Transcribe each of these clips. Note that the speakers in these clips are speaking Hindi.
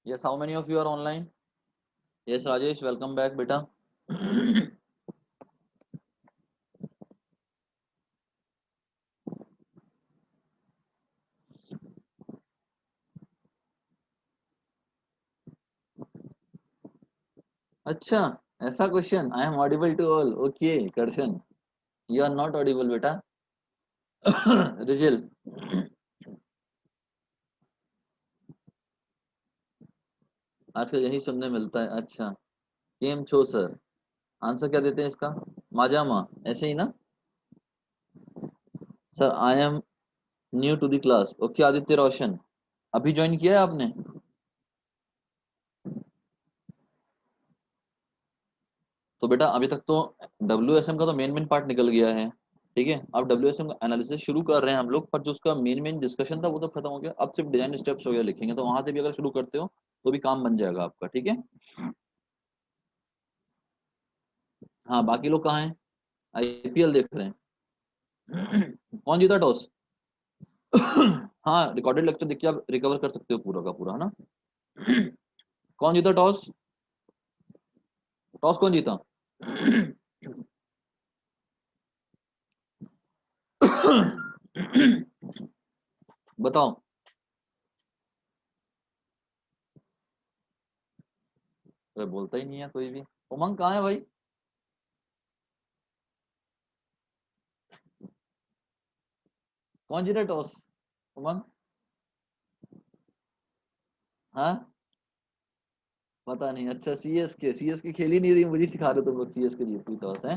Yes, how many of you are online? Yes, Rajesh, welcome back, beta. अच्छा, ऐसा question, I am audible to all. Okay Karshan, you are not audible बेटा। रिजिल, आजकल यही सुनने मिलता है। अच्छा, केम छो सर, आंसर क्या देते हैं इसका? माजामा, ऐसे ही ना sir? I am new to the class. Okay Aditya Roshan, अभी ज्वाइन किया है आपने? तो बेटा अभी तक तो WSM का तो मेन मेन पार्ट निकल गया है। ठीक है, अब WSM का एनालिसिस शुरू कर रहे हैं हम लोग, पर जो उसका मेन मेन डिस्कशन था वो तो खत्म हो गया। अब सिर्फ डिजाइन स्टेप्स वगैरह लिखेंगे, तो वहां से भी अगर शुरू करते हो तो भी काम बन जाएगा आपका। ठीक है, हाँ बाकी लोग कहाँ हैं? IPL देख रहे हैं। कौन जीता टॉस? हाँ, रिकॉर्डेड लेक्चर देख के आप रिकवर कर सकते हो पूरा का पूरा, है ना? कौन जीता टॉस? टॉस कौन जीता? बताओ। अरे बोलता ही नहीं है कोई भी। उमंग कहाँ है भाई? कौन जीता टॉस? उमंग? हाँ, पता नहीं। अच्छा, सी एस के खेल ही नहीं रही, मुझे सिखा रहे हो तुम लोग। CSK जीती टॉस है?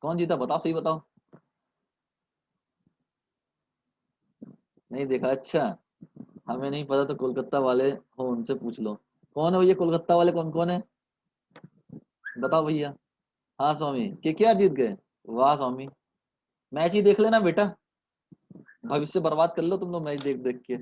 कौन जीता बताओ, सही बताओ। नहीं देखा? अच्छा, हमें नहीं पता तो कोलकाता वाले हो उनसे पूछ लो। कौन है भैया कोलकाता वाले, कौन कौन है? बताओ भैया। हाँ स्वामी, KKR जीत गए। वाह स्वामी, मैच ही देख लेना बेटा, भविष्य बर्बाद कर लो तुम लोग मैच देख देख के।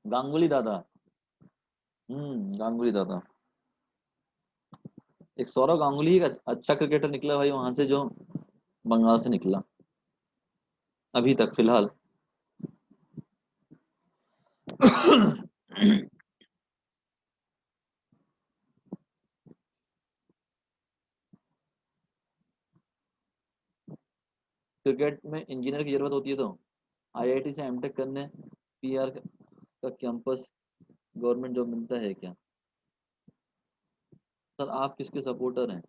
गांगुली दादा। गांगुली दादा। एक सौरव गांगुली एक अच्छा क्रिकेटर निकला भाई वहां से, जो बंगाल से निकला अभी तक फिलहाल। क्रिकेट में इंजीनियर की जरूरत होती है तो IIT से M.Tech करने, PR का कैंपस, गवर्नमेंट जॉब मिलता है क्या? सर आप किसके सपोर्टर हैं?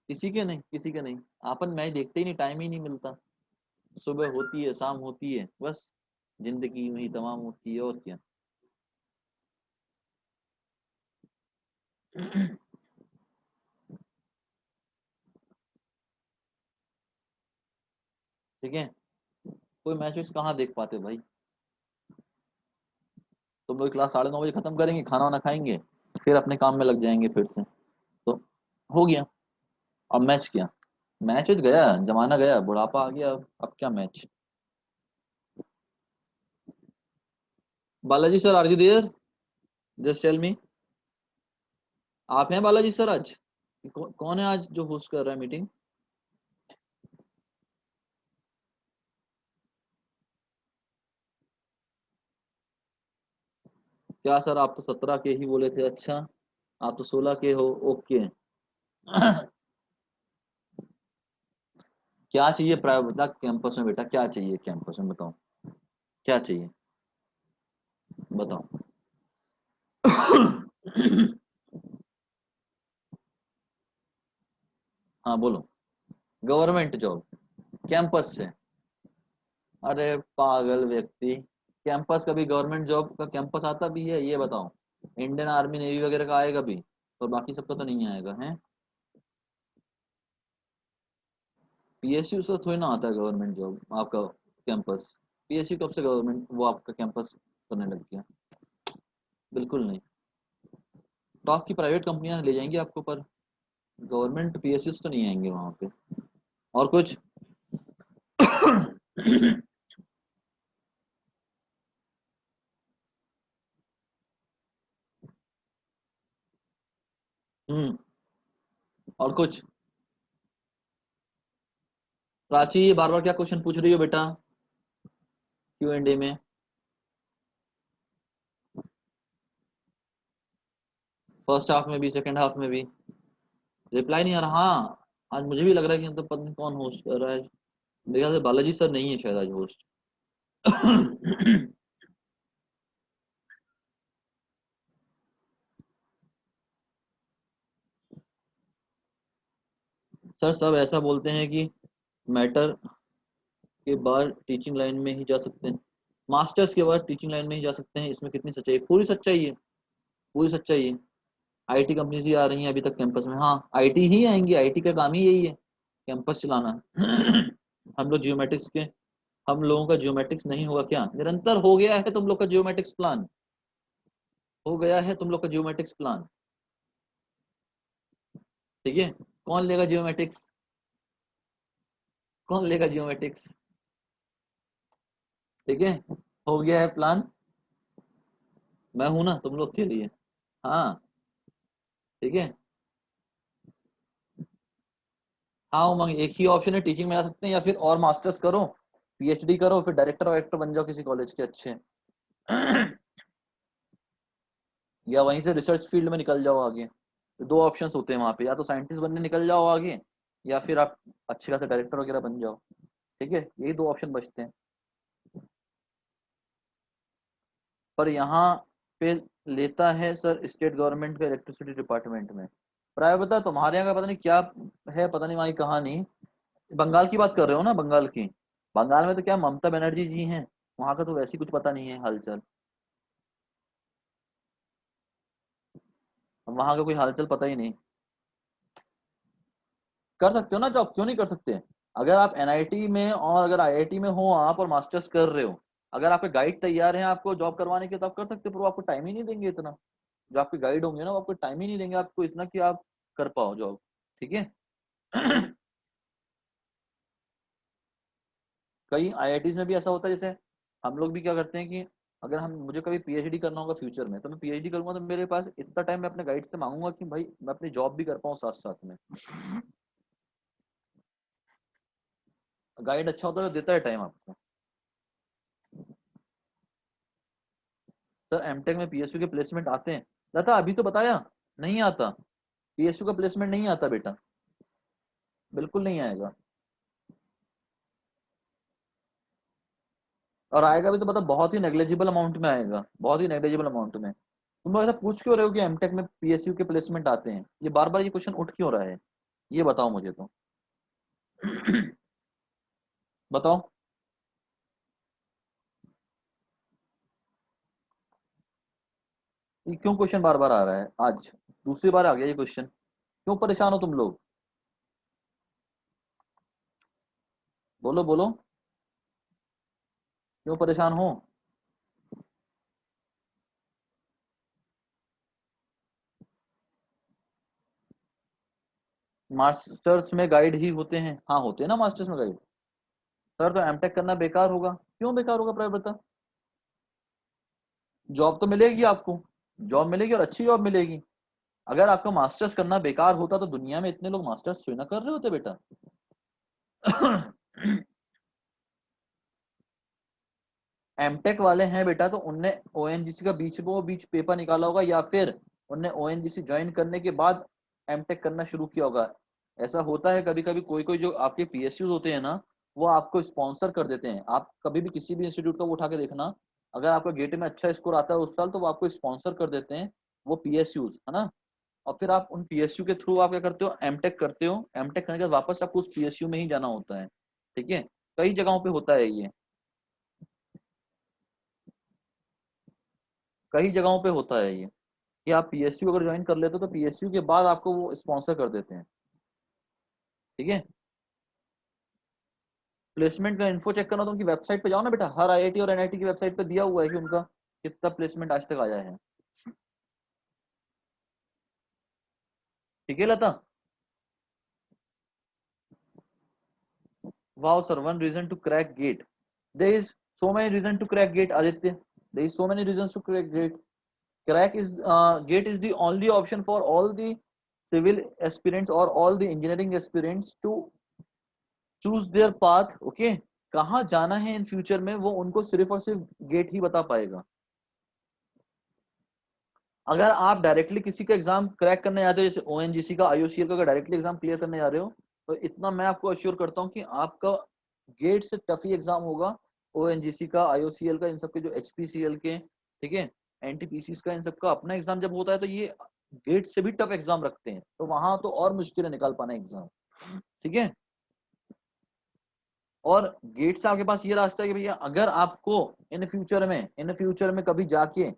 किसी के नहीं, किसी के नहीं। आपन मैच देखते ही नहीं, टाइम ही नहीं मिलता। सुबह होती है, शाम होती है, बस जिंदगी यूं ही तमाम होती है, और क्या। ठीक है, कोई मैच वैच कहाँ देख पाते भाई? तुम लोग क्लास 9:30 बजे खत्म करेंगे, खाना वाना खाएंगे, फिर अपने काम में लग जाएंगे फिर से। तो हो गया। अब मैच क्या? मैच वैच गया, जमाना गया, बुढ़ापा आ गया। अब क्या match? Balaji sir, are you there? Just tell me. आप हैं बालाजी सर आज? कौन है आज जो होस्ट कर रहा है मीटिंग? क्या सर, आप तो 17 के ही बोले थे। अच्छा, आप तो 16 के हो। ओके। क्या चाहिए प्राइवेट कैंपस में बेटा, क्या चाहिए कैंपस में बताओ? क्या चाहिए बताओ? हाँ बोलो। गवर्नमेंट जॉब कैंपस से? अरे पागल व्यक्ति, कैंपस कभी गवर्नमेंट जॉब का कैंपस आता भी है ये बताओ? इंडियन आर्मी नेवी वगैरह का आएगा भी, और बाकी सबका तो नहीं आएगा है। PSU से थोड़ी ना आता है गवर्नमेंट जॉब आपका कैंपस। PSU कब से गवर्नमेंट वो आपका कैंपस करने लग गया? बिल्कुल नहीं। टॉप की प्राइवेट कंपनियां ले जाएंगी आपको, पर गवर्नमेंट PSU तो नहीं आएंगे वहां पे। और कुछ? और कुछ? प्राची ये बार बार क्या क्वेश्चन पूछ रही हो बेटा Q&A में? फर्स्ट हाफ में भी, सेकंड हाफ में भी रिप्लाई नहीं आ रहा। हाँ, आज मुझे भी लग रहा है कि मतलब पता नहीं कौन होस्ट कर रहा है। मेरे ख्याल से बालाजी सर नहीं है शायद आज होस्ट। सर सब ऐसा बोलते हैं कि मैटर के बाद टीचिंग लाइन में ही जा सकते हैं, मास्टर्स के बाद टीचिंग लाइन में ही जा सकते हैं, इसमें कितनी सच्चाई है? पूरी सच्चाई है, पूरी सच्चाई है। आईटी कंपनीज ही आ रही हैं अभी तक कैंपस में। हाँ, आईटी ही आएंगी, आईटी का काम ही यही है, कैंपस चलाना। हम लोग जियोमेट्रिक्स के, हम लोगों का जियोमेट्रिक्स नहीं होगा क्या? निरंतर हो गया है तुम लोग का जियोमेट्रिक्स प्लान, हो गया है तुम लोग का जियोमेट्रिक्स प्लान। ठीक है, कौन लेगा जियोमेट्रिक्स? कौन लेगा जियोमेट्रिक्स? ठीक है, हो गया है प्लान। मैं हूं ना तुम लोग के लिए। हाँ, ठीक है। हाँ उमंग, एक ही ऑप्शन है, टीचिंग में आ सकते हैं या फिर और मास्टर्स करो, पीएचडी करो, फिर डायरेक्टर वायरेक्टर बन जाओ किसी कॉलेज के अच्छे। या वहीं से रिसर्च फील्ड में निकल जाओ आगे। तो दो ऑप्शंस होते हैं वहां पे, या तो साइंटिस्ट बनने निकल जाओ आगे, या फिर आप अच्छे खासे डायरेक्टर वगैरह बन जाओ। ठीक है, यही दो ऑप्शन बचते हैं। पर यहाँ पे लेता है सर स्टेट गवर्नमेंट का इलेक्ट्रिसिटी डिपार्टमेंट में। प्राय बता, तुम्हारे यहाँ का पता नहीं क्या है, पता नहीं वहाँ की कहानी। बंगाल की बात कर रहे हो ना, बंगाल की? बंगाल में तो क्या ममता बनर्जी जी हैं, वहां का तो वैसे ही कुछ पता नहीं है हालचाल। वहां का कोई हालचाल पता ही नहीं। कर सकते हो ना जॉब, क्यों नहीं कर सकते? अगर आप एनआईटी में और अगर आईआईटी में हो आप और मास्टर्स कर रहे हो, अगर आपके गाइड तैयार हैं आपको जॉब करवाने के, तो आप कर सकते हो, पर वो आपको टाइम ही नहीं देंगे इतना। जो आपके गाइड होंगे ना, वो आपको टाइम ही नहीं देंगे आपको इतना कि आप कर पाओ जॉब। ठीक है। कई आईआईटीज में भी ऐसा होता है, जैसे हम लोग भी क्या करते हैं कि अगर हम मुझे कभी पीएचडी करना होगा फ्यूचर में, तो मैं पीएचडी करूंगा तो मेरे पास इतना टाइम मैं अपने गाइड से मांगूंगा कि भाई मैं अपनी जॉब भी कर पाऊँ साथ साथ में। गाइड अच्छा होता है तो देता है टाइम आपको। सर एमटेक में पीएसयू के प्लेसमेंट आते हैं? लता अभी तो बताया, नहीं आता। पीएसयू का प्लेसमेंट नहीं आता बेटा, बिल्कुल नहीं आएगा। और आएगा भी तो मतलब बहुत ही नेग्लेजिबल अमाउंट में आएगा, बहुत ही नेग्लेजिबल अमाउंट में। तुम लोग ऐसा पूछ क्यों रहे हो कि एमटेक में पीएसयू के प्लेसमेंट आते हैं? ये बार बार ये क्वेश्चन उठ क्यों रहा है, ये बताओ मुझे तो। बताओ। ये क्यों क्वेश्चन बार बार आ रहा है? आज दूसरी बार आ गया ये क्वेश्चन, क्यों परेशान हो तुम लोग? बोलो बोलो, क्यों परेशान हो? मास्टर्स में गाइड ही होते हैं? हाँ होते हैं ना मास्टर्स में गाइड। सर तो एमटेक करना बेकार होगा? क्यों बेकार होगा प्राय बता? जॉब तो मिलेगी आपको, जॉब मिलेगी और अच्छी जॉब मिलेगी। अगर आपका मास्टर्स करना बेकार होता तो दुनिया में इतने लोग मास्टर्स थोड़ी ना कर रहे होते बेटा। एमटेक वाले हैं बेटा, तो उनने ओएनजीसी का बीच वो बीच पेपर निकाला होगा, या फिर उनने ओएनजीसी ज्वाइन करने के बाद एमटेक करना शुरू किया होगा। ऐसा होता है कभी कभी, कोई कोई जो आपके पीएसयू होते हैं ना, वो आपको स्पॉन्सर कर देते हैं। आप कभी भी किसी भी इंस्टीट्यूट का वो उठा के देखना, अगर आपका गेट में अच्छा स्कोर आता है उस साल, तो वो आपको स्पॉन्सर कर देते हैं, वो पीएसयू है ना। और फिर आप उन पीएसयू के थ्रू आप क्या करते हो, एमटेक करते हो। एमटेक करने के बाद वापस आपको उस पीएसयू में ही जाना होता है। ठीक है, कई जगहों पे होता है ये, कई जगहों पे होता है ये, कि आप पीएसयू अगर ज्वाइन कर लेते हो तो पीएसयू के बाद आपको वो स्पॉन्सर कर देते हैं। ठीक है। प्लेसमेंट का इन्फो चेक करना तो उनकी वेबसाइट पे जाओ ना बेटा, हर आईआईटी और एनआईटी की वेबसाइट पे दिया हुआ है कि उनका कितना प्लेसमेंट आज तक आया है। ठीक है Lata. Wow sir, one reason to crack GATE? There is so many reason to crack GATE Aditya, there is so many reason to crack GATE. Crack is gate is the only option for all the civil aspirants or all the engineering aspirants to choose their path. Okay, कहाँ जाना है इन फ्यूचर में वो उनको सिर्फ और सिर्फ गेट ही बता पाएगा। अगर आप डायरेक्टली किसी का एग्जाम क्रैक करने जाते हो, जैसे ओएनजीसी का, आईओसीएल का, अगर डायरेक्टली एग्जाम क्लियर करने जा रहे हो, तो इतना मैं आपको अश्योर करता हूँ कि आपका गेट से टफ ही एग्जाम होगा। ओएनजीसी का, आईओसीएल का, इन सबके जो एचपीसीएल के, ठीक है, एनटीपीसी का, इन सबका अपना एग्जाम जब होता है तो ये गेट से भी टफ एग्जाम रखते हैं, तो वहां तो और मुश्किल है निकाल पाना एग्जाम, ठीक है। और गेट से आपके पास ये रास्ता है कि भैया अगर आपको इन फ्यूचर में कभी जाके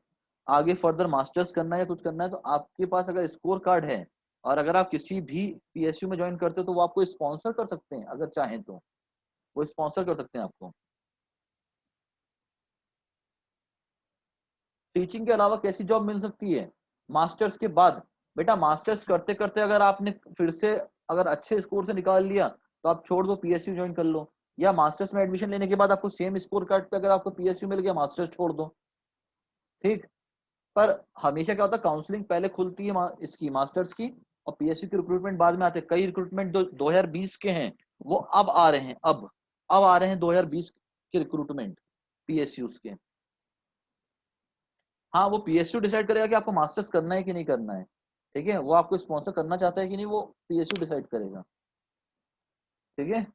आगे फर्दर मास्टर्स करना है या कुछ करना है, तो आपके पास अगर स्कोर कार्ड है और अगर आप किसी भी पीएसयू में ज्वाइन करते हो तो वो आपको स्पॉन्सर कर सकते हैं, अगर चाहें तो वो स्पॉन्सर कर सकते हैं आपको। टीचिंग के अलावा कैसी जॉब मिल सकती है मास्टर्स के बाद? बेटा मास्टर्स करते करते अगर आपने फिर से अगर अच्छे स्कोर से निकाल लिया तो आप छोड़ दो, पीएसयू ज्वाइन कर लो, या मास्टर्स में एडमिशन लेने के बाद आपको सेम स्कोर कार्ड पे अगर आपको पीएसयू मिल गया, मास्टर्स छोड़ दो, ठीक। पर हमेशा क्या होता है, काउंसलिंग पहले खुलती है इसकी मास्टर्स की, और पीएसयू की रिक्रूटमेंट बाद में आते हैं। कई रिक्रूटमेंट जो 2020 के हैं वो अब आ रहे हैं, अब आ रहे हैं 2020 के रिक्रूटमेंट पीएसयू के। हाँ, वो पीएसयू डिसाइड करेगा कि आपको मास्टर्स करना है कि नहीं करना है, ठीक है, वो आपको स्पॉन्सर करना चाहता है कि नहीं, वो पीएसयू डिसाइड करेगा, ठीक है।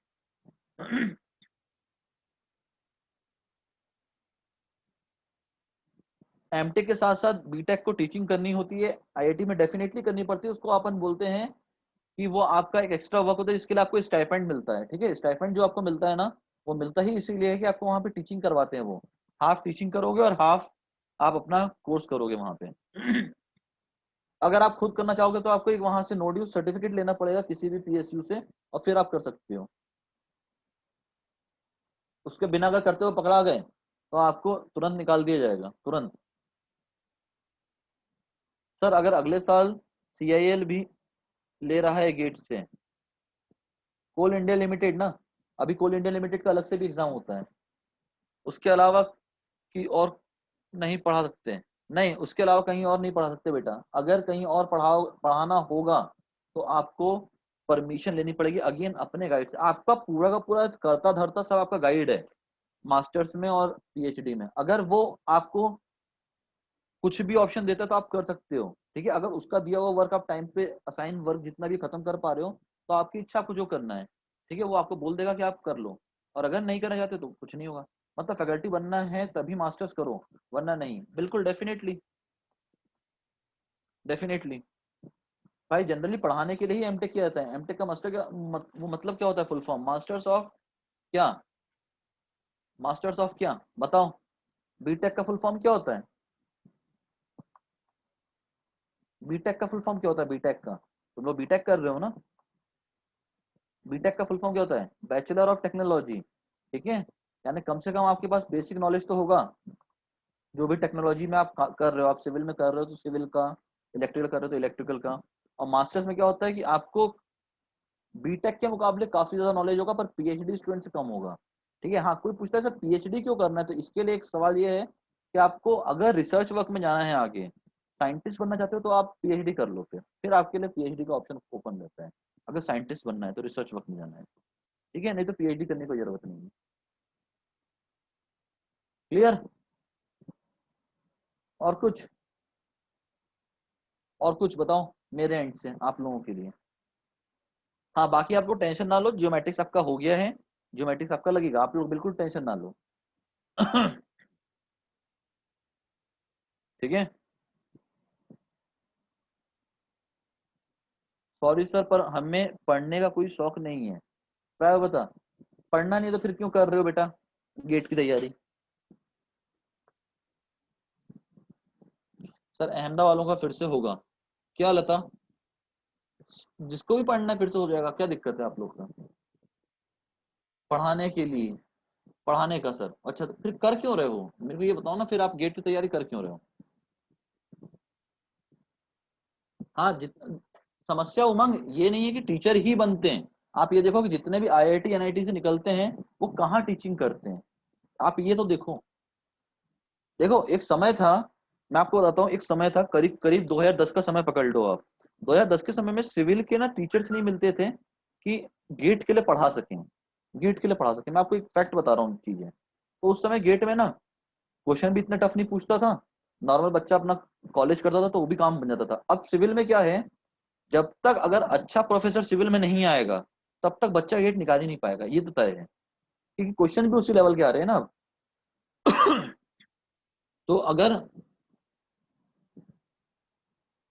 एमटेक के साथ साथ बीटेक को टीचिंग करनी होती है, आईआईटी में डेफिनेटली करनी पड़ती है, उसको अपन बोलते हैं कि वो आपका एक एक्स्ट्रा वर्क होता है जिसके लिए आपको स्टाइपेंड मिलता है, ठीक है। स्टाइपेंड जो आपको मिलता है ना, वो मिलता ही इसीलिए है कि आपको वहां पे टीचिंग करवाते हैं, वो हाफ टीचिंग करोगे और हाफ आप अपना कोर्स करोगे वहां पे। अगर आप खुद करना चाहोगे तो आपको एक वहां से नोड्यूस सर्टिफिकेट लेना पड़ेगा किसी भी पीएसयू से, और फिर आप कर सकते हो। उसके बिना अगर करते हो पकड़ा गए तो आपको तुरंत निकाल दिया जाएगा, तुरंत। सर अगर अगले साल सीआईएल भी ले रहा है गेट से, कोल इंडिया लिमिटेड ना, अभी कोल इंडिया लिमिटेड का अलग से भी एग्जाम होता है, उसके अलावा कि और नहीं पढ़ा सकते, नहीं उसके अलावा कहीं और नहीं पढ़ा सकते बेटा। अगर कहीं और पढ़ाना होगा तो आपको परमिशन लेनी पड़ेगी, अगेन अपने गाइड से। आपका पूरा का पूरा करता धरता सब आपका गाइड है मास्टर्स में और पीएचडी में, अगर वो आपको कुछ भी ऑप्शन देता है तो आप कर सकते हो, ठीक है। अगर उसका दिया हुआ वर्क आप टाइम पे असाइन वर्क जितना भी खत्म कर पा रहे हो तो आपकी इच्छा, आपको जो करना है, ठीक है, वो आपको बोल देगा कि आप कर लो। और अगर नहीं करना चाहते तो कुछ नहीं होगा। मतलब फैकल्टी बनना है तभी मास्टर्स करो, वरना नहीं। बिल्कुल डेफिनेटली, डेफिनेटली भाई, जनरली पढ़ाने के लिए ही एमटेक किया जाता है। एमटेक का मास्टर क्या वो मतलब क्या होता है, फुल फॉर्म मास्टर्स ऑफ क्या, मास्टर्स ऑफ क्या बताओ। बीटेक का फुल फॉर्म क्या होता है, बीटेक का फुल फॉर्म क्या होता है, बीटेक का, तुम लोग बीटेक कर रहे हो ना, बीटेक का फुल फॉर्म क्या होता है, बैचलर ऑफ टेक्नोलॉजी, ठीक है। यानी कम से कम आपके पास बेसिक नॉलेज तो होगा, जो भी टेक्नोलॉजी में आप कर रहे हो, आप सिविल में कर रहे हो तो सिविल का, इलेक्ट्रिकल कर रहे हो तो इलेक्ट्रिकल का। और मास्टर्स में क्या होता है कि आपको बीटेक के मुकाबले काफी ज्यादा नॉलेज होगा, पर पीएचडी स्टूडेंट से कम होगा, ठीक है। हाँ, कोई पूछता है सर पीएचडी क्यों करना है, तो इसके लिए एक सवाल ये है कि आपको अगर रिसर्च वर्क में जाना है, आगे साइंटिस्ट बनना चाहते हो तो आप पीएचडी कर लो, फिर आपके लिए पीएचडी का ऑप्शन ओपन रहता है। अगर साइंटिस्ट बनना है तो रिसर्च वर्क में जाना है, ठीक है, नहीं तो पीएचडी करने की कोई जरूरत नहीं है। क्लियर? और कुछ, और कुछ बताओ मेरे एंड से आप लोगों के लिए। हाँ, बाकी आपको टेंशन ना लो, ज्योमेट्रिक्स आपका हो गया है, ज्योमेट्रिक्स आपका लगेगा, आप लोग बिल्कुल टेंशन ना लो। ठीक है। सॉरी सर, पर हमें पढ़ने का कोई शौक नहीं है। क्या बता, पढ़ना नहीं तो फिर क्यों कर रहे हो बेटा गेट की तैयारी? सर अहमदा वालों का फिर से होगा क्या लता? जिसको भी पढ़ना है फिर से हो जाएगा, क्या दिक्कत है आप लोग का? पढ़ाने के लिए, पढ़ाने का सर, अच्छा तो फिर कर क्यों रहे हो मेरे को ये बताओ ना, फिर आप गेट की तैयारी कर क्यों रहे हो? हाँ, समस्या उमंग ये नहीं है कि टीचर ही बनते हैं। आप ये देखो कि जितने भी आईआईटी एनआईटी से निकलते हैं वो कहाँ टीचिंग करते हैं, आप ये तो देखो। देखो एक समय था, मैं आपको बताता हूँ, एक समय था करीब करीब 2010 का समय पकड़ लो आप। 2010 के समय में सिविल के ना टीचर्स नहीं मिलते थे कि गेट के लिए पढ़ा सकें, गेट के लिए पढ़ा सकें। मैं आपको एक फैक्ट बता रहा हूँ चीजें। तो उस समय गेट में ना क्वेश्चन भी इतना टफ नहीं पूछता था, नॉर्मल बच्चा अपना कॉलेज करता था तो वो भी काम बन जाता था। अब सिविल में क्या है, जब तक अगर अच्छा प्रोफेसर सिविल में नहीं आएगा तब तक बच्चा गेट निकाल ही नहीं पाएगा, ये तो तय है, क्योंकि क्वेश्चन भी उसी लेवल के आ रहे हैं ना अब। तो अगर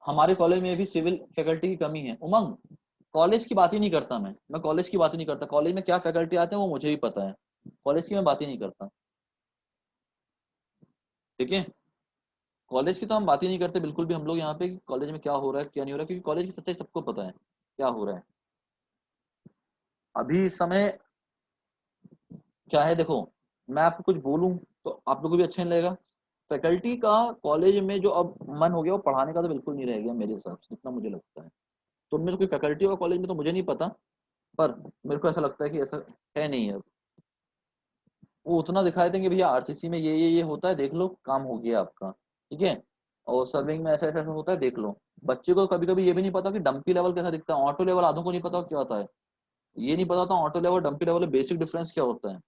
हमारे कॉलेज में भी सिविल फैकल्टी की कमी है, उमंग कॉलेज की बात ही नहीं करता, मैं कॉलेज की बात ही नहीं करता, कॉलेज में क्या फैकल्टी आते हैं वो मुझे ही पता है, कॉलेज की मैं बात ही नहीं करता, ठीक है। कॉलेज की तो हम बात ही नहीं करते बिल्कुल भी हम लोग यहाँ पे कि कॉलेज में क्या हो रहा है क्या नहीं हो रहा है, क्योंकि कॉलेज की सच्चाई सबको पता है क्या हो रहा है। अभी इस समय क्या है देखो, मैं आपको कुछ बोलूं तो आप लोगों को भी अच्छा नहीं लगेगा। फैकल्टी का कॉलेज में जो अब मन हो गया वो पढ़ाने का तो बिल्कुल नहीं रह गया मेरे हिसाब से, जितना मुझे लगता है। तो उनमें तो कोई फैकल्टी होगा कॉलेज में तो मुझे नहीं पता, पर मेरे को ऐसा लगता है कि ऐसा है नहीं अब। वो उतना दिखाए देंगे भैया आरसीसी में ये होता है देख लो काम हो गया आपका, ठीक है। और सर्विंग में ऐसा ऐसा ऐसा होता है देख लो। बच्चे को कभी कभी ये भी नहीं पता कि डंपी लेवल कैसा दिखता है, ऑटो लेवल आधों को नहीं पता क्या होता है, ये नहीं पता था ऑटो लेवल डंपी लेवल में बेसिक डिफरेंस क्या होता है,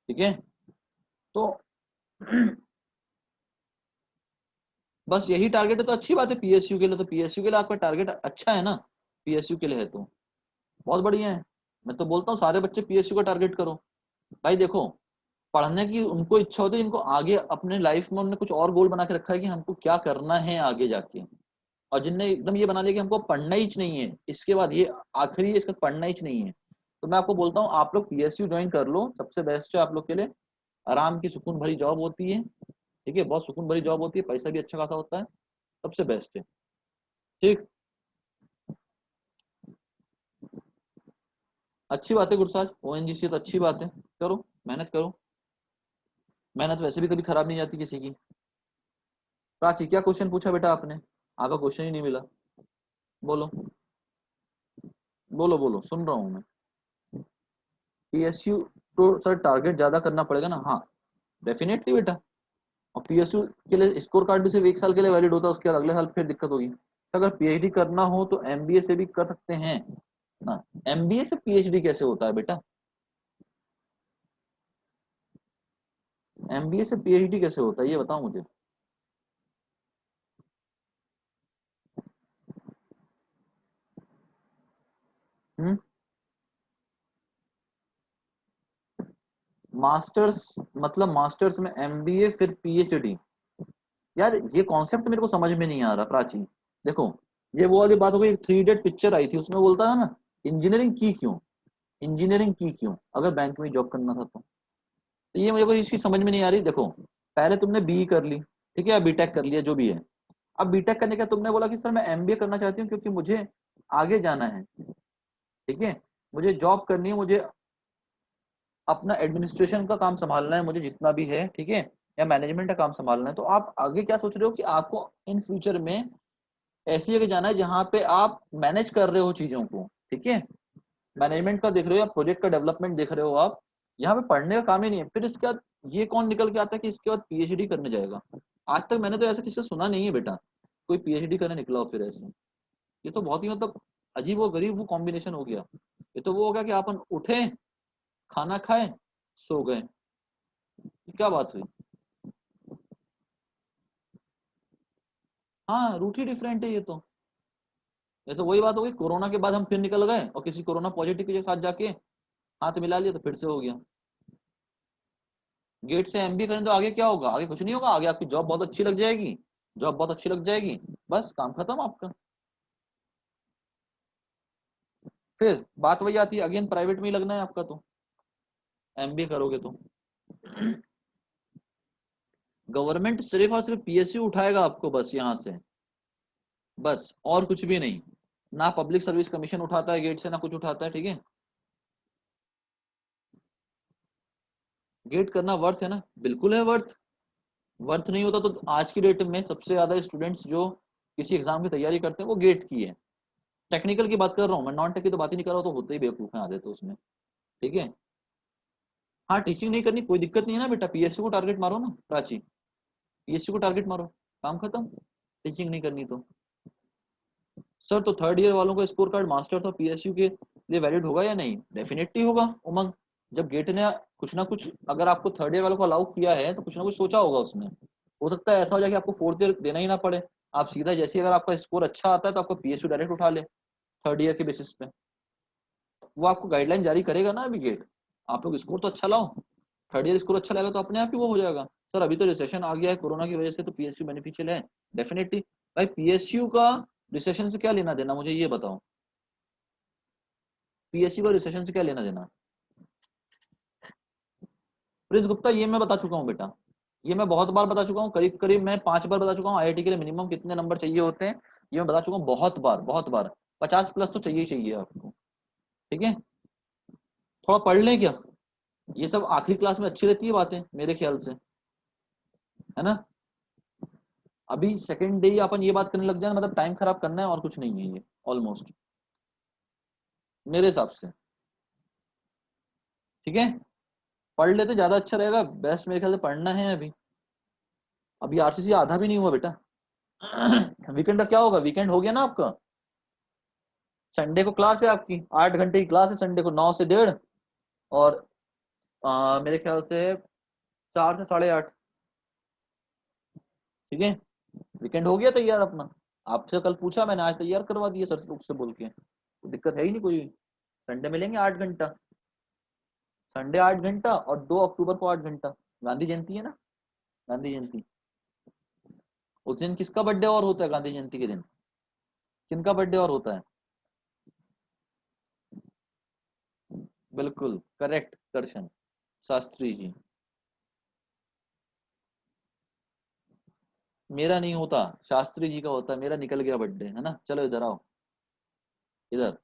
ठीक है। तो बस यही टारगेट है तो अच्छी बात है पीएसयू के लिए, तो पीएसयू के लिए आपका टारगेट अच्छा है ना, पीएसयू के लिए है तो बहुत बढ़िया है। मैं तो बोलता हूँ सारे बच्चे पीएसयू का टारगेट करो। भाई देखो, पढ़ने की उनको इच्छा होती है, इनको आगे अपने लाइफ में उन्होंने कुछ और गोल बना के रखा है कि हमको क्या करना है आगे जाके, और जिनने एकदम ये बना लिया कि हमको पढ़ना ही नहीं है इसके बाद ये आखिरी है इसका पढ़ना ही नहीं है, तो मैं आपको बोलता हूँ आप लोग पीएसयू ज्वाइन कर लो, सबसे बेस्ट है आप लोग के लिए। आराम की सुकून भरी जॉब होती है, ठीक है, बहुत सुकून भरी जॉब होती है, पैसा भी अच्छा खासा होता है, सबसे बेस्ट है, ठीक। अच्छी बात है गुरसाज, ओएनजीसी तो अच्छी बात है, करो मेहनत करो, मेहनत वैसे भी कभी खराब नहीं जाती किसी की। प्राची क्या क्वेश्चन पूछा बेटा आपने, आपका क्वेश्चन ही नहीं मिला, बोलो बोलो बोलो सुन रहा हूँ मैं। पीएसयू तो सर टारगेट ज्यादा करना पड़ेगा ना, हाँ डेफिनेटली बेटा। और पीएसयू के लिए स्कोर कार्ड भी सिर्फ 1 साल के लिए वैलिड होता है, उसके बाद अगले साल फिर दिक्कत होगी। तो अगर पीएचडी करना हो तो एमबीए से भी कर सकते हैं ना। एमबीए से पीएचडी कैसे होता है बेटा, एमबीए से पीएचडी कैसे होता है ये बताओ मुझे। हम्म, मास्टर्स मतलब मास्टर्स में एमबीए फिर पीएचडी, यार ये कॉन्सेप्ट मेरे को समझ में नहीं आ रहा प्राची। देखो ये वो वाली बात हो गई, 3 इडियट पिक्चर आई थी उसमें बोलता है ना, इंजीनियरिंग की क्यों, इंजीनियरिंग की क्यों अगर बैंक में जॉब करना था तो ये मुझे कोई इसकी समझ में नहीं आ रही। देखो पहले तुमने बीई कर ली, ठीक है, या बीटेक कर लिया जो भी है। अब बीटेक करने के बाद तुमने बोला कि सर मैं एमबीए करना चाहती हूँ क्योंकि मुझे आगे जाना है, ठीक है, मुझे जॉब करनी है, मुझे अपना एडमिनिस्ट्रेशन का काम संभालना है, मुझे जितना भी है, ठीक है, या मैनेजमेंट का काम संभालना है। तो आप आगे क्या सोच रहे हो कि आपको इन फ्यूचर में ऐसी जगह जाना है जहां पे आप मैनेज कर रहे हो चीजों को, ठीक है, मैनेजमेंट का देख रहे हो या प्रोजेक्ट का डेवलपमेंट देख रहे हो आप, यहाँ पे पढ़ने का काम ही नहीं है। फिर इसके बाद ये कौन निकल के आता है कि इसके बाद पीएचडी करने जाएगा, आज तक मैंने तो ऐसा किसी से सुना नहीं है बेटा, कोई पीएचडी करने निकला हो फिर ऐसे। ये तो बहुत ही मतलब अजीब और गरीब वो कॉम्बिनेशन हो गया। ये तो वो हो गया कि अपन उठे, खाना खाए, सो गए, ये क्या बात हुई। हाँ रूट ही डिफरेंट है ये तो वही बात हो गई, कोरोना के बाद हम फिर निकल गए और किसी कोरोना पॉजिटिव के साथ जाके हाथ मिला लिया तो फिर से हो गया। गेट से एमबी करें तो आगे क्या होगा, आगे कुछ नहीं होगा, आगे आपकी जॉब बहुत अच्छी लग जाएगी, जॉब बहुत अच्छी लग जाएगी, बस काम खत्म आपका। फिर बात वही आती है अगेन, प्राइवेट में ही लगना है आपका तो, एमबीए करोगे तो। गवर्नमेंट सिर्फ और सिर्फ पीएसयू उठाएगा आपको बस यहाँ से, बस और कुछ भी नहीं। ना पब्लिक सर्विस कमीशन उठाता है गेट से, ना कुछ उठाता है, ठीक है। गेट करना वर्थ है ना, बिल्कुल है वर्थ। वर्थ नहीं होता तो आज की डेट में सबसे ज्यादा स्टूडेंट्स जो किसी एग्जाम की तैयारी करते हैं वो गेट की है। टेक्निकल की बात कर रहा हूँ मैं, नॉन टेक की तो बात ही नहीं कर रहा हूँ, तो होते ही बेवकूफ हैं आधे तो उसमें, ठीक है। हाँ टीचिंग नहीं करनी कोई दिक्कत नहीं है ना बेटा, पीएससी को टारगेट मारो ना प्राची, पीएससी को टारगेट मारो, काम खत्म। टीचिंग नहीं करनी तो सर, तो थर्ड ईयर वालों का स्कोर कार्ड मास्टर्स और पीएसयू के लिए वैलिड होगा या नहीं? डेफिनेटली होगा उमंग। जब गेट ने कुछ ना कुछ, अगर आपको थर्ड ईयर वालों को अलाउ किया है तो कुछ ना कुछ सोचा होगा उसने। हो सकता है ऐसा हो जाए कि आपको फोर्थ ईयर देना ही ना पड़े, आप सीधा जैसे अगर आपका स्कोर अच्छा आता है तो आपको पीएसयू डायरेक्ट उठा ले थर्ड ईयर के बेसिस पे। वो आपको गाइडलाइन जारी करेगा ना अभी गेट, आप लोग स्कोर तो अच्छा लाओ, थर्ड ईयर स्कोर अच्छा लगेगा तो अपने आप ही वो हो जाएगा। सर अभी तो रिसेशन आ गया है कोरोना की वजह से, तो पीएसयू बेनिफिशियल है डेफिनेटली। भाई पीएसयू का रिसेशन से क्या लेना देना, मुझे ये बताओ, पीएसयू का रिसेशन से क्या लेना देना? प्रिंस गुप्ता ये मैं बता चुका हूँ बेटा, ये मैं बहुत बार बता चुका हूँ, करीब करीब मैं 5 बार बता चुका हूँ। आईआईटी के लिए मिनिमम कितने नंबर चाहिए होते हैं ये मैं बता चुका हूँ बहुत बार, बहुत बार। 50+ तो चाहिए ही चाहिए आपको, ठीक है। थोड़ा पढ़ लें क्या, ये सब आखिरी क्लास में अच्छी रहती है बातें मेरे ख्याल से, है ना। अभी सेकंड डे ही अपन ये बात करने लग जाए, मतलब टाइम खराब करना है और कुछ नहीं है ये, ऑलमोस्ट मेरे हिसाब से, ठीक है। पढ़ लेते ज्यादा अच्छा रहेगा, बेस्ट मेरे ख्याल से पढ़ना है अभी। अभी आरसीसी आधा भी नहीं हुआ बेटा। वीकेंड का क्या होगा, वीकेंड हो गया ना आपका, संडे को क्लास है आपकी, 8 घंटे की क्लास है संडे को, 9 से 1:30, और मेरे ख्याल से 4 से 8:30, ठीक है। वीकेंड हो गया तैयार अपना, आपसे कल पूछा मैंने, आज तैयार करवा दिया सर लोग से बोल के, तो दिक्कत है ही नहीं कोई। संडे मिलेंगे 8 घंटा, संडे 8 घंटा, और 2 अक्टूबर को 8 घंटा, गांधी जयंती है ना, गांधी जयंती। उस दिन किसका बर्थडे और होता है गांधी जयंती के दिन, किनका बर्थडे और होता है? बिल्कुल करेक्ट दर्शन, शास्त्री जी। मेरा नहीं होता, शास्त्री जी का होता है, मेरा निकल गया बर्थडे, है ना। चलो इधर आओ, इधर।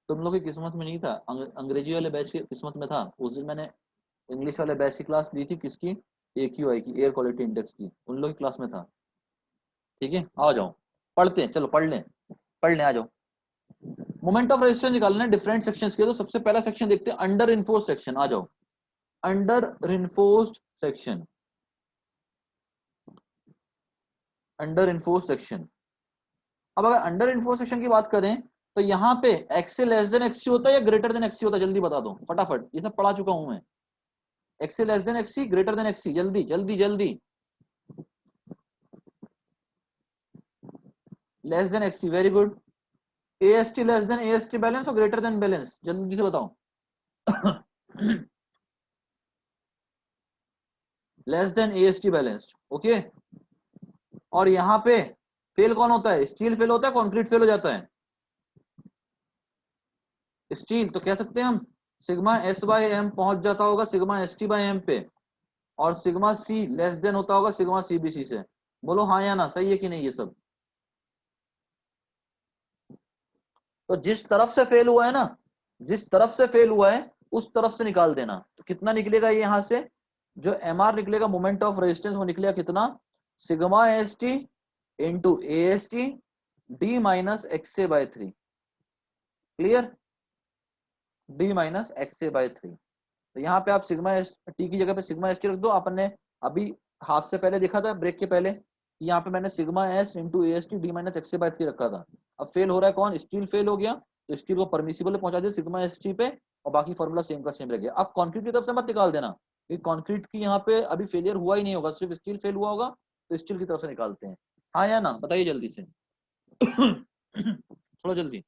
तुम लोग की किस्मत में नहीं था, अंग्रेजी वाले बैच की किस्मत में था। उस दिन मैंने इंग्लिश वाले बैच की क्लास ली थी, किसकी? AQI की, एयर क्वालिटी इंडेक्स की, उन लोग की क्लास में था, ठीक है। आ जाओ पढ़ते हैं, चलो पढ़ लें, पढ़ लें, आ जाओ। मोमेंट ऑफ रेजिस्टेंस निकालना है डिफरेंट सेक्शंस के, तो सबसे पहला सेक्शन देखते हैं, अंडर इन्फोर्स सेक्शन। आ जाओ, under enforced section, under enforce section. अब अगर अंडर इन्फोर्स सेक्शन की बात करें तो यहाँ पे एक्स से लेस देन एक्सी होता है या ग्रेटर देन एक्सी होता है, जल्दी बता दो फटाफट, ये सब पढ़ा चुका हूं मैं। एक्स से less than X C, greater than X C, जल्दी जल्दी जल्दी। Less than X C, very good. A S T less than A S T balance और ग्रेटर देन बैलेंस, जल्दी से बताओ। Less than A S T balanced, okay. और यहाँ पे फेल कौन होता है? स्टील फेल होता है, कंक्रीट फेल हो जाता है? स्टील, तो कह सकते हैं हम सिग्मा एस बाय एम पहुंच जाता होगा sigma S T by M पे, और सिग्मा सी लेस देन होता होगा सिग्मा सीबीसी से। बोलो हाँ या ना, सही है कि नहीं ये सब? तो जिस तरफ से फेल हुआ है ना, जिस तरफ से फेल हुआ है उस तरफ से निकाल देना। तो कितना निकलेगा ये यहाँ से, जो एम आर निकलेगा मोमेंट ऑफ रेजिस्टेंस, वो निकलेगा कितना? Sigma S T into A S T D minus x A by 3, clear? D minus x A by 3। तो यहाँ पे आप सिग्मा एस टी की जगह पे सिग्मा एस टी रख दो। आपने अभी हाफ से पहले देखा था, ब्रेक के पहले, यहाँ पे मैंने sigma S into A S T D minus x A by 3 रखा था। अब फेल हो रहा है कौन? स्टील फेल हो गया, तो स्टील को परमिसिबल पहुंचा दिया सिग्मा एस टी पे, और बाकी फॉर्मूला सेम का सेम रह गया। अब कॉन्क्रीट की तरफ से मत निकाल देना, क्योंकि कॉन्क्रीट की यहाँ पे अभी फेलियर हुआ ही नहीं होगा, सिर्फ स्टील फेल हुआ होगा, तो स्टील की तरफ से निकालते हैं। हाँ या ना, बताइए जल्दी से। थोड़ा जल्दी।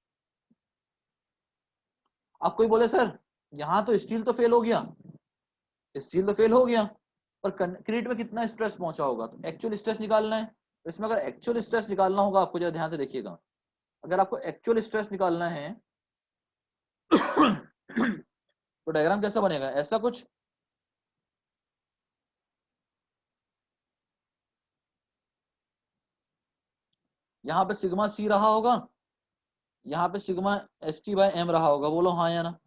आप कोई बोले सर यहाँ तो स्टील तो फेल हो गया, स्टील तो फेल हो गया, पर कंक्रीट में कितना स्ट्रेस पहुंचा होगा, तो एक्चुअल स्ट्रेस निकालना है। तो इसमें अगर एक्चुअल स्ट्रेस निकालना होगा आपको, जरा ध्यान से देखिएगा, अगर आपको एक्चुअल स्ट्रेस निकालना है तो डायग्राम कैसा बनेगा? ऐसा कुछ, यहाँ पे सिग्मा सी रहा होगा, यहाँ पे sigma S T by M रहा होगा, बोलो हाँ या ना।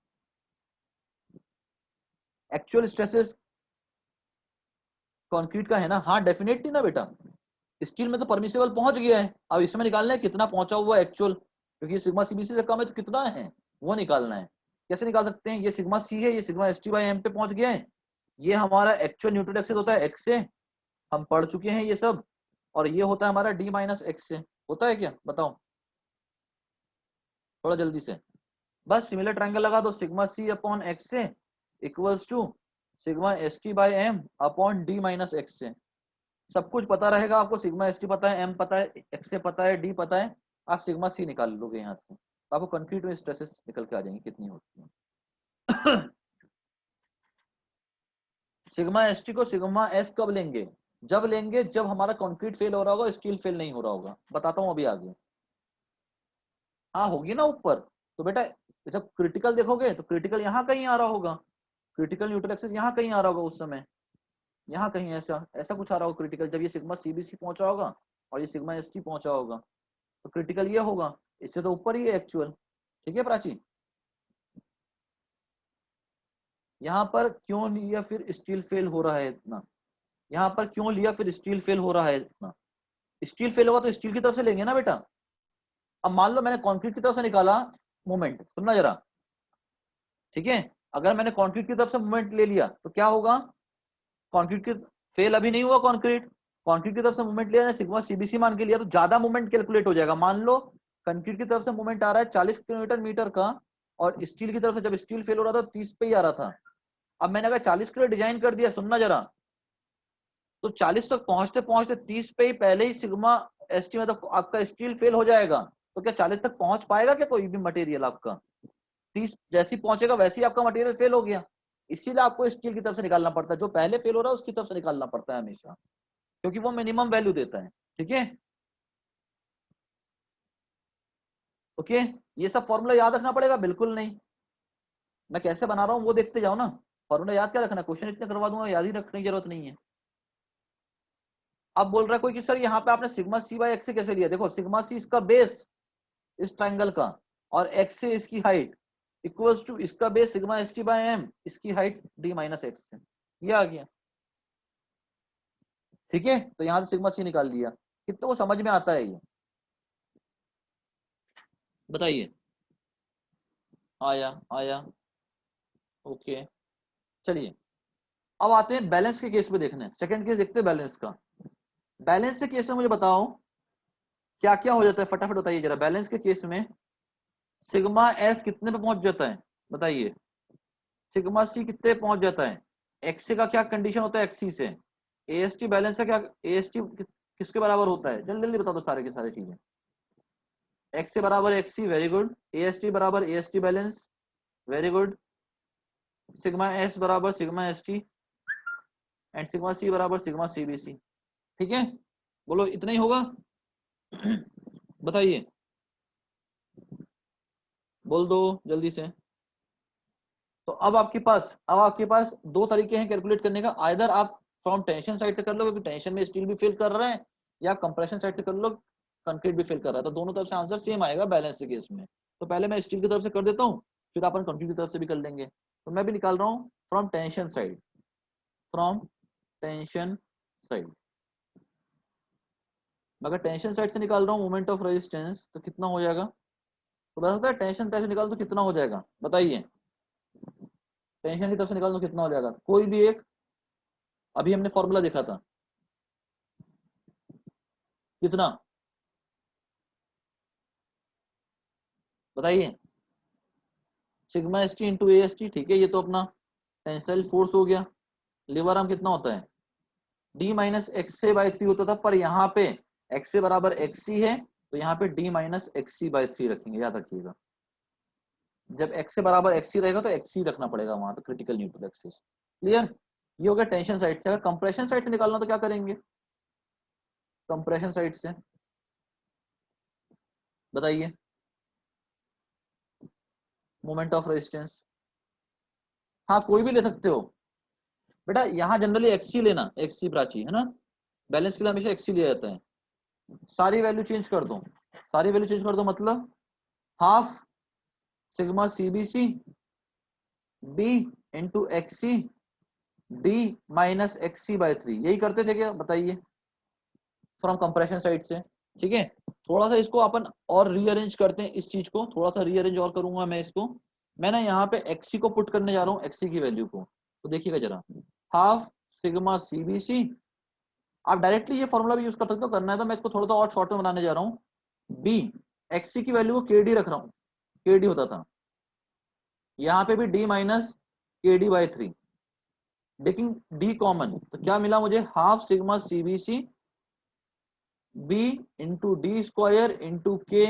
एक्चुअल स्ट्रेसेस कंक्रीट का है ना, हाँ डेफिनेटली ना बेटा। स्टील में तो परमिसिबल पहुंच गया है, अब इसमें निकालना है कितना पहुंचा हुआ एक्चुअल, क्योंकि सिग्मा सीबीसी से कम है तो कितना है वो निकालना है। कैसे निकाल सकते हैं? ये सिग्मा सी है, ये sigma S T by M पे पहुंच गया है, ये हमारा एक्चुअल न्यूट्रल एक्सिस होता है एक्स से, हम पढ़ चुके हैं ये सब। और ये होता है हमारा डी माइनस एक्स से, होता है क्या बताओ थोड़ा जल्दी से। बस सिमिलर ट्रायंगल लगा दो, सिग्मा सी अपॉन एक्स से equals to sigma S T by M upon D minus x C. सब कुछ पता रहेगा आपको, सिग्मा एस टी पता है, एम पता है, एक्स से पता है, डी पता है, आप सिग्मा सी निकाल लोगे यहाँ से, तो आपको कंक्रीट में स्ट्रेसेस निकल के आ जाएंगे कितनी होती है। सिग्मा एस टी को सिग्मा एस कब लेंगे, जब लेंगे जब हमारा कंक्रीट फेल हो रहा होगा, स्टील फेल नहीं हो रहा होगा, बताता हूँ अभी आगे। हाँ होगी ना ऊपर, तो बेटा जब क्रिटिकल देखोगे तो क्रिटिकल यहाँ कहीं आ रहा होगा, क्रिटिकल न्यूट्रल एक्सिस यहाँ कहीं आ रहा होगा उस समय, यहाँ कहीं ऐसा ऐसा कुछ आ रहा होगा क्रिटिकल, जब ये सिग्मा सीबीसी पहुंचा होगा और ये सिग्मा एसटी पहुंचा होगा, तो क्रिटिकल ये होगा, इससे तो ऊपर ही है एक्चुअल। ठीक है प्राची, यहाँ पर क्यों लिया फिर स्टील फेल हो रहा है इतना, यहाँ पर क्यों लिया फिर स्टील फेल हो रहा है इतना, स्टील फेल होगा तो स्टील की तरफ से लेंगे ना बेटा। अब मान लो मैंने कंक्रीट की तरफ से निकाला मोमेंट, सुनना जरा, ठीक है, अगर मैंने कंक्रीट की तरफ से मोमेंट ले लिया तो क्या होगा, कंक्रीट की फेल अभी नहीं हुआ, कंक्रीट कंक्रीट की तरफ से मूवमेंट लिया सिग्मा सीबीसी मान के लिया, तो ज्यादा मूवमेंट कैलकुलेट हो जाएगा। मान लो कंक्रीट की तरफ से मूवमेंट आ रहा है 40 किलोमीटर मीटर का, और स्टील की तरफ से जब स्टील फेल हो रहा था 30 पे ही आ रहा था। अब मैंने अगर 40 किलो डिजाइन कर दिया, सुनना जरा, तो 40 तक पहुंचते पहुंचते 30 पे ही पहले ही सिग्मा एसटी में तो आपका स्टील फेल हो जाएगा। तो क्या 40 तक पहुंच पाएगा क्या कोई भी मटेरियल आपका, 30 जैसे ही पहुंचेगा वैसे ही आपका मटेरियल फेल हो गया। इसीलिए आपको स्टील की तरफ से निकालना पड़ता है, जो पहले फेल हो रहा है उसकी तरफ से निकालना पड़ता है हमेशा, क्योंकि वो मिनिमम वैल्यू देता है। ठीक है, ओके, ये सब फॉर्मूला याद रखना पड़ेगा, बिल्कुल नहीं, मैं कैसे बना रहा हूँ वो देखते जाओ ना, फॉर्मूला याद क्या रखना, क्वेश्चन इतने करवा दूंगा, याद ही रखने की जरूरत नहीं है। अब बोल रहा है कोई कि सर यहाँ पे आपने सिग्मा सी बाई एक्स से कैसे लिया, देखो सिग्मा सी इसका बेस इस ट्राइंगल का, और एक्स से इसकी हाइट इक्वल्स टू इसका base sigma S T by M, इसकी height D minus x C, ये आ गया। ठीक है, तो यहाँ से सिग्मा सी निकाल लिया, कितना वो समझ में आता है ये बताइए, आया आया, ओके। चलिए अब आते हैं बैलेंस के केस पे देखने, सेकंड केस देखते हैं बैलेंस का। बैलेंस के केस में मुझे बताओ क्या क्या हो जाता है, फटाफट बताइए जरा। बैलेंस के केस में सिग्मा एस कितने पे पहुंच जाता है बताइए, सिग्मा सी कितने पे पहुंच जाता है, एक्सी का क्या कंडीशन होता है, एक्सी से एएसटी बैलेंस का क्या, एएसटी किसके बराबर होता है, जल्दी जल्दी बता दो सारे के सारे चीजें। एक्स से बराबर एक्सी, वेरी गुड, एएसटी बराबर AST balance, very good, sigma S बराबर sigma S T, and sigma C बराबर सिग्मा सीबीसी। ठीक है, बोलो इतना ही होगा। बताइए, बोल दो जल्दी से। तो अब आपके पास दो तरीके हैं कैलकुलेट करने का, आइदर आप फ्रॉम टेंशन साइड से कर लो, क्योंकि टेंशन में स्टील भी फेल कर रहा है, या कंप्रेशन साइड से कर लो, कंक्रीट भी फेल कर रहा है, तो दोनों तरफ से आंसर सेम आएगा बैलेंस के केस में। तो पहले मैं स्टील की तरफ से कर देता हूँ, फिर अपन कंक्रीट की तरफ से भी कर लेंगे। तो मैं भी निकाल रहा हूँ from tension side, from tension side. अगर टेंशन साइड से निकाल रहा हूँ मोमेंट ऑफ रेजिस्टेंस, तो कितना हो जाएगा, तो बता सकता है टेंशन साइड से निकाल तो कितना हो जाएगा बताइए, टेंशन की तरफ से निकाल तो कितना हो जाएगा कोई भी एक, अभी हमने फॉर्मूला देखा था कितना, बताइए, sigma S T into A S T. ठीक है, ये तो अपना टेंसाइल फोर्स हो गया। लीवर आर्म कितना होता है, डी माइनस एक्स से बाई थ्री होता था, पर यहाँ पे एक्स से बराबर एक्स सी है, तो यहाँ पे D minus X C by three रखेंगे, याद रखिएगा। जब एक्स से बराबर एक्स सी रहेगा तो एक्स सी रखना पड़ेगा वहां पे, क्रिटिकल न्यूट्रल एक्सिस। क्लियर, ये हो गया टेंशन साइड से। अगर कंप्रेशन साइड से निकालना तो क्या करेंगे, कंप्रेशन साइड से बताइए, मोमेंट ऑफ रेजिस्टेंस, हाँ कोई भी ले सकते हो बेटा, यहाँ जनरली एक्सी लेना, एक्सी प्राची है ना, बैलेंस के लिए हमेशा एक्सी लिया जाता है। सारी वैल्यू चेंज कर दो, सारी वैल्यू चेंज कर दो, मतलब half sigma CBC B into XC D minus XC by three, यही करते थे क्या बताइए, फ्रॉम कंप्रेशन साइड से। ठीक है, थोड़ा सा इसको अपन और रीअरेंज करते हैं, इस चीज को थोड़ा सा रीअरेंज और करूंगा मैं इसको। मैं ना यहाँ पे एक्सी को पुट करने जा रहा हूँ, एक्सी की वैल्यू को, तो देखिएगा जरा, हाफ सिग्मा सीबीसी आप डायरेक्टली ये फॉर्मूला भी यूज कर सकते हो, करना है तो मैं इसको थोड़ा सा और शॉर्ट में बनाने जा रहा हूँ। बी एक्सी की वैल्यू को केडी रख रहा हूँ, केडी होता था, यहाँ पे भी D minus K D by 3, लेकिन डी कॉमन, तो क्या मिला मुझे, half sigma CBC B into D square into K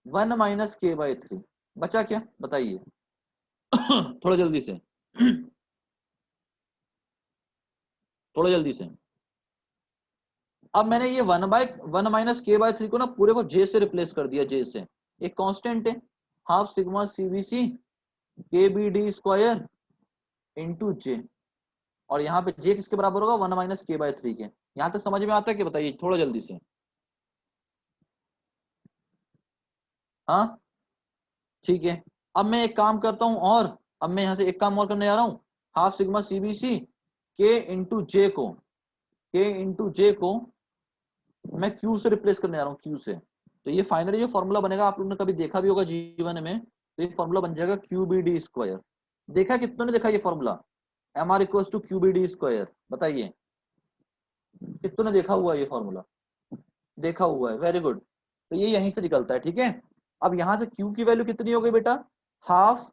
1 - k/3, बचा क्या बताइए थोड़ा जल्दी से थोड़ा जल्दी से। अब मैंने ये 1/1 - k/3 को ना पूरे को जे से रिप्लेस कर दिया, जे से, एक कांस्टेंट है हाफ सिग्मा सीबीसी के बी डी स्क्वायर इंटू जे, और यहाँ पे जे किसके बराबर होगा, 1 - k/3 के। यहाँ तक समझ में आता है कि बताइए थोड़ा जल्दी से। हाँ ठीक है, अब मैं एक काम करता हूं, और अब मैं यहाँ से एक काम और करने जा रहा हूँ, half sigma C B C K into जे को, के इंटू जे को मैं क्यू से रिप्लेस करने जा रहा हूँ, क्यू से। तो ये फाइनली जो फॉर्मूला बनेगा, आप लोगों ने कभी देखा भी होगा जीवन में, तो ये फॉर्मूला बन जाएगा क्यू बी डी स्क्वायर। देखा कितनों ने देखा ये formula, M R equals to Q B D square, बताइए कितनों ने देखा हुआ ये फॉर्मूला, देखा हुआ है, वेरी गुड। तो ये यहीं से निकलता है, ठीक है। अब यहां से क्यू की वैल्यू कितनी हो गई बेटा, हाफ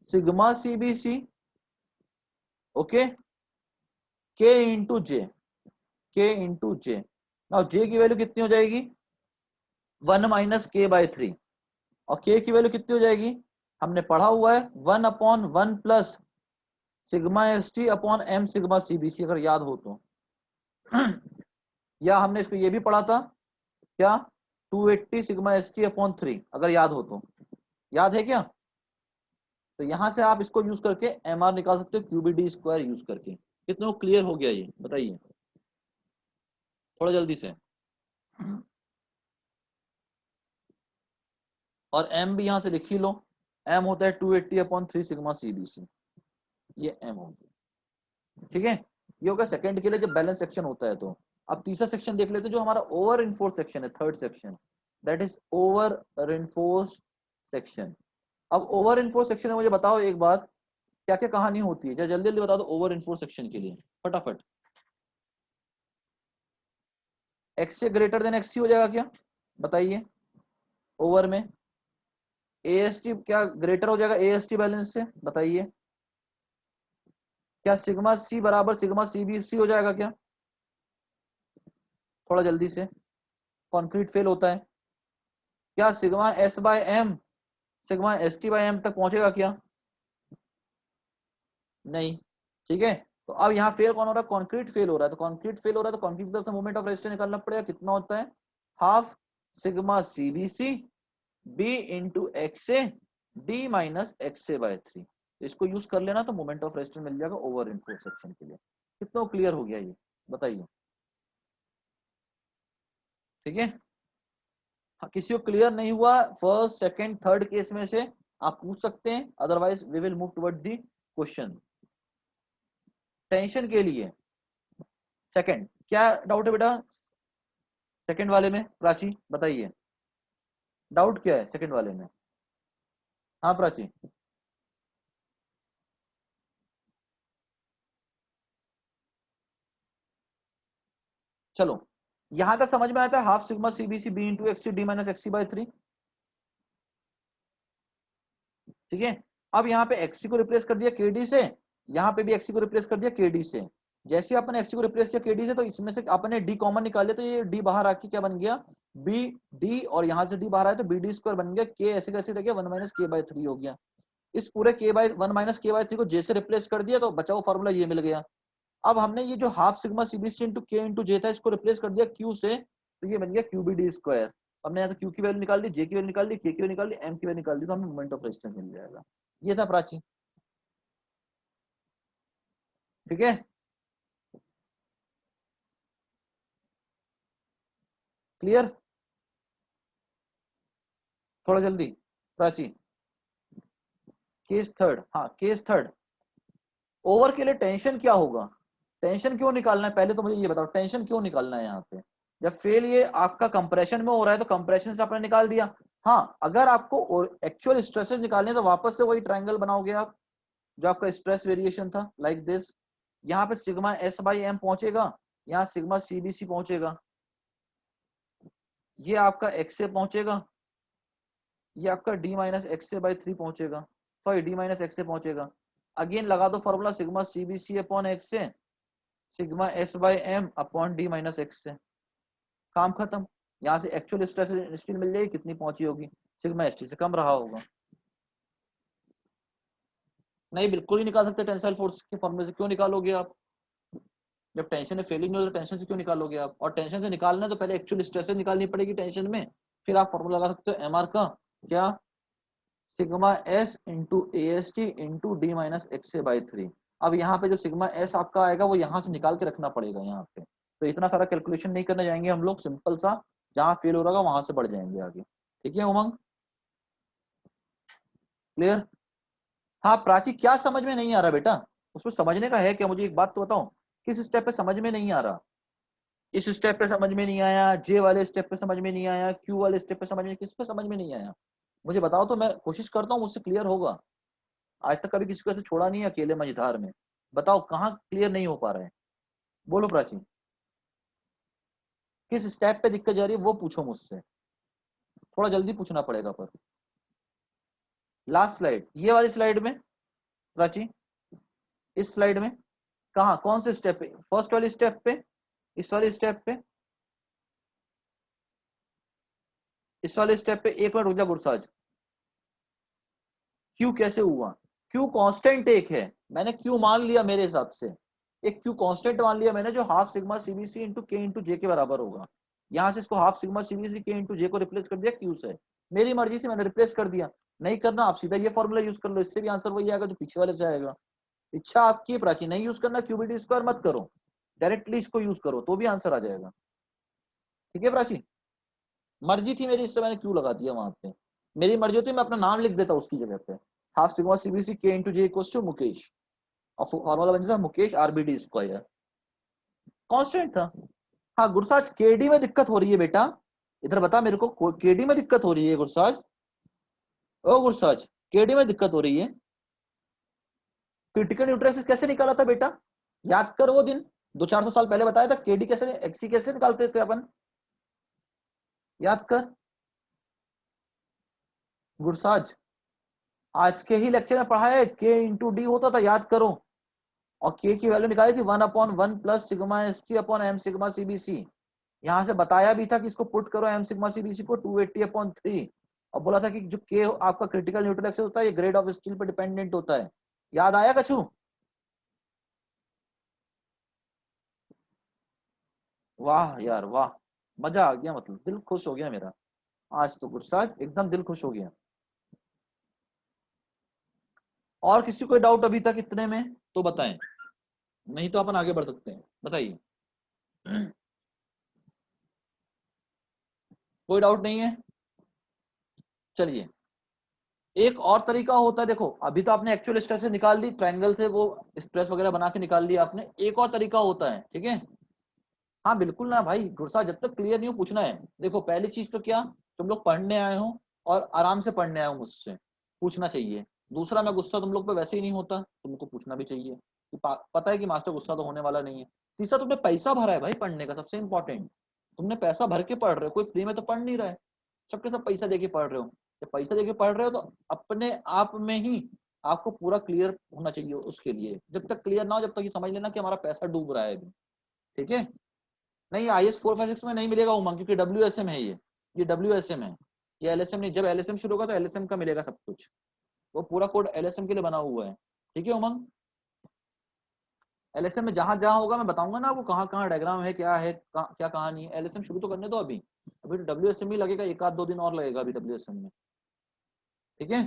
सिग्मा सीबीसी, ओके, के इंटू जे, के इंटू जे, नाउ जे की वैल्यू कितनी हो जाएगी, 1 - k/3, और के की वैल्यू कितनी हो जाएगी, हमने पढ़ा हुआ है 1/1 plus sigma S T upon M sigma C B C, अगर याद हो तो या हमने इसको ये भी पढ़ा था क्या, 280 सिग्मा एस टी अपॉन 3, अगर याद हो तो, याद है क्या। तो यहां से आप इसको यूज करके एम आर निकाल सकते हो, क्यूबीडी स्क्वायर यूज करके। कितना क्लियर हो गया ये बताइए थोड़ा जल्दी से। और एम भी यहां से लिख ही लो, एम होता है 280/3 सिग्मा सीबीसी, ये एम हो गया, ठीक है। ये होगा सेकंड के लिए जब बैलेंस सेक्शन होता है तो। अब तीसरा सेक्शन देख लेते हैं, जो हमारा ओवर इन्फोर्स सेक्शन है, third section, that is over enforce section. अब ओवर इन्फोर्स सेक्शन में मुझे बताओ एक बात, क्या क्या कहानी होती है, जल्दी जल्दी बता दो ओवर इन्फोर्स सेक्शन के लिए फटाफट। एक्स से ग्रेटर देन एक्स सी हो जाएगा क्या, बताइए ओवर में। एएसटी क्या ग्रेटर हो जाएगा एएसटी बैलेंस से, बताइए। क्या सिग्मा सी बराबर सिग्मा सी बी सी हो जाएगा क्या, थोड़ा जल्दी से, कॉन्क्रीट फेल होता है। क्या sigma S by M sigma S T by M तक पहुंचेगा क्या, नहीं, ठीक है। तो अब यहाँ फेल कौन हो रहा है, कॉन्क्रीट फेल हो रहा है, तो कॉन्क्रीट फेल हो रहा है तो कॉन्क्रीट की तरफ से मोमेंट ऑफ रेस्ट निकालना पड़ेगा, कितना होता है, half sigma CBC B into X A D minus x A by 3। इसको यूज कर लेना तो मोमेंट ऑफ रेस्ट मिल जाएगा ओवर इन्फोर्स सेक्शन के लिए। कितना क्लियर हो गया ये बताइए, ठीक है। हाँ, किसी को क्लियर नहीं हुआ फर्स्ट सेकंड थर्ड केस में से आप पूछ सकते हैं, otherwise we will move toward the question. Tension के लिए सेकंड क्या डाउट है बेटा, सेकंड वाले में प्राची बताइए, डाउट क्या है सेकंड वाले में। हाँ प्राची, चलो यहां तक समझ में आता है, half sigma CBC B into XC D minus XC by 3, ठीक है। अब यहाँ पे एक्सी को रिप्लेस कर दिया केडी से, यहाँ पे भी एक्सी को रिप्लेस कर दिया केडी से। जैसे अपने एक्सी को रिप्लेस किया केडी से, तो इसमें से अपने डी कॉमन निकाल लिया, तो ये डी बाहर आके क्या बन गया, बी डी, और यहाँ से डी बाहर आया तो बी डी स्क्वायर बन गया, के ऐसे कैसे रह गया 1 - k/3 हो गया। इस पूरे के बाय 1 - k/3 को जे से रिप्लेस कर दिया, तो बचा हुआ फॉर्मूला ये मिल गया। अब हमने ये जो हाफ सिग्मा सीबीसी इंटू के इंटू जे था, इसको रिप्लेस कर दिया क्यू से, तो ये बन गया क्यू बी डी स्क्वायर। हमने यहाँ तो क्यू की वैल्यू निकाल दी, जे की वैल्यू निकाल दी, के की वैल्यू निकाल दी, एम की वैल्यू निकाल दी, तो हमें मोमेंट ऑफ रेजिस्टेंस मिल जाएगा। ये था प्राची, ठीक है, क्लियर, थोड़ा जल्दी प्राची। केस थर्ड, हाँ केस थर्ड, ओवर के लिए टेंशन क्या होगा, टेंशन क्यों निकालना है, पहले तो मुझे ये बताओ टेंशन क्यों निकालना है यहाँ पे। जब फेल ये आपका कंप्रेशन में हो रहा है तो कंप्रेशन से आपने निकाल दिया। हाँ अगर आपको एक्चुअल स्ट्रेसेस निकालने तो वापस से वही ट्रायंगल बनाओगे आप, जो आपका स्ट्रेस वेरिएशन था, लाइक दिस। यहाँ पे सिग्मा एस बाई एम पहुंचेगा, यहाँ सिग्मा सीबीसी पहुंचेगा, ये आपका एक्स से पहुंचेगा, ये आपका डी माइनस एक्स से बाई 3 पहुंचेगा, सॉरी डी माइनस एक्स से पहुंचेगा। अगेन लगा दो formula sigma CBC upon X से sigma S by M upon D minus x से, काम खत्म। यहाँ से एक्चुअल स्ट्रेस स्टील मिल जाएगी, कितनी पहुंची होगी, सिग्मा एस टी से कम रहा होगा। नहीं बिल्कुल ही निकाल सकते टेंसाइल फोर्स के फॉर्मूले से, क्यों निकालोगे आप, जब टेंशन है फीलिंग नहीं हो तो टेंशन से क्यों निकालोगे आप, और टेंशन से निकालना है तो पहले एक्चुअल स्ट्रेस निकालनी पड़ेगी टेंशन में, फिर आप फॉर्मूला लगा सकते हो एम आर का, क्या sigma S into A S T into D minus x से बाई 3। अब यहाँ पे जो सिग्मा एस आपका आएगा वो यहाँ से निकाल के रखना पड़ेगा यहाँ पे, तो इतना सारा कैलकुलेशन नहीं करने जाएंगे हम लोग, सिंपल सा जहाँ फेल हो रहा वहां से बढ़ जाएंगे आगे। ठीक है उमंग, क्लियर। हाँ प्राची क्या समझ में नहीं आ रहा बेटा, उसमें समझने का है क्या, मुझे एक बात तो बताओ, किस स्टेप पे समझ में नहीं आ रहा, इस स्टेप पे समझ में नहीं आया, जे वाले स्टेप पे समझ में नहीं आया, क्यू वाले स्टेप पे समझ में, किस पे समझ में नहीं आया, मुझे बताओ तो मैं कोशिश करता हूँ मुझसे क्लियर होगा। आज तक कभी किसी को ऐसे छोड़ा नहीं है अकेले मझधार में, बताओ कहाँ क्लियर नहीं हो पा रहा है, बोलो प्राची, किस स्टेप पे दिक्कत जा रही है वो पूछो मुझसे, थोड़ा जल्दी पूछना पड़ेगा पर। लास्ट स्लाइड, ये वाली स्लाइड में प्राची, इस स्लाइड में कहा, कौन से स्टेप पे, फर्स्ट वाली स्टेप पे, इस वाले स्टेप पे, इस वाले स्टेप पे, एक मिनट रुक जा गुरसाज, क्यू कैसे हुआ, क्यू कांस्टेंट एक है, मैंने क्यू मान लिया मेरे हिसाब से, एक क्यू कांस्टेंट मान लिया मैंने जो हाफ सिग्मा सीबीसी इंटू के इंटू जे के बराबर होगा, यहां से इसको half sigma C B C K into जे को रिप्लेस कर दिया क्यू से, मेरी मर्जी थी मैंने रिप्लेस कर दिया, नहीं करना आप सीधा ये फॉर्मूला यूज कर लो, इससे भी आंसर वही आएगा जो पीछे वाले से आएगा। इच्छा आपकी प्राची, नहीं यूज करना क्यूबिडी स्क्वायर मत करो, डायरेक्टली इसको यूज करो तो भी आंसर आ जाएगा। ठीक है प्राची, मर्जी थी मेरी, इससे मैंने क्यू लगा दिया वहां पे, मेरी मर्जी होती मैं अपना नाम लिख देता उसकी जगह पे, half sigma C B C K into J equals to Mukesh, और फॉर्मूला बन जाता मुकेश आरबीडी स्क्वायर, कांस्टेंट था। हाँ गुरसाज केडी में दिक्कत हो रही है बेटा, इधर बता मेरे को, केडी में दिक्कत हो रही है गुरसाज, ओ गुरसाज केडी में दिक्कत हो रही है, क्रिटिकल न्यूट्रेसिस कैसे निकाला था बेटा, याद कर वो दिन 200-400 साल पहले बताया था, केडी कैसे एक्सी कैसे निकालते थे अपन, याद कर गुरसाज, आज के ही लेक्चर में पढ़ा है, के इंटू डी होता था, याद करो, और के की वैल्यू निकाली थी 1/1 plus sigma S T upon M sigma C B C, यहाँ से बताया भी था कि इसको पुट करो एम सिग्मा सीबीसी को 280/3, और बोला था कि जो के आपका क्रिटिकल न्यूट्रल एक्सेस होता है ये ग्रेड ऑफ स्टील पर डिपेंडेंट होता है, याद आया कछु, वाह यार वाह, मजा आ गया, मतलब दिल खुश हो गया मेरा, आज तो गुरसाज एकदम दिल खुश हो गया। और किसी को डाउट अभी तक इतने में तो बताएं, नहीं तो अपन आगे बढ़ सकते हैं, बताइए। कोई डाउट नहीं है, चलिए। एक और तरीका होता है, देखो अभी तो आपने एक्चुअल स्ट्रेस से निकाल ली, ट्रायंगल से वो स्ट्रेस वगैरह बना के निकाल लिया आपने, एक और तरीका होता है, ठीक है। हाँ बिल्कुल ना भाई गुस्सा, जब तक क्लियर नहीं हो पूछना है, देखो पहली चीज तो क्या, तुम लोग पढ़ने आए हो और आराम से पढ़ने आए हो, मुझसे पूछना चाहिए। दूसरा, मैं गुस्सा तुम लोग पे वैसे ही नहीं होता, तुमको पूछना भी चाहिए कि पता है कि मास्टर गुस्सा तो होने वाला नहीं है। तीसरा, तुमने पैसा भरा है भाई पढ़ने का, सबसे इंपॉर्टेंट, तुमने पैसा भर के पढ़ रहे हो, कोई फ्री में तो पढ़ नहीं रहा है, सबके सब पैसा दे के पढ़ रहे हो, जब पैसा दे के पढ़ रहे हो तो अपने आप में ही आपको पूरा क्लियर होना चाहिए, उसके लिए जब तक क्लियर ना हो जब तक ये समझ लेना कि हमारा पैसा डूब रहा है अभी, ठीक है। नहीं IS 456 में नहीं मिलेगा उमंग, क्योंकि WSM है ये WSM है, ये LSM नहीं, जब LSM शुरू होगा तो LSM का मिलेगा सब कुछ, वो पूरा कोड LSM के लिए बना हुआ है, ठीक है उमंग। LSM में जहां जहां होगा मैं बताऊंगा ना आपको, कहाँ कहाँ डायग्राम है, क्या है क्या कहानी है, LSM शुरू तो करने दो अभी, अभी तो WSM ही लगेगा, 1-2 दिन और लगेगा अभी WSM में, ठीक है।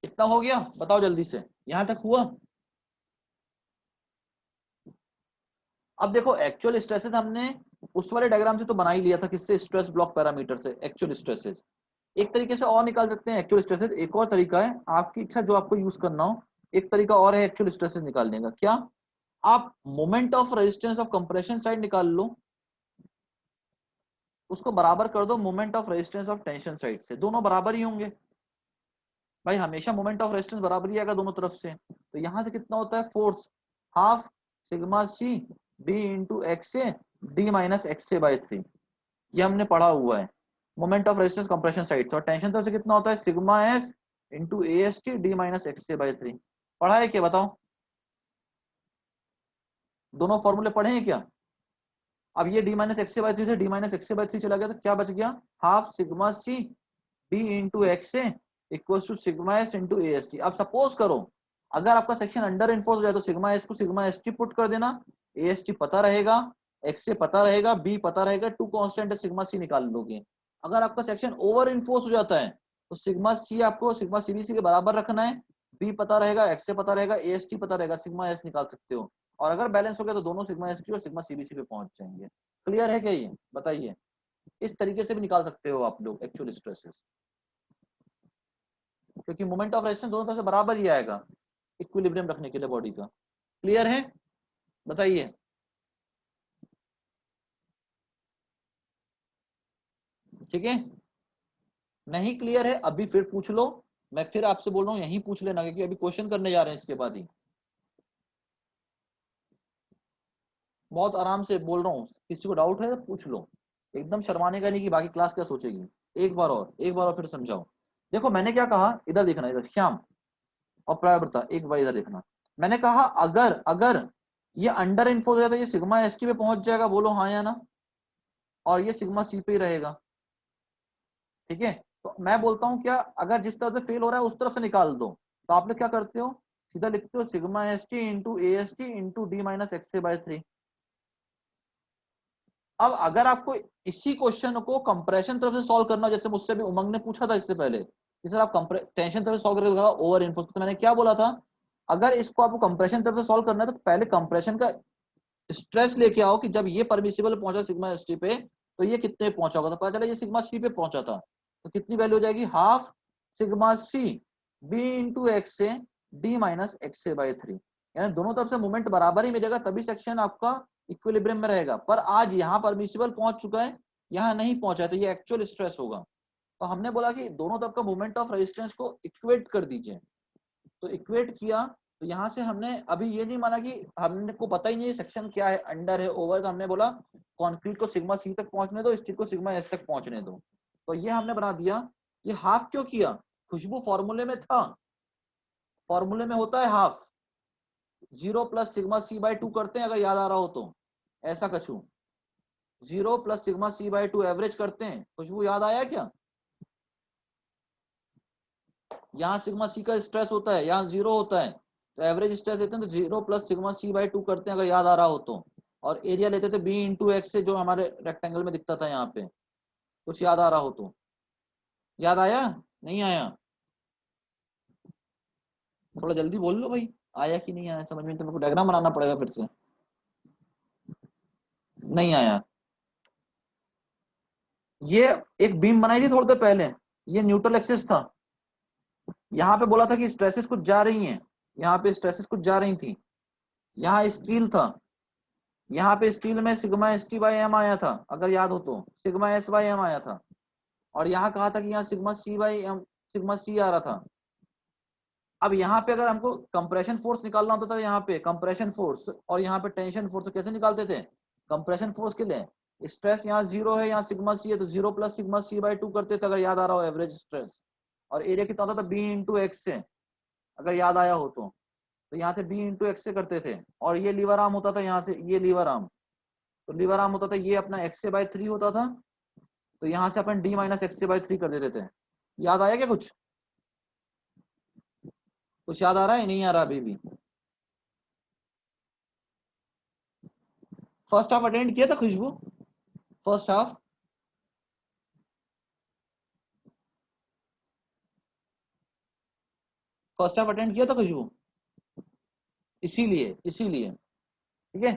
इतना हो गया, बताओ जल्दी से, यहां तक हुआ। अब देखो एक्चुअल स्ट्रेसेस हमने उस वाले डायग्राम से तो बना ही लिया था, किससे, स्ट्रेस ब्लॉक पैरामीटर से एक्चुअल स्ट्रेसेस, एक तरीके से और निकाल सकते हैं एक्चुअल स्ट्रेसेस, एक और तरीका है आपकी इच्छा जो आपको यूज करना हो, एक तरीका और है एक्चुअल स्ट्रेसेस निकालने का, क्या आप moment of resistance of compression side निकाल लो, उसको बराबर कर दो moment of resistance of tension side से, दोनों बराबर ही होंगे भाई, हमेशा मोमेंट ऑफ रेजिस्टेंस बराबर ही आएगा दोनों तरफ से, तो यहां से कितना होता है force, half sigma C B into X A D minus x A by 3, ये हमने पढ़ा हुआ है। Moment of resistance compression side से, और टेंशन तरफ से कितना होता है sigma S into A S T D minus x A by 3। पढ़ा है क्या बताओ, दोनों फॉर्मूले पढ़े हैं क्या? अब ये D minus x A by 3 से D minus x A by 3 चला गया, तो क्या बच गया, half sigma C B into X A equal to sigma S into A S T. अब सपोज करो अगर आपका सेक्शन अंडर इन्फोर्स हो जाए तो सिग्मा एस को सिग्मा एस टी पुट कर देना, ए एस टी पता रहेगा, एक्स ए पता रहेगा, बी पता रहेगा, टू कांस्टेंट है सिग्मा सी निकाल लोगे। अगर आपका सेक्शन ओवर इन्फोर्स हो जाता है तो सिग्मा सी आपको सिग्मा सीबीसी के बराबर रखना है, बी पता रहेगा, एक्स ए पता रहेगा, ए एस टी पता रहेगा, सिग्मा एस निकाल सकते हो। और अगर बैलेंस हो गया तो दोनों सिग्मा एस टी और सिग्मा सीबीसी पे पहुंच जाएंगे। क्लियर है क्या ये बताइए? इस तरीके से भी निकाल सकते हो आप लोग एक्चुअल स्ट्रेसेस, क्योंकि मोमेंट ऑफ रेजिस्टेंस दोनों तरफ से बराबर ही आएगा इक्विलिब्रियम रखने के लिए बॉडी का। क्लियर है बताइए? ठीक है, नहीं क्लियर है अभी फिर पूछ लो, मैं फिर आपसे बोल रहा हूँ यही पूछ लेना, क्योंकि अभी क्वेश्चन करने जा रहे हैं इसके बाद ही। बहुत आराम से बोल रहा हूँ, किसी को डाउट है तो पूछ लो, एकदम शर्माने का नहीं कि बाकी क्लास क्या सोचेगी। एक बार और फिर समझाओ। देखो मैंने क्या कहा, इधर देखना, इधर श्याम और प्रायव्रता, एक बार इधर देखना। मैंने कहा अगर अगर ये अंडर इन्फोर्स हो जाता है, ये सिग्मा एस टी पे पहुंच जाएगा, बोलो हाँ या ना, और ये सिग्मा सी पे ही रहेगा। ठीक है, तो मैं बोलता हूँ क्या, अगर जिस तरफ से फेल हो रहा है उस तरफ से निकाल दो, तो आप लोग क्या करते हो, सीधा लिखते हो sigma S T into A S T into D minus x A by 3। अब अगर आपको इसी क्वेश्चन को कंप्रेशन तरफ से सॉल्व करना, जैसे मुझसे भी उमंग ने पूछा था इससे पहले कि सर आप टेंशन तरफ से सॉल्व करके ओवर इनपुट, तो मैंने क्या बोला था, अगर इसको आपको कंप्रेशन तरफ से सॉल्व करना है तो पहले कंप्रेशन का स्ट्रेस लेके आओ कि जब ये परमिसिबल पहुंचा सिग्मा एस टी पे तो ये कितने पहुंचा होगा, तो पता चला ये सिग्मा सी पे पहुंचा था, तो कितनी वैल्यू हो जाएगी, half sigma C B into X A D minus x A by 3। यानी दोनों तरफ से मोमेंट बराबर ही मिलेगा, तभी सेक्शन आपका इक्विलिब्रियम में रहेगा। पर आज यहाँ परमिसिबल पहुंच चुका है, यहाँ नहीं पहुंचा है, तो ये एक्चुअल स्ट्रेस होगा। तो हमने बोला कि दोनों तरफ का मोमेंट ऑफ रेजिस्टेंस को इक्वेट कर दीजिए, तो इक्वेट किया, तो यहाँ से हमने अभी ये नहीं माना कि हमने को पता ही नहीं सेक्शन क्या है, अंडर है ओवर, तो हमने बोला कंक्रीट को सिग्मा सी तक पहुंचने दो, स्टील को सिग्मा एस तक पहुंचने दो, तो ये हमने बना दिया। ये हाफ क्यों किया, खुशबू फॉर्मूले में था, फॉर्मूले में होता है half, 0 plus sigma C by 2 करते हैं अगर याद आ रहा हो तो, ऐसा कछू 0 plus sigma C by 2 average करते हैं, खुशबू याद आया क्या? यहाँ सिग्मा सी का स्ट्रेस होता है, यहाँ 0 होता है, तो एवरेज स्ट्रेस देते हैं तो 0 प्लस सिग्मा सी बाई 2 करते हैं अगर याद आ रहा हो तो, और एरिया लेते थे बी इंटू एक्स से, जो हमारे रेक्टेंगल में दिखता था यहाँ पे, कुछ याद आ रहा हो तो। याद आया नहीं आया? थोड़ा जल्दी बोल लो भाई, आया कि नहीं आया समझ में, तो मेरे को डायग्राम बनाना पड़ेगा फिर से। नहीं आया? ये एक बीम बनाई थी थोड़ी देर पहले, ये न्यूट्रल एक्सिस था, यहाँ पे बोला था कि स्ट्रेसेस कुछ जा रही हैं, यहाँ पे स्ट्रेसेस कुछ जा रही थी, यहाँ स्टील था, यहाँ पे स्टील में sigma S T by M आया था अगर याद हो तो, सिग्मा एस बाई एम आया था, और यहाँ कहा था कि यहाँ sigma C by M, sigma C आ रहा था। अब यहाँ पे अगर हमको कंप्रेशन फोर्स निकालना होता था, यहाँ पे कंप्रेशन फोर्स और यहाँ पे टेंशन फोर्स, तो कैसे निकालते थे, कंप्रेशन फोर्स के लिए स्ट्रेस यहाँ 0 है, यहाँ सिग्मा सी है, तो 0 प्लस सिग्मा सी बाई 2 करते थे अगर याद आ रहा हो एवरेज स्ट्रेस, और एरिया कितना होता था बी इंटू एक्स से अगर याद आया हो तो यहाँ से बी इंटू एक्स से करते थे, और ये लीवर आर्म होता था यहाँ से, ये लीवर आर्म, तो लीवर आर्म होता था ये अपना एक्स से बाई 3 होता था, तो यहाँ से अपन डी माइनस एक्स से बाई 3 कर देते थे। याद आया क्या कुछ? कुछ याद आ रहा है नहीं आ रहा अभी भी? फर्स्ट हाफ अटेंड किया था Khushbu? First half first half attend किया था खुशबू? इसीलिए इसीलिए ठीक है,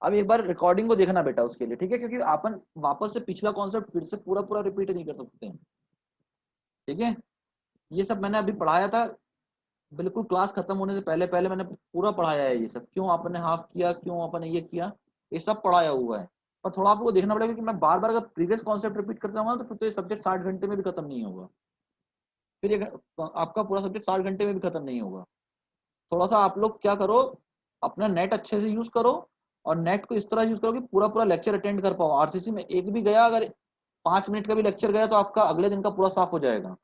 अब एक बार रिकॉर्डिंग को देखना बेटा उसके लिए, ठीक है, क्योंकि अपन वापस से पिछला कॉन्सेप्ट फिर से पूरा पूरा रिपीट नहीं कर सकते हैं। ठीक है, ये सब मैंने अभी पढ़ाया था, बिल्कुल क्लास खत्म होने से पहले पहले मैंने पूरा पढ़ाया है, ये सब क्यों आपने हाफ किया, क्यों आपने ये किया, ये सब पढ़ाया हुआ है। पर थोड़ा आपको देखना पड़ेगा कि मैं बार बार अगर प्रीवियस कॉन्सेप्ट रिपीट करता हूँ तो फिर तो ये सब्जेक्ट 60 घंटे में भी खत्म नहीं होगा, फिर ये आपका पूरा सब्जेक्ट 60 घंटे में भी खत्म नहीं होगा। थोड़ा सा आप लोग क्या करो, अपना नेट अच्छे से यूज करो, और नेट को इस तरह यूज करो कि पूरा पूरा लेक्चर अटेंड कर पाओ। आरसीसी में एक भी गया, अगर 5 मिनट का भी लेक्चर गया तो आपका अगले दिन का पूरा साफ हो जाएगा।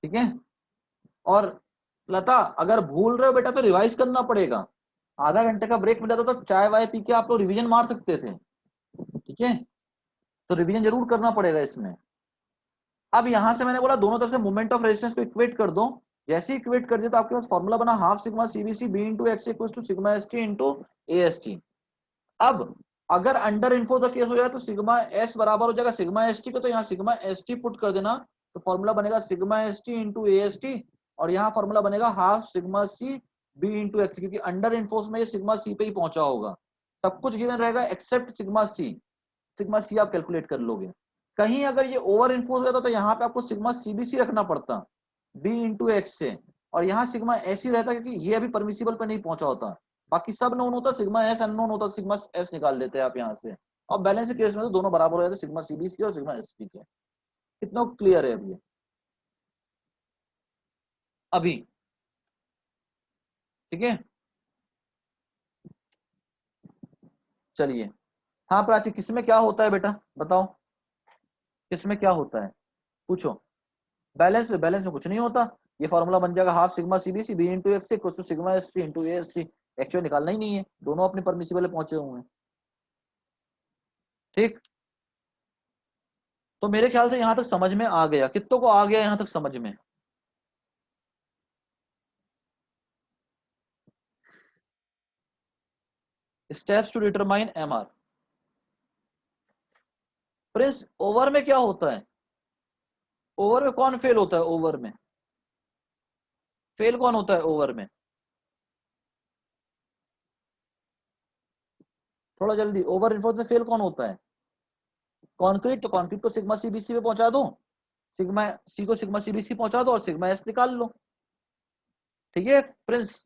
ठीक है। और लता, अगर भूल रहे हो बेटा तो रिवाइज करना पड़ेगा। आधा घंटे का ब्रेक मिला था तो चाय वाय पी के आप लोग रिवीजन मार सकते थे। ठीक है, तो रिवीजन जरूर करना पड़ेगा इसमें। अब यहां से मैंने बोला दोनों तरफ से मोमेंट ऑफ रेजिस्टेंस को इक्वेट कर दो। जैसे ही इक्वेट कर दिया तो आपके पास फॉर्मूला बना half sigma CBC B into X equal to sigma S T into A S T. अब अगर अंडर इन्फो का केस हो जाए तो सिग्मा एस बराबर हो जाएगा सिग्मा एस टी को, तो यहाँ सिग्मा एस टी पुट कर देना, तो फॉर्मूला बनेगा sigma S T into A S T, और यहाँ फॉर्मूला बनेगा half sigma C B into X, क्योंकि अंडर इन्फोर्स में ये सिग्मा सी पे ही पहुंचा होगा। सब कुछ गिवन रहेगा except sigma C. Sigma C आप कैलकुलेट कर लोगे। कहीं अगर ये ओवर इन्फोर्स हो जाता तो यहाँ पे आपको सिग्मा सीबीसी रखना पड़ता बी इंटू एक्स से, और यहाँ सिग्मा एस ही रहता क्योंकि ये अभी परमिसिबल पे नहीं पहुंचा होता। बाकी सब नोन होता, सिग्मा एस अननोन होता, सिग्मा एस निकाल लेते हैं आप यहाँ से। और बैलेंस केस में तो दोनों बराबर हो जाते, सिग्मा सीबीसी और सिग्मा एस के। कितना क्लियर है अभी? अभी ठीक है, चलिए। हाँ प्राची, किसमें क्या होता है बेटा बताओ, किसमें क्या होता है पूछो। बैलेंस, बैलेंस में कुछ नहीं होता। ये फॉर्मूला बन जाएगा half sigma CBC B into X equal to sigma S T into A S T. Actual निकालना ही नहीं है, दोनों अपने परमिसिबल पहुंचे हुए हैं। ठीक, तो मेरे ख्याल से यहां तक समझ में आ गया, कितनों को आ गया यहां तक समझ में? Steps to determine M R. Prince, over में क्या होता है? ओवर में कौन फेल होता है? ओवर में फेल कौन होता है? ओवर में थोड़ा जल्दी, ओवर इन्फोर्स में फेल कौन होता है? कॉन्क्रीट, तो कॉन्क्रीट को सिग्मा सीबीसी पे पहुंचा दो, सिग्मा सी को सिग्मा सीबीसी पहुंचा दो और सिग्मा एस निकाल लो। ठीक है प्रिंस।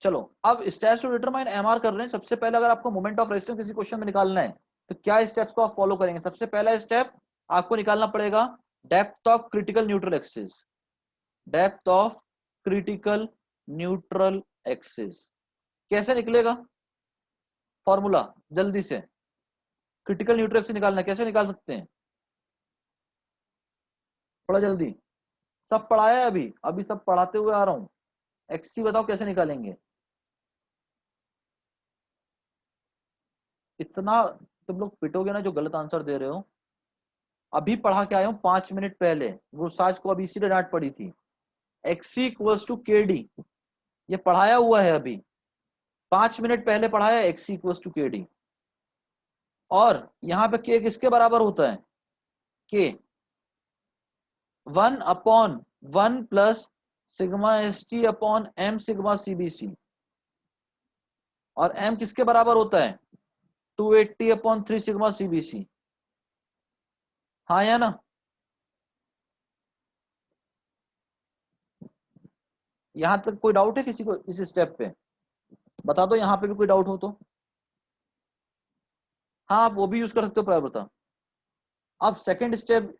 चलो, अब स्टेप्स टू डिटरमाइन एमआर कर रहे हैं। सबसे पहले अगर आपको मोमेंट ऑफ रेजिस्टेंस किसी क्वेश्चन में निकालना है तो क्या स्टेप्स को आप फॉलो करेंगे? सबसे पहला स्टेप आपको निकालना पड़ेगा depth of critical neutral axis. Depth of critical neutral axis कैसे निकलेगा? फॉर्मूला जल्दी से, क्रिटिकल न्यूट्रल एक्सिस निकालना है, कैसे निकाल सकते हैं? थोड़ा जल्दी। सब पढ़ाया है अभी, अभी सब पढ़ाते हुए आ रहा हूं। एक्सी बताओ कैसे निकालेंगे? इतना तुम लोग पिटोगे ना जो गलत आंसर दे रहे हो। अभी पढ़ा के आया हूं 5 मिनट पहले, वो साज को अभी इसीलिए डांट पड़ी थी। एक्सी इक्वल्स टू के डी, ये पढ़ाया हुआ है अभी, 5 मिनट पहले पढ़ाया एक्सी इक्वल्स टू के डी। और यहां पे के किसके बराबर होता है? K 1/1 plus sigma S T upon M sigma C B C. और एम किसके बराबर होता है? 280/3 सिग्मा सीबीसी। हाँ या ना? यहां तक कोई डाउट है किसी को इस स्टेप पे? बता दो यहां पे भी कोई डाउट हो तो। हाँ, आप वो भी यूज कर सकते हो प्रवृत्ता। अब सेकंड स्टेप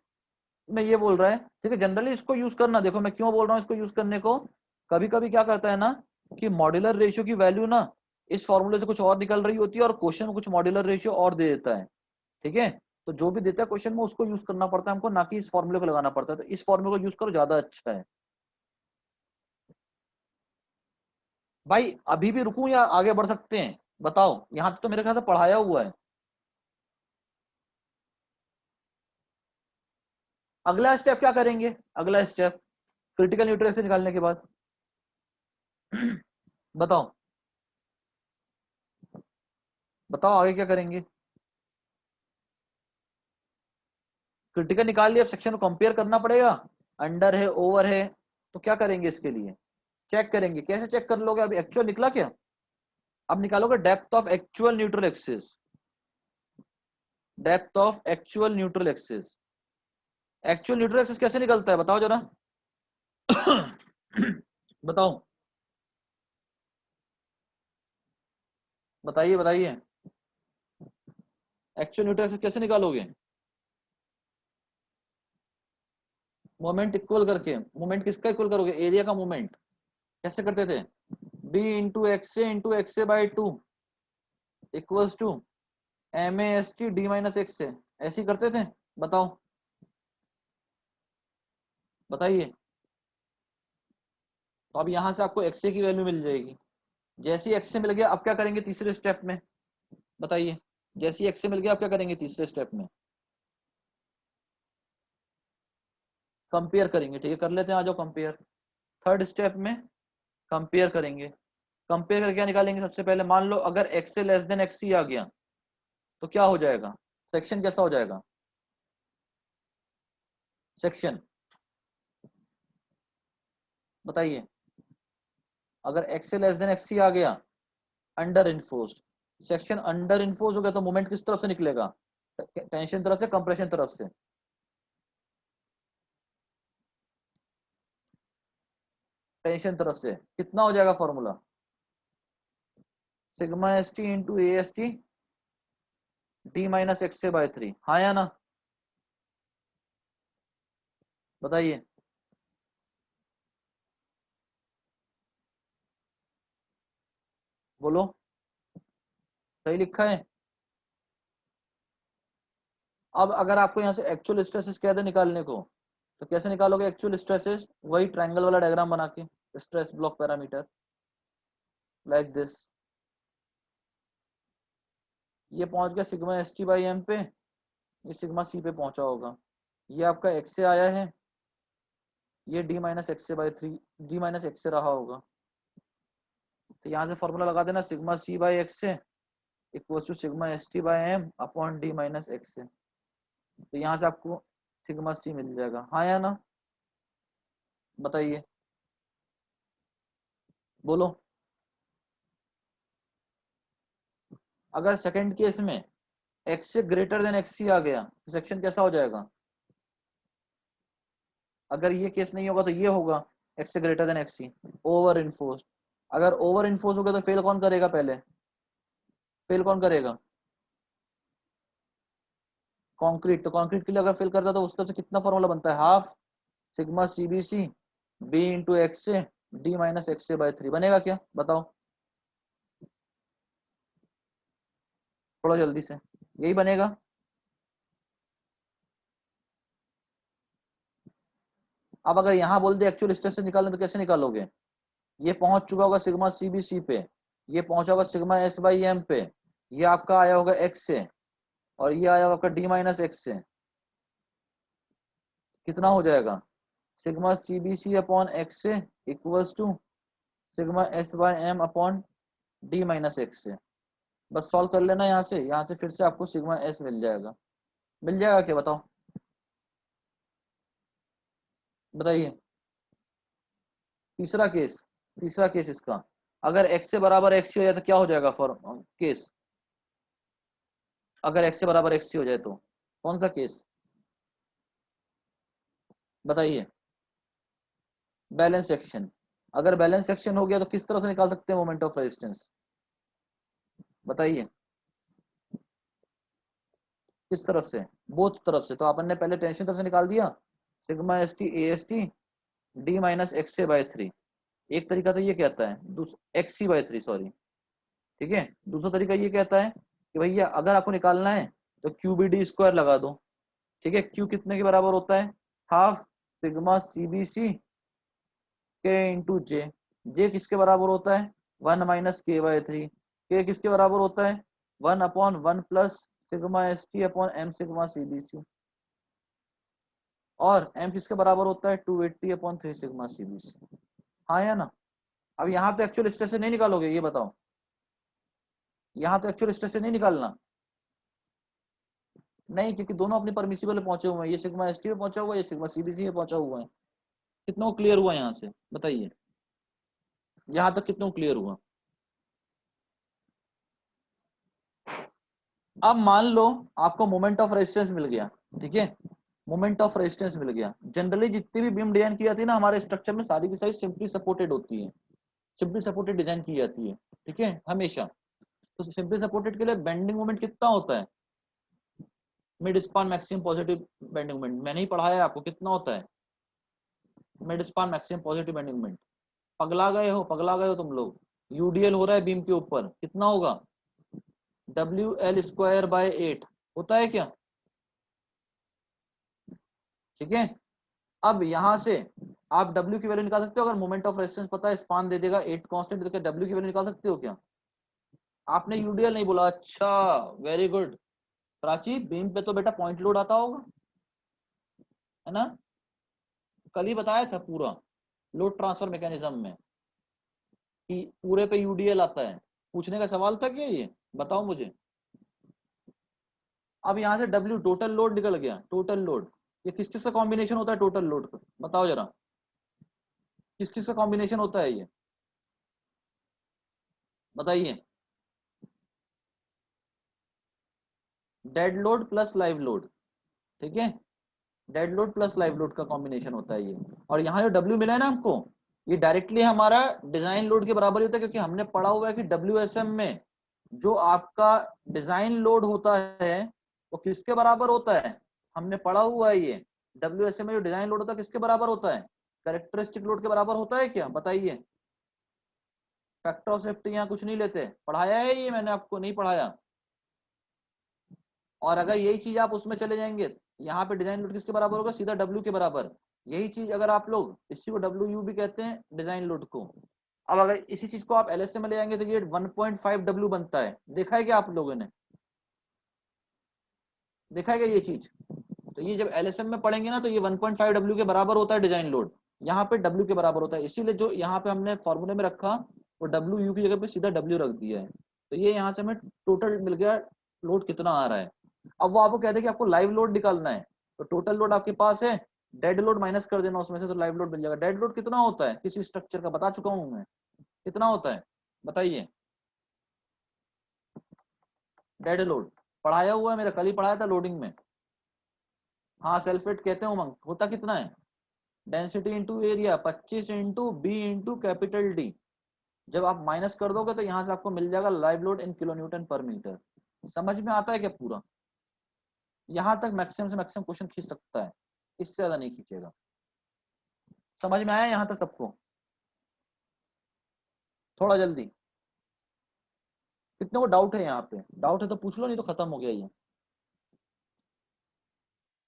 में ये बोल रहा है, ठीक है, जनरली इसको यूज करना। देखो मैं क्यों बोल रहा हूँ इसको यूज करने को। कभी कभी क्या करता है ना कि मॉड्यूलर रेशियो की वैल्यू ना इस फॉर्मूले से कुछ और निकल रही होती है और क्वेश्चन में कुछ मॉड्यूलर रेशियो और दे देता है। ठीक है, तो जो भी देता है क्वेश्चन में उसको यूज करना पड़ता है हमको, ना कि इस फॉर्मूले को लगाना पड़ता है। तो इस फॉर्मूले को यूज करो, ज्यादा अच्छा है। भाई अभी भी रुकूं या आगे बढ़ सकते हैं? बताओ, यहाँ तो मेरे ख्याल से पढ़ाया हुआ है। अगला स्टेप क्या करेंगे? अगला स्टेप क्रिटिकल न्यूट्रल से निकालने के बाद बताओ, बताओ आगे क्या करेंगे? क्रिटिकल निकाल लिया, अब सेक्शन को कंपेयर करना पड़ेगा। अंडर है, ओवर है, तो क्या करेंगे इसके लिए? चेक करेंगे। कैसे चेक कर लोगे? अभी एक्चुअल निकला क्या? अब निकालोगे depth of actual neutral axis. Depth of actual neutral axis. Actual neutral axis कैसे निकलता है बताओ जरा बताओ, बताइए बताइए, एक्चुअल न्यूट्रल एक्सिस कैसे निकालोगे? मोमेंट इक्वल करके, मोमेंट किसका इक्वल करोगे, एरिया का मोमेंट। कैसे करते थे, B into X A by two equals to M A S T D minus x C, ऐसे ही करते थे। बताओ, बताइए। तो अब यहां से आपको एक्स ए की वैल्यू मिल जाएगी। जैसे ही एक्स ए मिल गया, अब क्या करेंगे तीसरे स्टेप में, बताइए। जैसे ही एक्स ए मिल गया, अब क्या करेंगे तीसरे स्टेप में, कंपेयर करेंगे। ठीक है, कर लेते हैं, आ जाओ कंपेयर। थर्ड स्टेप में कंपेयर करेंगे। कंपेयर करके क्या निकालेंगे, सबसे पहले मान लो अगर एक्स ए लेस देन एक्स सी आ गया तो क्या हो जाएगा, सेक्शन कैसा हो जाएगा, सेक्शन बताइए। अगर एक्स ए लेस देन एक्स सी आ गया, under enforced, section under reinforced हो गया, तो मोमेंट किस तरफ से निकलेगा, टेंशन तरफ से, कंप्रेशन तरफ से, टेंशन तरफ से। कितना हो जाएगा formula, sigma S T into A S T D minus x से बाय 3, हाँ या ना, बताइए। बोलो, सही लिखा है। अब अगर आपको यहाँ से एक्चुअल स्ट्रेसेस कह दे निकालने को, तो कैसे निकालोगे एक्चुअल स्ट्रेसेस, वही ट्रायंगल वाला डायग्राम बना के, stress block parameter like this. ये पहुंच गया sigma S T by M पे, ये सिग्मा सी पे पहुंचा होगा, ये आपका एक्स से आया है, ये डी माइनस एक्स से by 3, D minus x C रहा होगा। तो यहाँ से फॉर्मूला लगा देना, sigma C by X C equal to sigma S T by M upon D minus x C. तो यहाँ से आपको सिग्मा सी मिल जाएगा, हाँ या ना, बताइए, बोलो। अगर सेकंड केस में एक्स से ग्रेटर देन एक्स सी आ गया, तो सेक्शन कैसा हो जाएगा, अगर ये केस नहीं होगा तो ये होगा, एक्स से ग्रेटर देन एक्स सी, ओवर इन्फोर्स्ड। अगर ओवर इन्फोर्स हो गया तो फेल कौन करेगा, पहले फेल कौन करेगा, कंक्रीट। तो कंक्रीट के लिए अगर फेल करता है तो उसका से कितना फॉर्मूला बनता है, half sigma C B C B into x से डी माइनस एक्स से बाय 3 बनेगा क्या, बताओ थोड़ा जल्दी से, यही बनेगा। अब अगर यहाँ बोल दे एक्चुअल स्ट्रेस से निकालने, तो कैसे निकालोगे, ये पहुंच चुका होगा सिग्मा सी बी सी पे, ये पहुंचा होगा सिग्मा एस बाई एम पे, ये आपका आया होगा एक्स से, और ये आया होगा आपका डी माइनस एक्स से। कितना हो जाएगा, sigma C B C upon X से equals to sigma S by M upon D minus x से। बस सॉल्व कर लेना यहाँ से फिर से आपको सिग्मा एस मिल जाएगा। मिल जाएगा क्या, बताओ, बताइए। तीसरा केस, तीसरा केस इसका, अगर x से बराबर x हो जाए तो क्या हो जाएगा फॉर केस, अगर x से बराबर x हो जाए तो कौन सा केस, बताइए। Balance section. अगर बैलेंस सेक्शन हो गया तो किस तरह से निकाल सकते हैं मोमेंट ऑफ रेजिस्टेंस, बताइए, किस तरफ से, बोथ तरफ से। तो अपन ने पहले टेंशन तरफ से निकाल दिया, sigma S t a S T D minus x से बाय 3। एक तरीका तो ये कहता है, एक्स सी बाय 3 सॉरी, ठीक है। दूसरा तरीका ये कहता है कि भैया अगर आपको निकालना है तो क्यू बी डी स्क्वायर लगा दो, ठीक है। क्यू कितने के बराबर होता है, half sigma C B C K into जे, जे किसके बराबर होता है, 1 - k/3, के किसके बराबर होता है, 1/1 plus sigma S T upon M sigma C B C, और एम किसके बराबर होता है, 280/3 सिग्मा सी बी सी, हाँ या ना। अब यहाँ तो एक्चुअल स्ट्रेस से नहीं निकालोगे, ये बताओ, यहाँ तो एक्चुअल स्ट्रेस से नहीं निकालना, नहीं, क्योंकि दोनों अपनी परमिसिबल पहुंचे हुए हैं, ये सिग्मा एस टी में पहुंचा हुआ है, ये सिग्मा सीबीसी में पहुंचा हुआ है। कितना क्लियर हुआ यहाँ से, बताइए, यहाँ तक कितना क्लियर हुआ। अब मान लो आपको मोमेंट ऑफ रेजिस्टेंस मिल गया, ठीक है, मोमेंट ऑफ रेजिस्टेंस मिल गया। जनरली जितनी भी बीम डिजाइन की जाती है ना हमारे स्ट्रक्चर में, सारी की सारी सिंपली सपोर्टेड होती है, सिंपली सपोर्टेड डिजाइन की जाती है, ठीक है, हमेशा। तो सिंपली सपोर्टेड के लिए बेंडिंग मोमेंट कितना होता है, mid span maximum positive bending moment, मैंने ही पढ़ाया है आपको, कितना होता है, mid span maximum positive bending moment. पगला गए हो तुम लोग। यूडीएल हो रहा है बीम के ऊपर, कितना होगा? WL²/8 होता है क्या? ठीक है, अब यहां से आप W की वैल्यू निकाल सकते हो। अगर मोमेंट ऑफ रेजिस्टेंस पता है, स्पान दे देगा 8 कांस्टेंट, तो क्या W की वैल्यू निकाल सकते हो क्या? आपने यूडीएल नहीं बोला, अच्छा वेरी गुड। प्राची, बीम पे तो बेटा पॉइंट लोड आता होगा, है ना? कल ही बताया था पूरा लोड ट्रांसफर मैकेनिज्म में कि पूरे पे यूडीएल आता है। पूछने का सवाल था क्या ये? बताओ मुझे। अब यहां से डब्ल्यू टोटल लोड निकल गया, टोटल लोड। ये किस चीज का कॉम्बिनेशन होता है टोटल लोड का? बताओ जरा, किस चीज का कॉम्बिनेशन होता है ये? बताइए। Dead load plus live load, ठीक है, dead load plus live load का कॉम्बिनेशन होता है ये। और यहाँ जो डब्ल्यू मिला है ना हमको, ये डायरेक्टली हमारा डिजाइन लोड के बराबर ही होता है, क्योंकि हमने पढ़ा हुआ है कि WSM में जो आपका डिजाइन लोड होता है वो किसके बराबर होता है? हमने पढ़ा हुआ है ये। WSM में जो डिजाइन लोड होता है किसके बराबर होता है? कैरेक्टरिस्टिक लोड के बराबर होता है क्या? बताइए। फैक्टर ऑफ सेफ्टी यहाँ कुछ नहीं लेते, पढ़ाया है ये मैंने आपको? नहीं पढ़ाया? और अगर यही चीज आप उसमें चले जाएंगे, यहाँ पे डिजाइन लोड किसके बराबर होगा? सीधा W के बराबर। यही चीज अगर आप लोग, इसी को WU भी कहते हैं, डिजाइन लोड को। अब अगर इसी चीज को आप LSM में ले जाएंगे तो ये 1.5 W बनता है। देखा है क्या आप लोगों ने? देखा है क्या ये चीज? तो ये जब LSM में पढ़ेंगे ना, तो ये 1.5 W के बराबर होता है डिजाइन लोड। यहाँ पे W के बराबर होता है, इसीलिए जो यहाँ पे हमने फॉर्मूले में रखा वो WU की जगह पे सीधा W रख दिया है। तो ये यहाँ से हमें टोटल मिल गया लोड कितना आ रहा है। अब वो आपको कहते हैं कि आपको लाइव लोड निकालना है, तो टोटल लोड आपके पास है, डेड लोड माइनस कर देना उसमें से, तो लाइव लोड मिल जाएगा। डेड लोड कितना होता है किसी स्ट्रक्चर का? बता चुका हूं मैं, कितना होता है, बताइए। डेड लोड पढ़ाया हुआ है मेरा, कल ही पढ़ाया था लोडिंग में। हाँ, सेल्फ वेट कहते हैं उमंग। होता कितना है? Density into area, 25 into B into capital D. जब आप माइनस कर दोगे तो यहाँ से आपको मिल जाएगा live load in kilo Newton पर मीटर। समझ में आता है क्या पूरा? यहाँ तक मैक्सिमम से मैक्सिमम क्वेश्चन खींच सकता है, इससे ज्यादा नहीं खींचेगा। समझ में आया यहाँ तक सबको? थोड़ा जल्दी। कितने को डाउट है यहाँ पे? डाउट है तो पूछ लो, नहीं तो खत्म हो गया ये।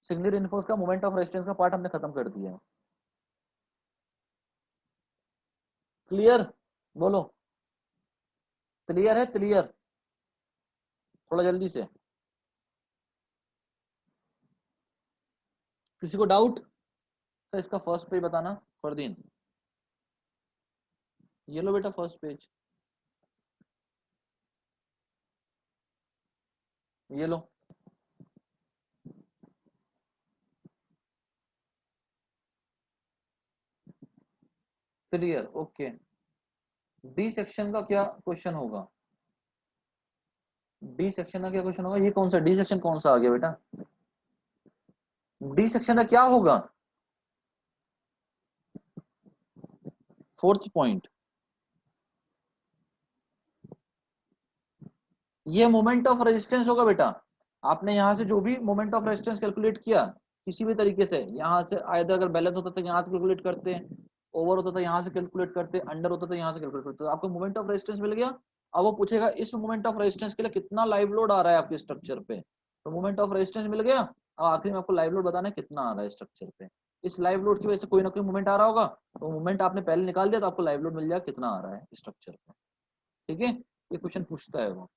सिग्नल इनफोर्स का मोमेंट ऑफ रेजिस्टेंस का पार्ट हमने खत्म कर दिया है। क्लियर? बोलो। क्लियर है? क्लियर? थोड़ा जल्दी से। किसी को डाउट? तो इसका फर्स्ट पेज बताना फरदीन। ये लो बेटा फर्स्ट पेज, ये लो। क्लियर? ओके। डी सेक्शन का क्या क्वेश्चन होगा? डी सेक्शन का क्या क्वेश्चन होगा? ये कौन सा डी सेक्शन, कौन सा आ गया बेटा? डी सेक्शन का क्या होगा? फोर्थ पॉइंट, ये मोमेंट ऑफ रेजिस्टेंस होगा बेटा। आपने यहां से जो भी मोमेंट ऑफ रेजिस्टेंस कैलकुलेट किया किसी भी तरीके से, यहां से आइदर अगर बैलेंस होता तो यहां से कैलकुलेट करते, ओवर होता था यहां से कैलकुलेट करते, अंडर होता था यहां से कैलकुलेट करते, तो आपको मोमेंट ऑफ रेजिस्टेंस मिल गया। अब वो पूछेगा इस मोमेंट ऑफ रेजिस्टेंस के लिए कितना लाइव लोड आ रहा है आपके स्ट्रक्चर पे, तो मोमेंट ऑफ रेजिस्टेंस मिल गया। अब आखिरी में आपको लाइव लोड बताना है कितना आ रहा है स्ट्रक्चर पे। इस लाइव लोड की वजह से कोई ना कोई मूवमेंट आ रहा होगा, तो मूवमेंट आपने पहले निकाल दिया तो आपको लाइव लोड मिल जाएगा कितना आ रहा है स्ट्रक्चर पे। ठीक है, ये क्वेश्चन पूछता है वो।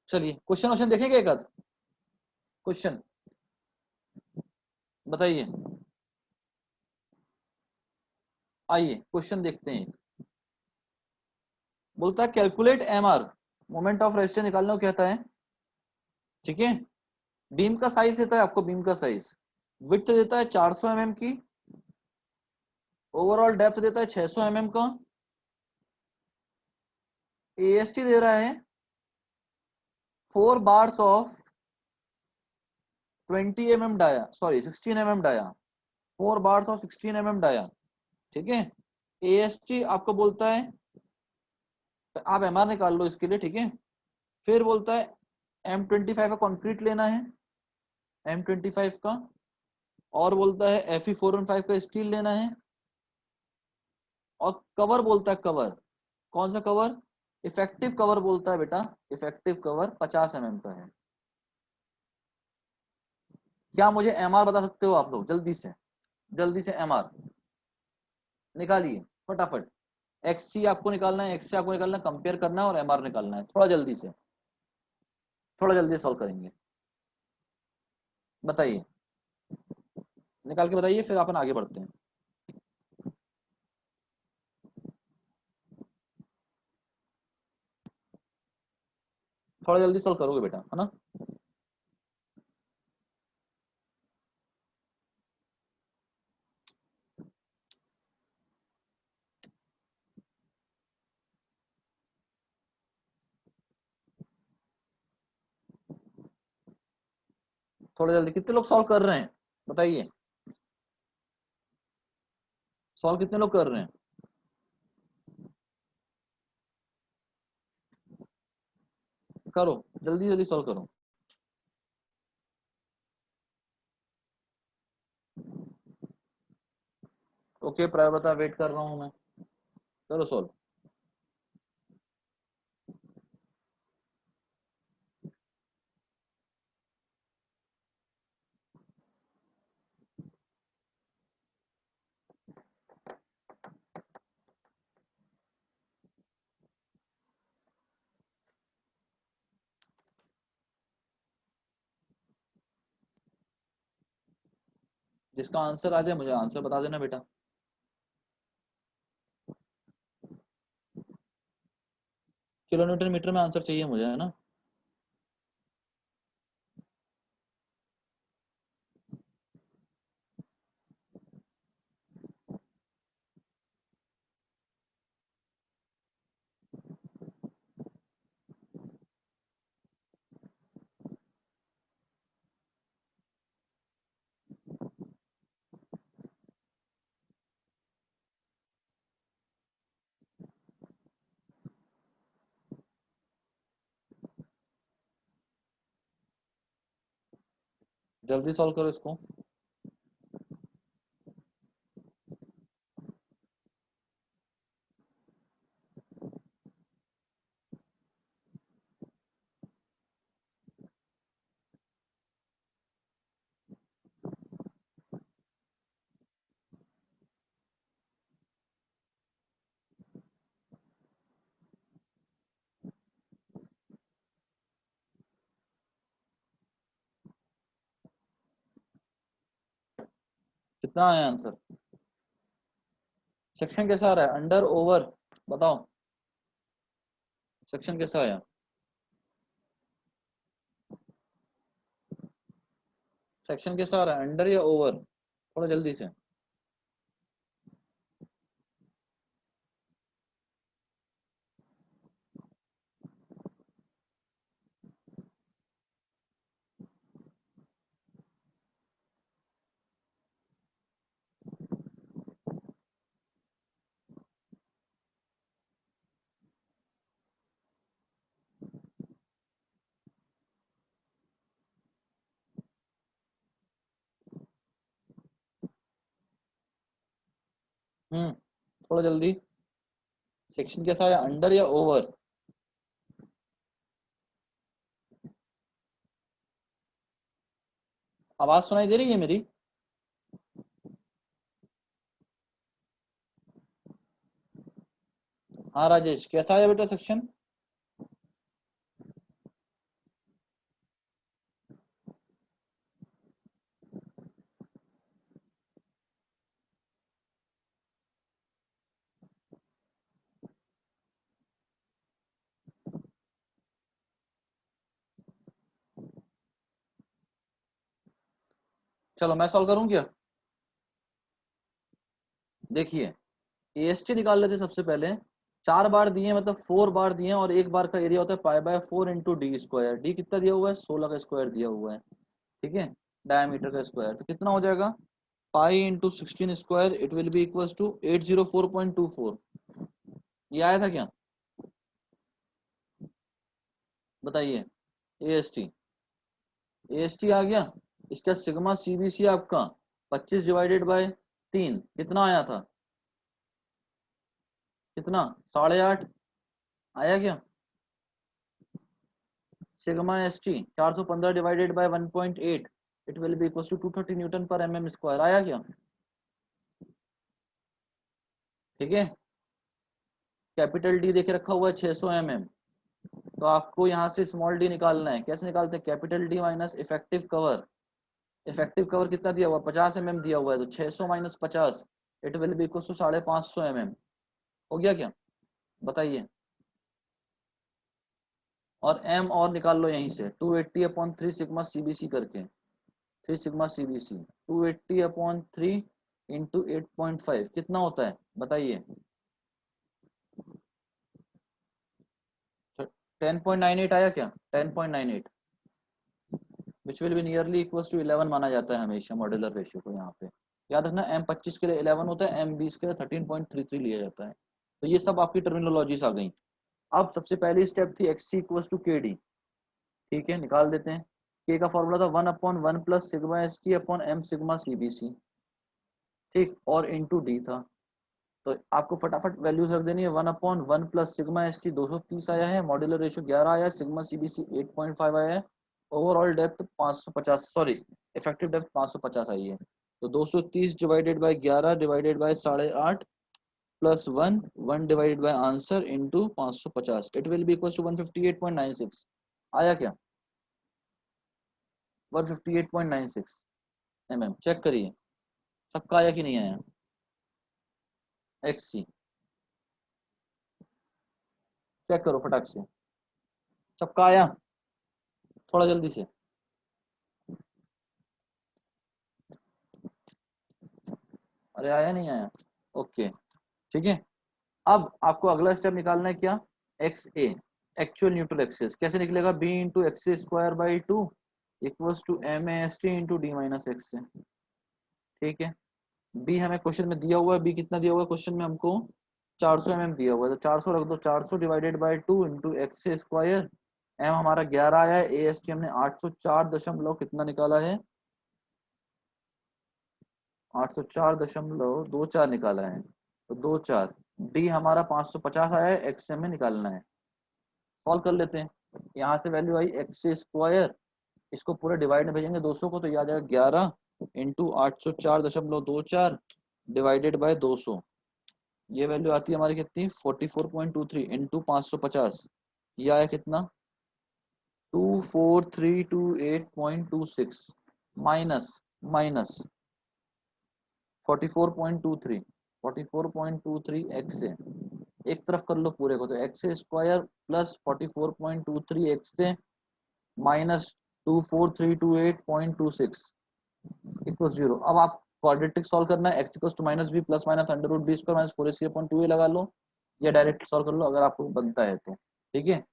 चलिए क्वेश्चन क्वेश्चन देखेंगे एक आध क्वेश्चन, बताइए। आइए क्वेश्चन देखते हैं। बोलता है calculate MR, moment of resistance निकालने को कहता है। ठीक है, बीम का साइज देता है आपको, बीम का साइज, विड्थ देता है 400 mm की, ओवरऑल डेप्थ देता है 600 mm का, AST दे रहा है 4 bars of 20 mm dia, sorry 16 mm dia, 4 bars of 16 mm dia. ठीक है, AST आपको बोलता है, आप MR निकाल लो इसके लिए। ठीक है, फिर बोलता है M25 का कंक्रीट लेना है, M25 का, और बोलता है Fe415 का स्टील लेना है, और कवर बोलता है, कवर कौन सा कवर, इफेक्टिव कवर बोलता है बेटा, इफेक्टिव कवर 50 mm का है। क्या मुझे एमआर बता सकते हो आप लोग, जल्दी से, जल्दी से एमआर निकालिए फटाफट। एक्ससी आपको निकालना है, एक्ससी आपको निकालना है, कंपेयर करना है और एमआर निकालना है, थोड़ा जल्दी से, थोड़ा जल्दी सॉल्व करेंगे, बताइए, निकाल के बताइए, फिर अपन आगे बढ़ते हैं। थोड़ा जल्दी सॉल्व करोगे बेटा, है ना। थोड़ा जल्दी, कितने लोग सॉल्व कर रहे हैं बताइए, सॉल्व कितने लोग कर रहे हैं। करो, जल्दी जल्दी सॉल्व करो। ओके प्राय बता, वेट कर रहा हूं मैं, करो सॉल्व। जिसका आंसर आ जाए मुझे आंसर बता देना बेटा। किलोमीटर मीटर में आंसर चाहिए मुझे, है ना। जल्दी सॉल्व करो इसको। कितना आया आंसर, सेक्शन कैसा आ रहा है, अंडर ओवर, बताओ सेक्शन कैसा आया। सेक्शन कैसा आ रहा है, अंडर या ओवर, थोड़ा जल्दी से। थोड़ा जल्दी, सेक्शन कैसा आया, अंडर या ओवर। आवाज सुनाई दे रही है मेरी। हाँ राजेश, कैसा आया बेटा सेक्शन। चलो मैं सॉल्व करूं क्या। देखिए, एएसटी निकाल लेते सबसे पहले। 4 बार दिए, मतलब 4 बार दिए, और 1 बार का एरिया होता है पाई/4 इंटू डी स्क्वायर। डी कितना दिया हुआ है, 16 का स्क्वायर दिया हुआ है, ठीक है, डायमीटर का स्क्वायर, तो कितना हो जाएगा, pi into 16 square, it will be equal to 804.24। ये आया था क्या, बताइए। एएसटी, एएसटी आ गया। इसका सिग्मा सीबीसी आपका 25 डिवाइडेड बाय 3 कितना आया था? कितना? 8.5 आया क्या? Sigma S T 415 divided by 1.8 it will be equal to 230 newton per M M square. आया क्या? ठीक है, कैपिटल डी देखे रखा हुआ है 600 mm। तो आपको यहाँ से स्मॉल डी निकालना है। कैसे निकालते हैं? Capital D minus effective cover. Effective cover कितना दिया हुआ? 50 mm दिया हुआ है, तो 600 minus 50 it will be equal to 550 mm। हो गया क्या? बताइए। और एम और निकाल लो यहीं से, 280 अपॉन 3 सिग्मा सीबीसी करके, 3 सिग्मा सीबीसी 280 अपॉन 3 इंटू 8.5 कितना होता है बताइए? 10.98 आया क्या? 10.98 which will be nearly equal to 11 माना जाता है हमेशा मॉड्यूलर रेशियो को। यहाँ पे याद रखना, एम 25 के लिए 11 होता है, एम 20 के लिए 13.33 लिया जाता है। तो ये सब आपकी टर्मिनोलॉजीज आ गई। अब सबसे पहली स्टेप थी एक्स सी इक्वल टू के डी। ठीक है, निकाल देते हैं। के का फॉर्मूला था 1/1 plus sigma S T upon M sigma C B C. ठीक, और इंटू डी था। तो आपको फटाफट वैल्यूज रख देनी है। 1/1 प्लस सिग्मा एस टी 230 आया है, मॉड्यूलर रेशियो 11 आया है, सिग्मा सीबीसी 8.5 आया है, overall depth 550, sorry effective depth 550 आई है। तो 230 divided by 11 divided by 8.5 plus 1 1 divided by answer into 550 it will be equal to 158.96। आया क्या? 158.96 mm। चेक करिए सबका आया कि नहीं आया। एक्स सी चेक करो फटाक से, सबका आया? थोड़ा जल्दी से। अरे आया नहीं आया? ओके, ठीक है। अब आपको अगला स्टेप निकालना है क्या? X A, actual neutral axis. कैसे निकलेगा? B into x square by 2 equals to M A S T into D minus X. ठीक है, बी हमें क्वेश्चन में दिया हुआ है। बी कितना दिया हुआ है क्वेश्चन में हमको? 400 mm दिया हुआ है, तो 400 रख दो। 400 divided by 2 into x square. M हमारा 11 आया है, ए एस टी हमने 804 दशमलव कितना निकाला है? 804.24 निकाला है। तो 24 डी हमारा 550 आया है, एक्स में निकालना है। सॉल्व कर लेते हैं। यहाँ से वैल्यू आई एक्स स्क्वायर, इसको पूरे डिवाइड में भेजेंगे 200 को, तो यह आ जाएगा 11 इंटू 804.24 डिवाइडेड बाय 200। ये वैल्यू आती है हमारी कितनी? 44.23 इंटू 550। ये आया कितना? 24328.26 माइनस माइनस 44.23 44.23 एक्स से एक तरफ कर लो पूरे को, तो x square plus 44.23 x c minus 24328.26 equal 0। अब आप क्वाड्रेटिक सॉल्व करना है। X equal to minus b plus minus under root b square minus 4ac upon 2a लगा लो, या डायरेक्ट सॉल्व कर लो अगर आपको बनता है तो। ठीक है,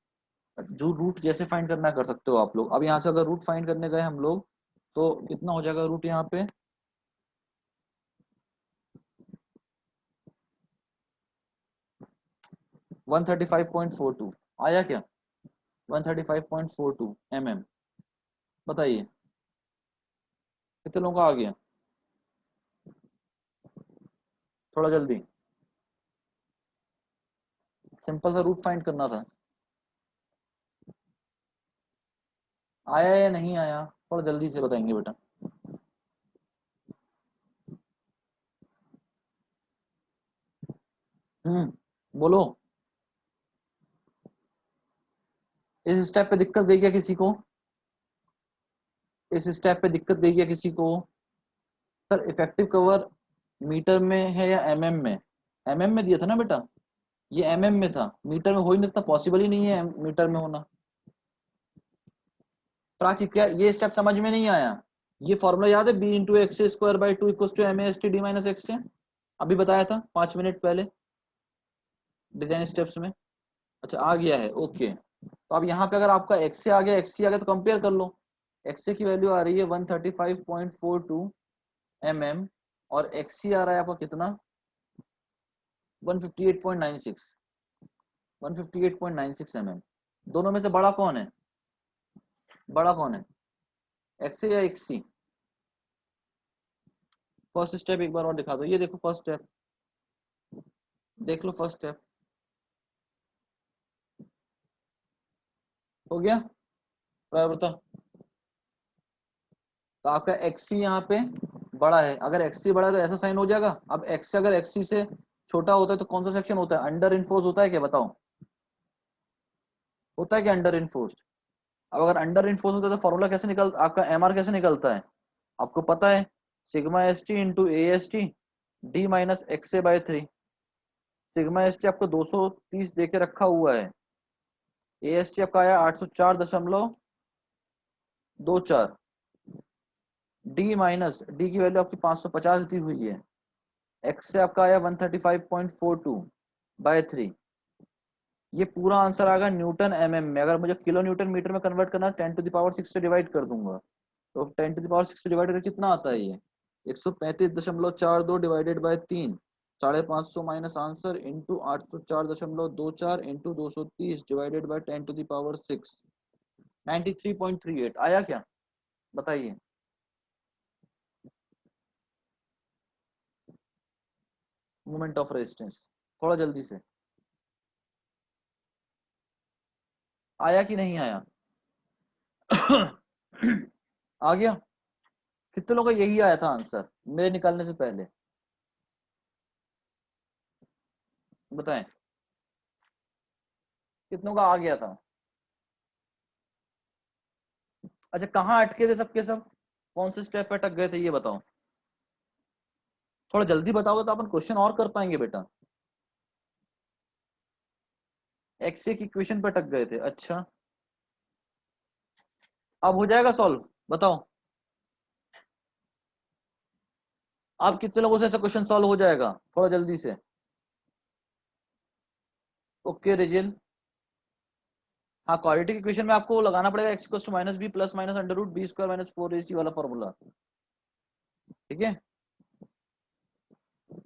जो रूट जैसे फाइंड करना कर सकते हो आप लोग। अब यहाँ से अगर रूट फाइंड करने गए हम लोग, तो कितना हो जाएगा रूट यहाँ पे? 135.42 आया क्या? 135.42 mm। बताइए कितने लोगों का आ गया? थोड़ा जल्दी, सिंपल सा रूट फाइंड करना था। आया या नहीं आया? थोड़ा जल्दी से बताएंगे बेटा। बोलो। इस स्टेप पे दिक्कत गई क्या किसी को? इस स्टेप पे दिक्कत गई क्या किसी को? सर इफेक्टिव कवर मीटर में है या एमएम में? एमएम में दिया था ना बेटा, ये एमएम में था, मीटर में हो ही नहीं सकता, पॉसिबल ही नहीं है मीटर में होना। प्राची क्या ये स्टेप समझ में नहीं आया? ये फॉर्मूला याद है? B into x square by 2 equal to m s T D minus x c, अभी बताया था 5 मिनट पहले डिजाइन स्टेप्स में। अच्छा आ गया है, ओके। तो अब यहाँ पे अगर आपका एक्स से आ गया, एक्स सी आ गया, तो कंपेयर कर लो। एक्स की वैल्यू आ रही है 135.42 mm, और एक्स सी आ रहा है आपका कितना? 158.96 158.96 mm। दोनों में से बड़ा कौन है? बड़ा कौन है, एक्स या एक्स सी? फर्स्ट स्टेप एक बार और दिखा दो, ये देखो फर्स्ट स्टेप, देख लो फर्स्ट स्टेप हो गया। तो बता, तो आपका एक्सी यहाँ पे बड़ा है, अगर एक्सी बड़ा है तो ऐसा साइन हो जाएगा। अब एक्स अगर एक्सी से छोटा होता है तो कौन सा सेक्शन होता है, अंडर इनफोर्स होता है क्या, बताओ होता है क्या अंडर इनफोर्स्ड। अब अगर अंडर इनफोर्स होता है तो फॉर्मूला कैसे निकल, आपका एमआर कैसे निकलता है, आपको पता है, sigma S T into A S T D minus x A by 3। Sigma S t आपको 230 दे के रखा हुआ है, ए एस टी आपका आया 804.24, डी माइनस डी की वैल्यू आपकी 550 दी हुई है, एक्स से आपका आया 135.42/3। ये पूरा आंसर आएगा न्यूटन एमएम में। अगर मुझे किलो न्यूटन मीटर में कन्वर्ट करना है 10⁶ से डिवाइड कर दूंगा, तो 10⁶ से डिवाइड करके कितना आता है ये 135.42 divided by 3, 550 minus answer into 804.24 into 230 divided bye 10⁶, 93.38 आया क्या, बताइए। मोमेंट ऑफ रेजिस्टेंस, थोड़ा जल्दी से, आया कि नहीं आया आ गया। कितने लोगों का यही आया था आंसर मेरे निकालने से पहले, बताएं कितनों का आ गया था। अच्छा कहाँ अटके थे सबके सब, कौन से स्टेप पे अटक गए थे ये बताओ, थोड़ा जल्दी बताओगे तो अपन क्वेश्चन और कर पाएंगे बेटा। एक्स की इक्वेशन पे अटक गए थे, अच्छा अब हो जाएगा सॉल्व, बताओ आप कितने लोगों से ऐसा क्वेश्चन सॉल्व हो जाएगा, थोड़ा जल्दी से। ओके रिजिल, हाँ क्वाड्रेटिक इक्वेशन में आपको लगाना पड़ेगा x equals to minus b plus minus under root b square minus 4ac वाला फॉर्मूला, ठीक है।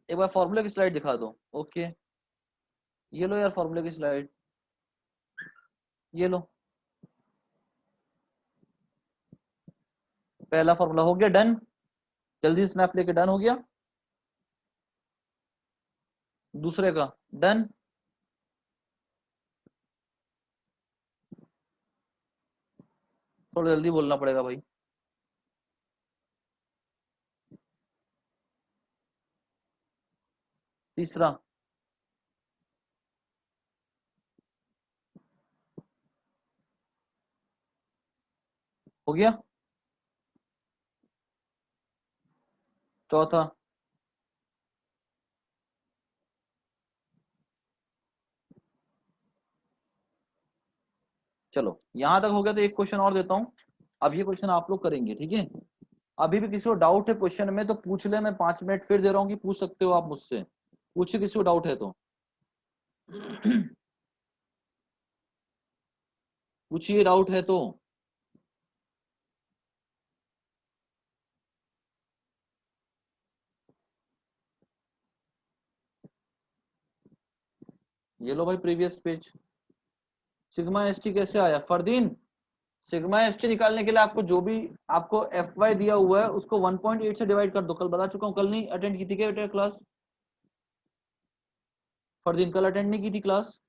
एक बार फॉर्मूले की स्लाइड दिखा दो, ओके ये लो यार फॉर्मूले की स्लाइड, ये लो पहला फॉर्मूला हो गया डन, जल्दी स्नैप लेके डन हो गया। दूसरे का डन, थोड़ा जल्दी बोलना पड़ेगा भाई। तीसरा हो गया, चौथा चलो यहां तक हो गया, तो एक क्वेश्चन और देता हूं। अब ये क्वेश्चन आप लोग करेंगे, ठीक है। अभी भी किसी को डाउट है क्वेश्चन में तो पूछ ले, मैं 5 मिनट फिर दे रहा हूँ कि पूछ सकते हो आप मुझसे, पूछिए किसी को डाउट है तो पूछिए डाउट है तो। ये लो भाई previous page, sigma S T कैसे आया फरदीन, सिग्मा एस टी निकालने के लिए आपको जो भी आपको एफ वाई दिया हुआ है उसको 1.8 से डिवाइड कर दो। कल बता चुका हूँ, कल नहीं अटेंड की थी क्या बेटा क्लास, फरदीन कल अटेंड नहीं की थी class.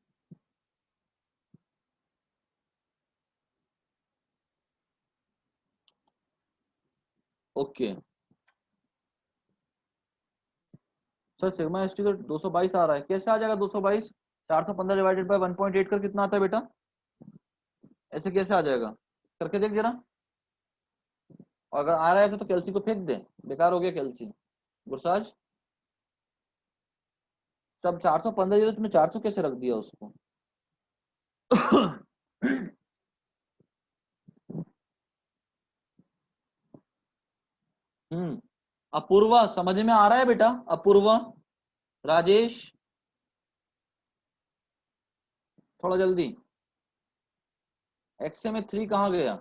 Okay sir sigma S T तो 222 आ रहा है, कैसे आ जाएगा 222, 415 डिवाइडेड बाय 1.8 कर कितना आता है बेटा, ऐसे कैसे आ जाएगा, करके देख जरा। और अगर आ रहा है ऐसे तो कैल्सी को फेंक दे, बेकार हो गया कैल्सी। गुरसाज तब 415 दिया तो तुमने 400 कैसे रख दिया उसको अपूर्वा समझ में आ रहा है बेटा, अपूर्वा, राजेश थोड़ा जल्दी, एक्से में 3 कहाँ गया,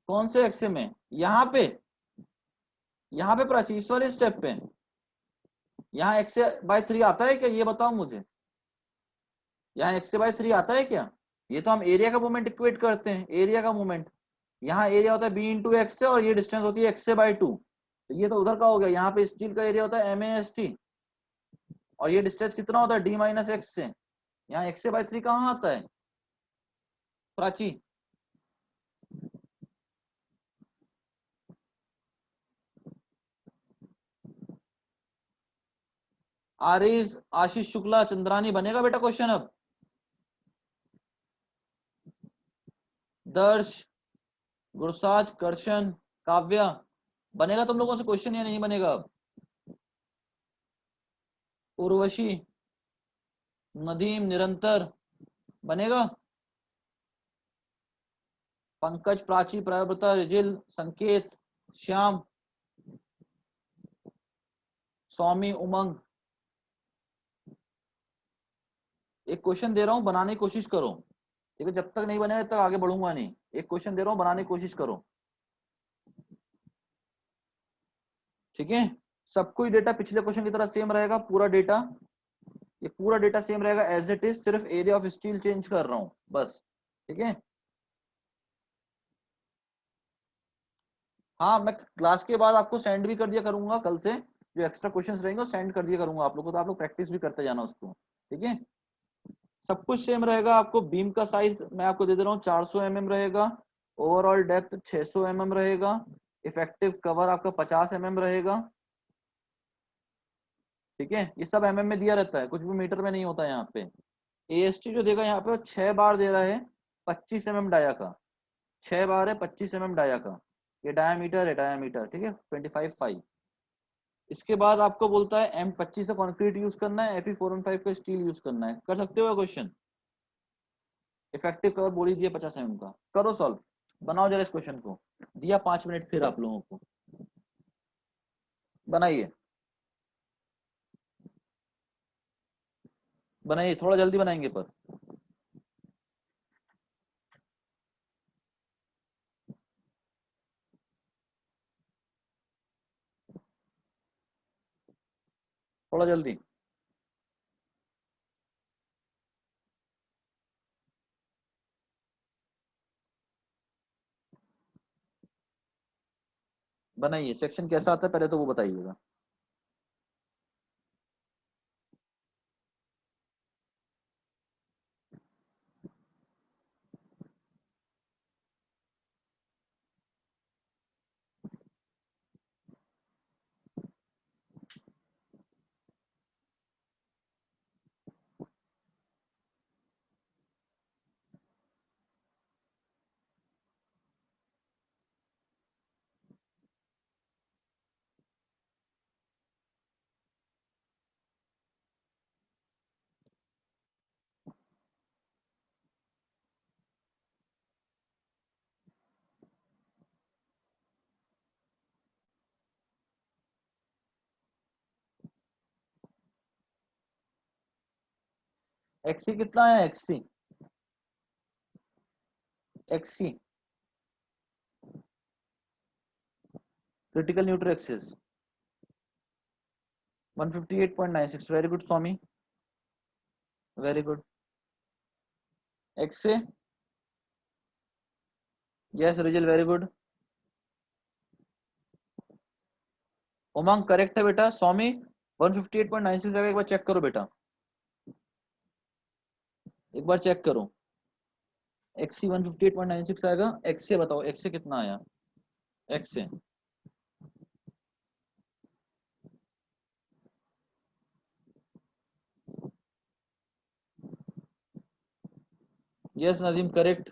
कौन से एक्से में, यहाँ पे प्राची इस वाले स्टेप पे, यहाँ x/3 आता है क्या, ये बताओ मुझे, यहाँ x/3 आता है क्या। ये तो हम एरिया का मोमेंट इक्वेट करते हैं, एरिया का मोमेंट, यहाँ एरिया होता है b इंटू एक्स से और ये डिस्टेंस होती है x/2, तो ये तो उधर का हो गया, यहाँ पे स्टील का एरिया होता है MAST, और ये डिस्टेंस कितना होता है D-X से। यहाँ XA/3 कहाँ आता है प्राची? आरिज आशीष शुक्ला चंद्रानी बनेगा बेटा क्वेश्चन अब? दर्श गुरसाज करशन काव्या बनेगा तुम लोगों से क्वेश्चन या नहीं बनेगा अब? उर्वशी नदीम निरंतर बनेगा? पंकज प्राची प्रभृता रिजिल संकेत श्याम स्वामी उमंग, एक क्वेश्चन दे रहा हूं बनाने की कोशिश करो, ठीक है? जब तक नहीं बनेगा तब तक आगे बढ़ूंगा नहीं। एक क्वेश्चन दे रहा हूं बनाने की कोशिश करो, ठीक है? सब कुछ डेटा पिछले क्वेश्चन की तरह सेम रहेगा, पूरा डेटा, ये पूरा डेटा सेम रहेगा एज इट इज, सिर्फ एरिया ऑफ स्टील चेंज कर रहा हूं बस, ठीक है? हाँ, मैं क्लास के बाद आपको सेंड भी कर दिया करूंगा, कल से जो एक्स्ट्रा क्वेश्चंस रहेंगे सेंड कर दिया करूंगा आप लोगों को, तो आप लोग प्रैक्टिस भी करते जाना उसको, ठीक है? सब कुछ सेम रहेगा। आपको बीम का साइज मैं आपको दे दे रहा हूँ 400 mm रहेगा, ओवरऑल डेप्थ 600 mm रहेगा, इफेक्टिव कवर आपका 50 mm रहेगा, ठीक है? ये सब mm में दिया रहता है, कुछ भी मीटर में नहीं होता है यहाँ पे। AST जो देगा यहाँ पे वो 6 बार दे रहा है 25 mm डाया का, 6 बार है 25 mm डाया का, ये डायामीटर है, डायामीटर, ठीक है? 25.5। इसके बाद आपको बोलता है M25 का कंक्रीट यूज करना है, Fe415 का स्टील यूज करना है। कर सकते हो क्वेश्चन? इफेक्टिव कवर बोल ही दिया 50 mm का, करो सॉल्व, बनाओ जरा इस क्वेश्चन को, दिया 5 मिनट फिर आप लोगों को, बनाइए बनाइए, थोड़ा जल्दी बनाएंगे पर। थोड़ा जल्दी बनाइए। सेक्शन कैसा आता है पहले तो वो बताइएगा। XC कितना है? XC critical neutral axis 158.96। Very good Swami, very good. XA, yes Rijal, very good. Umang correct है बेटा। स्वामी 158.96 आएगा, एक बार चेक करो बेटा, एक बार चेक करो। XC 158.96 आएगा। XA बताओ, XA कितना आया? XA yes Nadeem correct.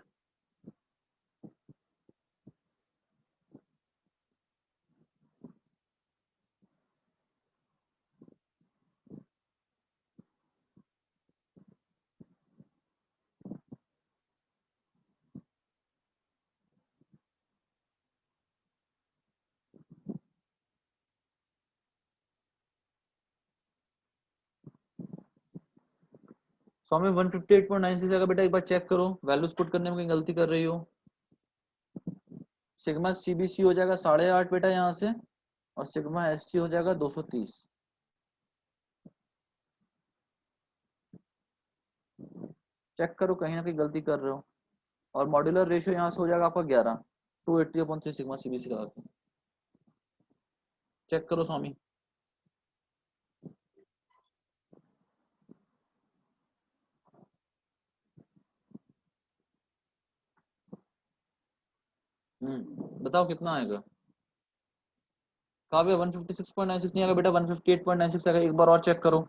Swami 158.96 आएगा बेटा, एक बार चेक करो, वैल्यूज पुट करने में कहीं गलती कर रही हो। सिग्मा CBC हो जाएगा 8.5 बेटा यहाँ से, और सिग्मा ST हो जाएगा 230। चेक करो कहीं ना कहीं गलती कर रहे हो। और मॉड्यूलर रेशियो यहाँ से हो जाएगा आपका 11, 280/3 सिग्मा CBC का। चेक करो स्वामी। बताओ कितना आएगा। काव्य 156.96 नहीं आएगा बेटा, 158.96 आएगा। एक बार और चेक करो,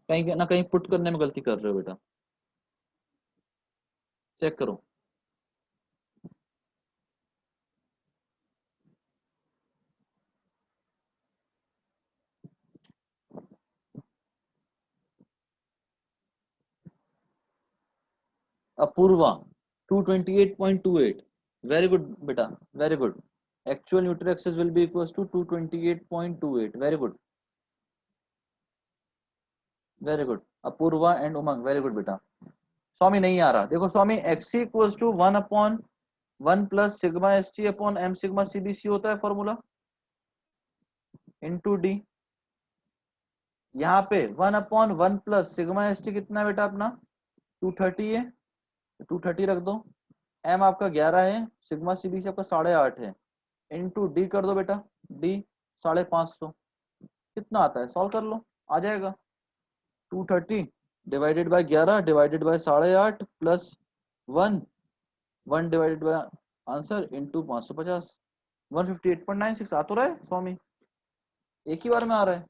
कहीं ना कहीं पुट करने में गलती कर रहे हो बेटा, चेक करो। अपूर्वा 228.28, वेरी गुड बेटा, very good. Actual neutral axis will be equals to 228.28, very good, very good. Apurva and Umang, very good बेटा। स्वामी नहीं आ रहा, देखो Swami, x equals to 1/1 plus sigma S T upon M sigma CBC होता है फॉर्मूला, इंटू डी। यहाँ पे 1/1 प्लस सिग्मा एस टी कितना है बेटा अपना, 230 है, 230 रख दो। एम आपका 11 है, सिग्मा सीबीसी आपका 8.5 है, इंटू डी कर दो बेटा, डी 550। कितना आता है, सॉल्व कर लो, आ जाएगा। 230 divided by 11 divided by 8.5 plus 1, 1 divided by answer into 550, 158.96 आ तो रहा है स्वामी, एक ही बार में आ रहा है।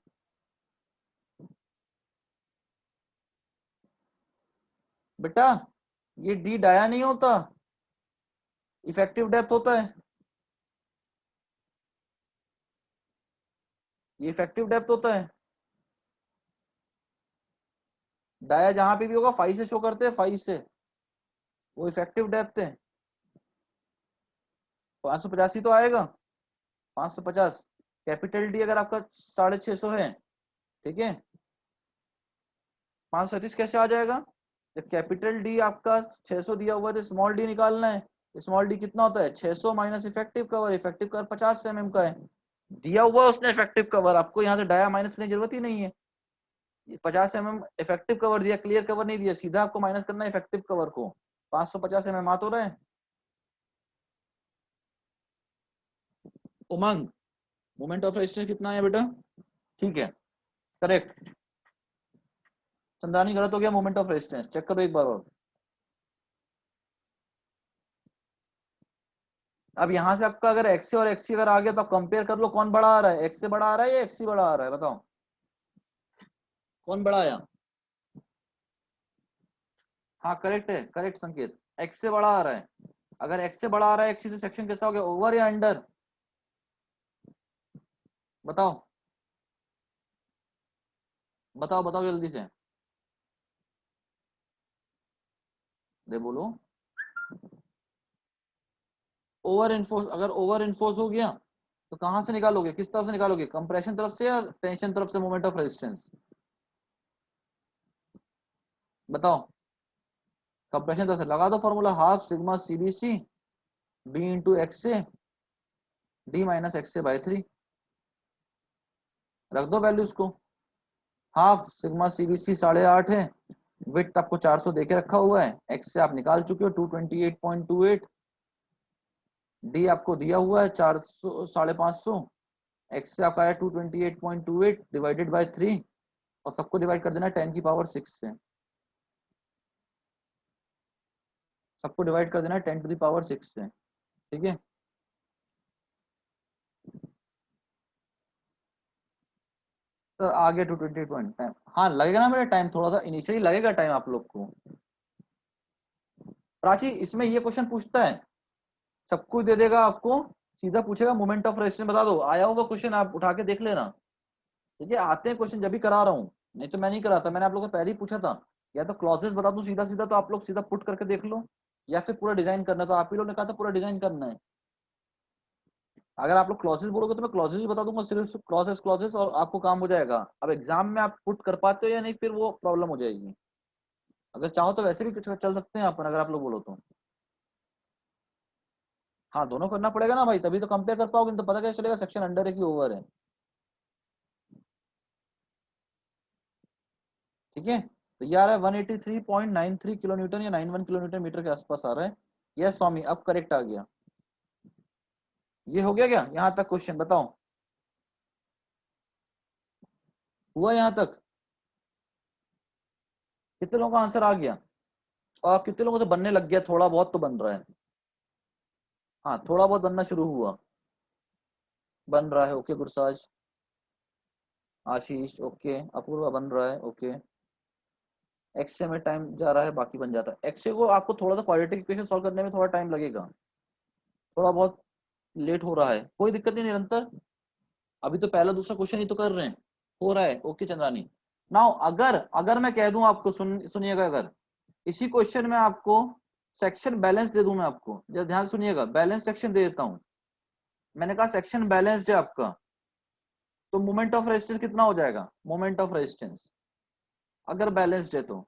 बेटा ये डी डाया नहीं होता, इफेक्टिव डेप्थ होता है, ये इफेक्टिव डेप्थ होता है। डाया जहां पे भी होगा 5 से शो करते हैं, 5 से, वो इफेक्टिव डेप्थ है। 585 तो आएगा, 550। कैपिटल डी अगर आपका 650 है, ठीक है, 537 कैसे आ जाएगा, जब कैपिटल डी आपका 600 दिया हुआ है तो स्मॉल डी निकालना है। स्मॉल डी कितना होता है, 600 minus effective cover, effective cover 50 mm का है, दिया हुआ है उसने इफेक्टिव कवर, आपको यहाँ से डाया माइनस करने की जरूरत ही नहीं है। 50 mm इफेक्टिव कवर दिया, क्लियर कवर नहीं दिया, सीधा आपको माइनस करना है इफेक्टिव कवर को। 550 mm आ तो रहे हैं। उमंग मोमेंट ऑफ रेजिस्टेंस कितना है बेटा, ठीक है, करेक्ट। चंद्रानी गलत हो गया, मोमेंट ऑफ रेजिस्टेंस चेक करो एक बार और। अब यहाँ से आपका अगर एक्स और एक्सी अगर आ गया तो आप कंपेयर कर लो, कौन बड़ा आ रहा है, एक्स से बड़ा आ रहा है या एक्सी बड़ा आ रहा है, बताओ कौन बड़ा आया। हाँ करेक्ट है, करेक्ट संकेत, एक्स से बड़ा आ रहा है। अगर एक्स से बड़ा आ रहा है एक्सी, तो सेक्शन कैसा हो गया, ओवर या अंडर, बताओ बताओ बताओ जल्दी से, दे बोलो। ओवर इन्फोर्स, अगर ओवर इन्फोर्स हो गया तो कहां से निकालोगे, किस तरफ से निकालोगे, कंप्रेशन तरफ से या टेंशन तरफ से मोमेंट ऑफ रेजिस्टेंस, बताओ। कंप्रेशन तरफ से, लगा दो formula, half sigma CBC B into x से डी माइनस एक्स से बाय 3, रख दो वैल्यूज को। हाफ सिग्मा सीबीसी 8.5 है, विड्थ आपको 400 देके रखा हुआ है, एक्स से आप निकाल चुके हो 228.28, डी आपको दिया हुआ है 400 550, एक्स से आपका आया 228.28 डिवाइडेड बाय 3, और सबको डिवाइड कर देना 10 की पावर 6 से, सबको डिवाइड कर देना 10 टू द पावर 6 से, ठीक है। तो आगे 228 पॉइंट टाइम, हाँ लगेगा ना मेरा टाइम, थोड़ा सा इनिशियली लगेगा टाइम आप लोग को। प्राची इसमें ये क्वेश्चन पूछता है, सब कुछ दे देगा आपको, सीधा पूछेगा मोमेंट ऑफ रेजिस्टेंस बता दो, आया होगा क्वेश्चन, आप उठा के देख लेना, ठीक है। आते हैं क्वेश्चन जब भी करा रहा हूँ, नहीं तो मैं नहीं कराता, मैंने आप लोगों से पहले ही पूछा था, या तो क्लॉजेस बता दूं सीधा सीधा तो आप लोग सीधा पुट करके देख लो, या फिर पूरा डिजाइन करना, तो आप ही लोग ने कहा था पूरा डिजाइन करना है। अगर आप लोग क्लॉजेस बोलोगे तो मैं क्लॉजेस ही बता दूंगा, सिर्फ क्लॉजेस क्लॉजेस, और आपको काम हो जाएगा। अब एग्जाम में आप पुट कर पाते हो या नहीं, फिर वो प्रॉब्लम हो जाएगी। अगर चाहो तो वैसे भी चल सकते हैं अपन, अगर आप लोग बोलो तो। हाँ दोनों करना पड़ेगा ना भाई, तभी तो कंपेयर कर पाओगे, तो पता कैसे चलेगा सेक्शन अंडर है कि ओवर है, ठीक है। तो ये आ रहा है 183.93 किलो न्यूटन या 91 किलो न्यूटन मीटर के आसपास आ रहा है। यस स्वामी, अब करेक्ट आ गया। ये हो गया क्या यहाँ तक क्वेश्चन, बताओ। हुआ यहाँ तक? कितने लोगों का आंसर आ गया? और कितने लोगों से बनने लग गया? थोड़ा बहुत तो बन रहा है। हाँ, थोड़ा बहुत बनना शुरू हुआ, बन रहा है। ओके गुरसाज, आशीष, ओके, अपूर्वा बन रहा है, ओके। एक्से में टाइम जा रहा है, बाकी बन जाता है। एक्से को आपको थोड़ा सा क्वाड्रेटिक इक्वेशन सॉल्व करने में थोड़ा टाइम लगेगा, थोड़ा बहुत लेट हो रहा है, कोई दिक्कत नहीं, निरंतर। अभी तो पहला दूसरा क्वेश्चन ही तो कर रहे हैं, हो रहा है। ओके चंद्रानी। नाउ अगर अगर मैं कह दूं आपको, सुनिएगा, अगर इसी क्वेश्चन में आपको सेक्शन बैलेंस दे दूं, मैं आपको जरा ध्यान सुनिएगा, बैलेंस सेक्शन दे देता हूं, मैंने कहा सेक्शन बैलेंस्ड है आपका, तो मोमेंट ऑफ रेजिस्टेंस कितना हो जाएगा? मोमेंट ऑफ रेजिस्टेंस अगर बैलेंस्ड है तो,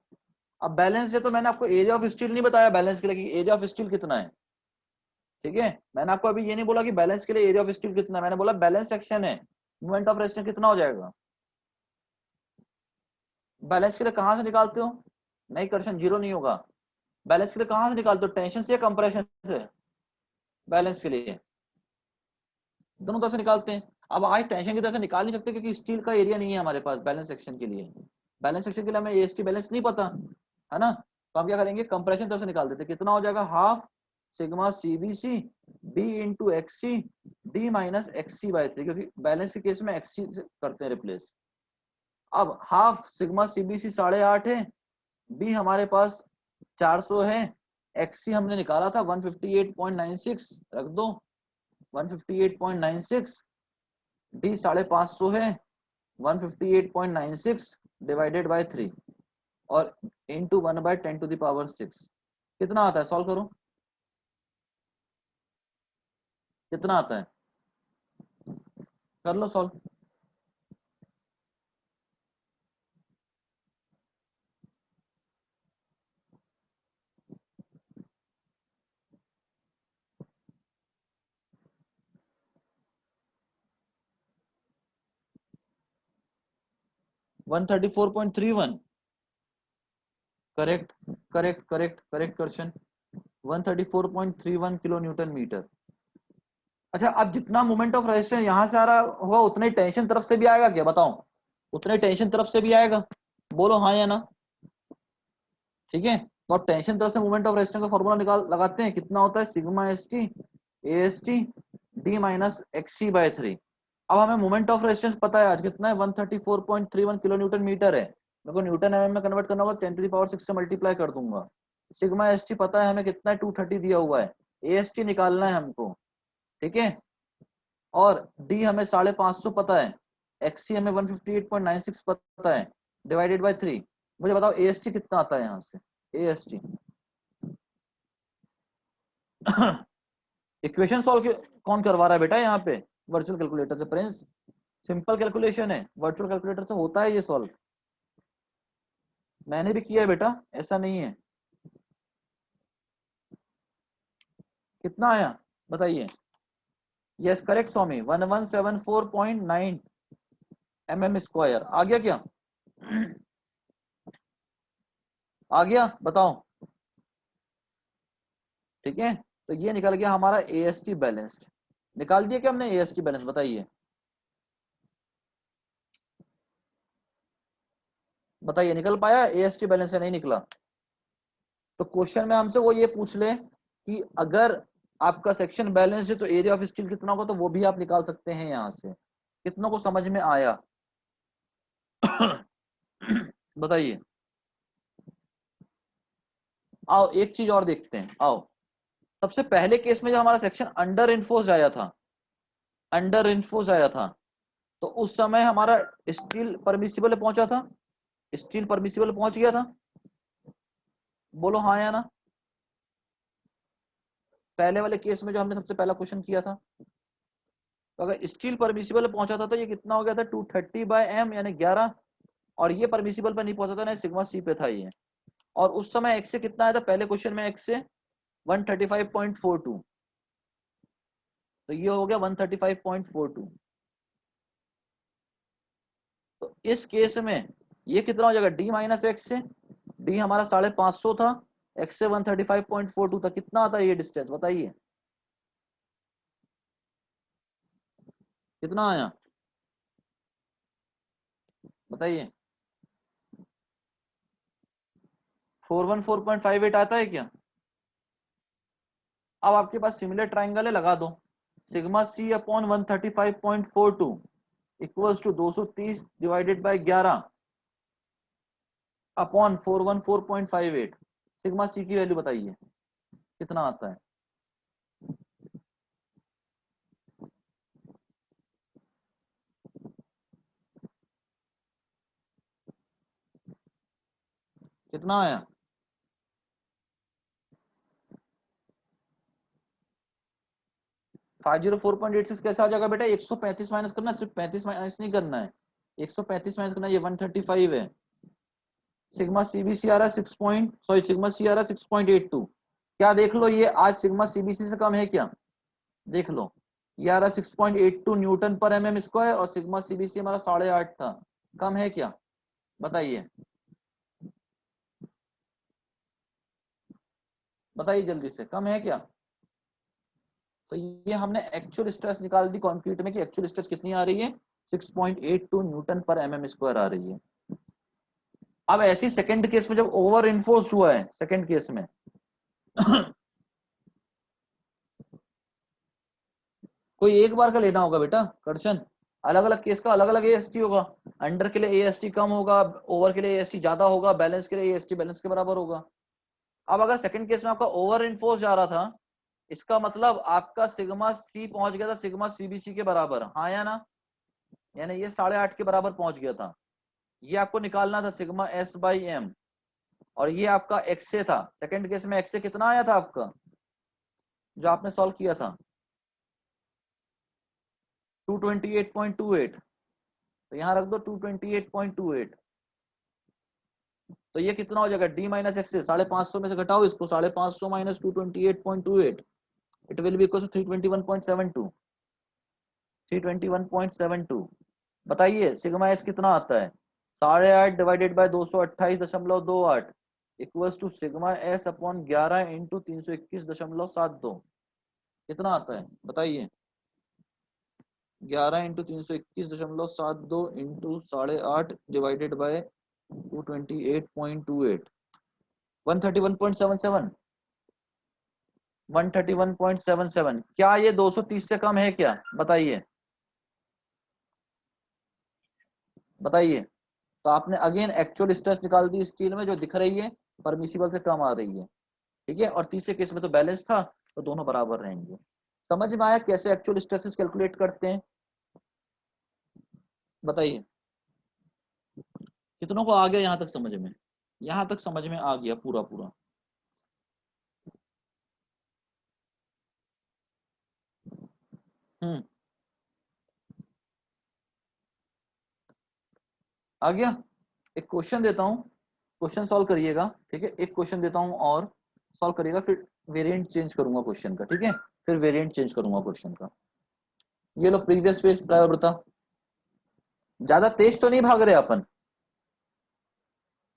अब बैलेंस है तो मैंने आपको एरिया ऑफ स्टील नहीं बताया बैलेंस के लिए कि एरिया ऑफ स्टील कितना है, ठीक है? मैंने आपको अभी ये नहीं बोला कि बैलेंस के लिए एरिया ऑफ स्टील कितना है, मैंने बोला बैलेंस सेक्शन है, मोमेंट ऑफ रेजिस्टेंस कितना हो जाएगा? बैलेंस के लिए कहां से निकालते हो? नहीं कर्षण, जीरो नहीं होगा। बैलेंस के लिए कहां से निकालते हो? टेंशन से या कंप्रेशन से? बैलेंस के लिए दोनों तरफ से निकालते हैं। अब आज टेंशन की तरफ से निकाल नहीं सकते क्योंकि स्टील का एरिया नहीं है हमारे पास बैलेंस सेक्शन के लिए। बैलेंस सेक्शन के लिए हमें एएसटी बैलेंस नहीं पता है ना, तो हम क्या करेंगे, कंप्रेशन तरफ से निकाल देते। कितना हो जाएगा? हाफ सिग्मा सीबीसी d into XC D minus XC by 3, क्योंकि बैलेंस के केस में एक्सी करते हैं रिप्लेस। अब हाफ सिग्मा सीबीसी 8.5 है, बी हमारे पास 400 है, एक्सी हमने निकाला था 158.96, रख दो 158.96, डी 550 है, 158.96 डिवाइडेड बाय 3 और इंटू 1/10⁶। कितना आता है? सॉल्व करो, कितना आता है? कर लो solve. One 134.31, correct correct correct correct question, 134.31 kilo newton metre. अच्छा, अब जितना मोमेंट ऑफ रेजिस्टेंस यहां से आ रहा होगा उतना ही टेंशन तरफ से भी आएगा क्या? बताओ, उतना ही टेंशन तरफ से भी आएगा? बोलो हाँ या ना। ठीक है, तो अब टेंशन तरफ से मोमेंट ऑफ रेजिस्टेंस का फॉर्मूला निकाल लगाते हैं, कितना होता है? Sigma S t a S T D minus XC by 3। अब हमें मोमेंट ऑफ रेजिस्टेंस पता है आज कितना है, 134.31 किलो न्यूटन मीटर है। मेरे को न्यूटन एमएम में कन्वर्ट करना होगा, 10⁶ से मल्टीप्लाई कर दूंगा। सिग्मा एस टी पता है हमें कितना है, 230 दिया हुआ है, ए एस टी निकालना है हमको, ठीक है? और डी हमें 550 पता है, एक्सी हमें 158.96 पता है, डिवाइडेड बाय 3। मुझे बताओ ए एस टी कितना आता है यहाँ से? A S T equation solve कौन करवा रहा है बेटा यहाँ पे? वर्चुअल कैलकुलेटर से प्रिंस, सिंपल कैलकुलेशन है, वर्चुअल कैलकुलेटर से होता है ये सॉल्व। मैंने भी किया है बेटा, ऐसा नहीं है। कितना आया बताइए? यस करेक्ट स्वामी, 1174.9 mm स्क्वायर। आ गया क्या? आ गया, बताओ। ठीक है, तो ये निकल गया हमारा एएसटी बैलेंस्ड। निकाल दिया क्या हमने एएसटी बैलेंस? बताइए बताइए, निकल पाया एएसटी बैलेंस से? नहीं निकला तो क्वेश्चन में हमसे वो ये पूछ ले कि अगर आपका सेक्शन बैलेंस है तो एरिया ऑफ स्टील कितना होगा, तो वो भी आप निकाल सकते हैं यहाँ से। कितनों को समझ में आया? बताइए। आओ एक चीज और देखते हैं, आओ। सबसे पहले केस में जब हमारा सेक्शन अंडर इन्फोर्स आया था, अंडर इन्फोर्स आया था, तो उस समय हमारा स्टील परमिसिबल पहुंचा था, स्टील परमिसिबल पहुंच गया था? बोलो हाँ या ना। पहले वाले केस में जो हमने सबसे पहला क्वेश्चन किया था, तो अगर स्टील परमिसिबल पहुंचा था तो ये कितना हो गया था? 230/m यानी 11, और ये परमिसिबल पर नहीं पहुंचा था ना, सिग्मा सी पे था ये। और उस समय एक्स से कितना आया था पहले क्वेश्चन में? एक्स से 135.42, तो ये हो गया 135.42। तो इस केस में ये कितना हो जाएगा? डी माइनस एक्स से, डी हमारा 550 था, एक्स से 135.42 था, कितना आता है ये डिस्टेंस? बताइए कितना आया? बताइए 414.58 आता है क्या? अब आपके पास सिमिलर ट्राइंगल है, लगा दो। Sigma C upon 135.42 equals to 230 divided by 11 upon 414.58। Sigma c की वैल्यू बताइए कितना आता है? कितना आया? 504.86 कैसे आ जाएगा बेटा? 135 माइनस करना है, सिर्फ 35 माइनस नहीं करना है, 135 माइनस करना है, ये 135 है। सिग्मा सीबीसी आ रहा है 6.82। क्या देख लो, ये आज सिग्मा सीबीसी से कम है क्या? देख लो, ये आ रहा 6.82 न्यूटन पर एमएम स्क्वायर और सिग्मा सीबीसी हमारा 8.5 था। कम है क्या? बताइए, बताइए जल्दी से, कम है क्या? तो ये हमने एक्चुअल स्ट्रेस निकाल दी कंक्रीट में कि एक्चुअल स्ट्रेस कितनी आ रही है, 6.82 न्यूटन पर एमएम स्क्वायर आ रही है। अब ऐसी सेकंड केस में जब ओवर इन्फोर्स्ड हुआ है, सेकंड केस में कोई एक बार का लेना होगा बेटा कर्षण, अलग अलग केस का अलग अलग एएसटी होगा। अंडर के लिए एएसटी कम होगा, ओवर के लिए एएसटी ज्यादा होगा, बैलेंस के लिए एएसटी बैलेंस के बराबर होगा। अब अगर सेकंड केस में आपका ओवर इन्फोर्स जा रहा था, इसका मतलब आपका सिग्मा सी पहुंच गया था सिग्मा सीबीसी के बराबर, हाँ या ना? यानी ये 8.5 के बराबर पहुंच गया था। ये आपको निकालना था सिग्मा एस बाई एम, और ये आपका एक्स से था। सेकंड केस में एक्स से कितना आया था आपका जो आपने सॉल्व किया था? 228.28। तो यहां रख दो 228.28। तो ये कितना हो जाएगा? डी माइनस एक्स से 550 में से घटाओ इसको, 550 minus 228.28, it will be equal to 321.72। 321.72। बताइए सिग्मा एस कितना आता है? 8.5 divided by 228.28 equals to sigma s upon 11 into 321.72। कितना आता है बताइए? 11 इंटू 321.72 इंटू 8.5 डिवाइडेड बाय 228.28, 131.77। 131.77। क्या ये 230 से कम है क्या? बताइए, बताइए। तो आपने अगेन एक्चुअल स्ट्रेस निकाल दी स्टील में, जो दिख रही है परमिसिबल से कम आ रही है, ठीक है। और तीसरे केस में तो बैलेंस था, तो दोनों बराबर रहेंगे। समझ में आया कैसे एक्चुअल स्ट्रेसेस कैलकुलेट करते हैं? बताइए कितनों को आ गया यहां तक समझ में? यहां तक समझ में आ गया पूरा पूरा? हम्म, आ गया। एक क्वेश्चन देता हूँ, क्वेश्चन सॉल्व करिएगा, ठीक है। एक क्वेश्चन देता हूँ और सॉल्व करिएगा, फिर वेरिएंट चेंज करूंगा क्वेश्चन का, ठीक है। फिर वेरिएंट चेंज करूंगा क्वेश्चन का। ये लो प्रीवियस पेज प्रायः। ज्यादा तेज तो नहीं भाग रहे अपन?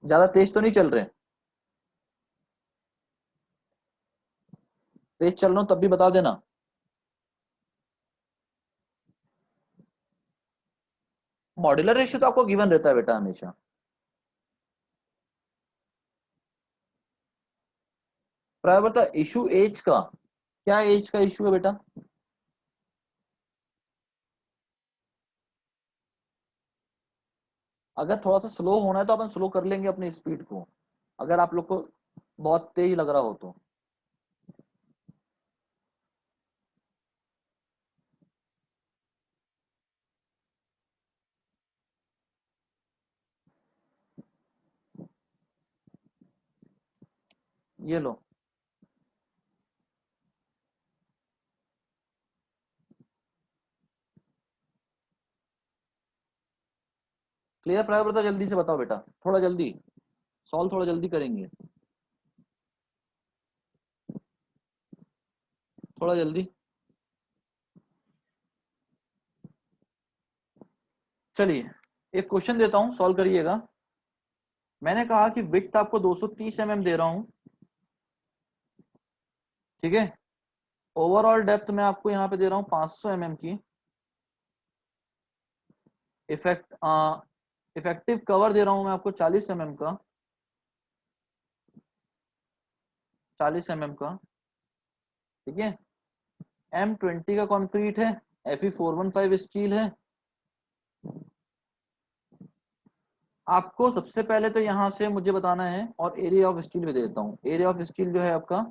ज्यादा तेज तो नहीं चल रहे? तेज चल रहा हूं तब भी बता देना। मॉड्यूलर रेशियो तो आपको गिवन रहता है बेटा हमेशा। प्रायः बता इशू एज का, क्या एज का इशू है बेटा? अगर थोड़ा सा स्लो होना है तो अपन स्लो कर लेंगे अपनी स्पीड को, अगर आप लोग को बहुत तेज लग रहा हो तो। ये लो, क्लियर प्रायः बता, जल्दी से बताओ बेटा, थोड़ा जल्दी सॉल्व, थोड़ा जल्दी करेंगे, थोड़ा जल्दी। चलिए एक क्वेश्चन देता हूं, सॉल्व करिएगा। मैंने कहा कि विड्थ आपको 230 mm दे रहा हूं, ठीक है। ओवरऑल डेप्थ मैं आपको यहाँ पे दे रहा हूँ 500 mm की। इफेक्ट इफेक्टिव कवर दे रहा हूं मैं आपको 40 mm का, 40 mm का, ठीक है। M20 का कंक्रीट है, Fe415 स्टील है। आपको सबसे पहले तो यहां से मुझे बताना है, और एरिया ऑफ स्टील भी दे देता हूँ। एरिया ऑफ स्टील जो है आपका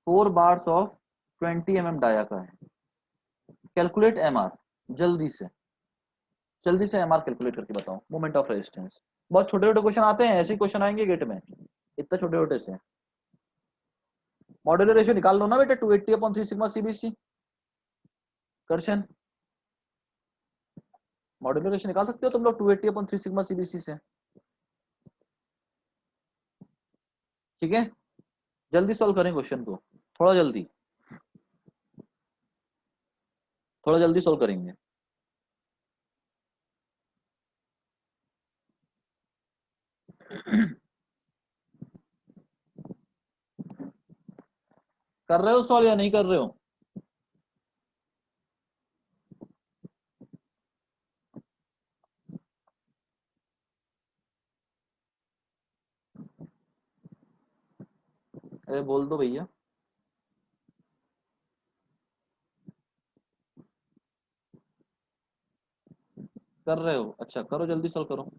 4 बार्स ऑफ 20 mm डाया का है। कैलकुलेट एमआर, जल्दी से जल्दी से एमआर कैलकुलेट करके बताओ। Moment of resistance. बहुत छोटे छोटे क्वेश्चन आते हैं, ऐसे क्वेश्चन आएंगे गेट में, इतना छोटे छोटे से। मॉड्यूलर रेशियो निकाल लो ना बेटा, 280/3 सिग्मा सीबीसी। कर्शन, मॉड्यूलर रेशियो निकाल सकते हो तुम लोग 280/3 सिग्मा सीबीसी से, ठीक है। जल्दी सॉल्व करें क्वेश्चन को, थोड़ा जल्दी, थोड़ा जल्दी सॉल्व करेंगे। कर रहे हो सॉल्व या नहीं कर रहे हो? अरे बोल दो भैया। कर रहे हो, अच्छा करो, जल्दी सॉल्व करो।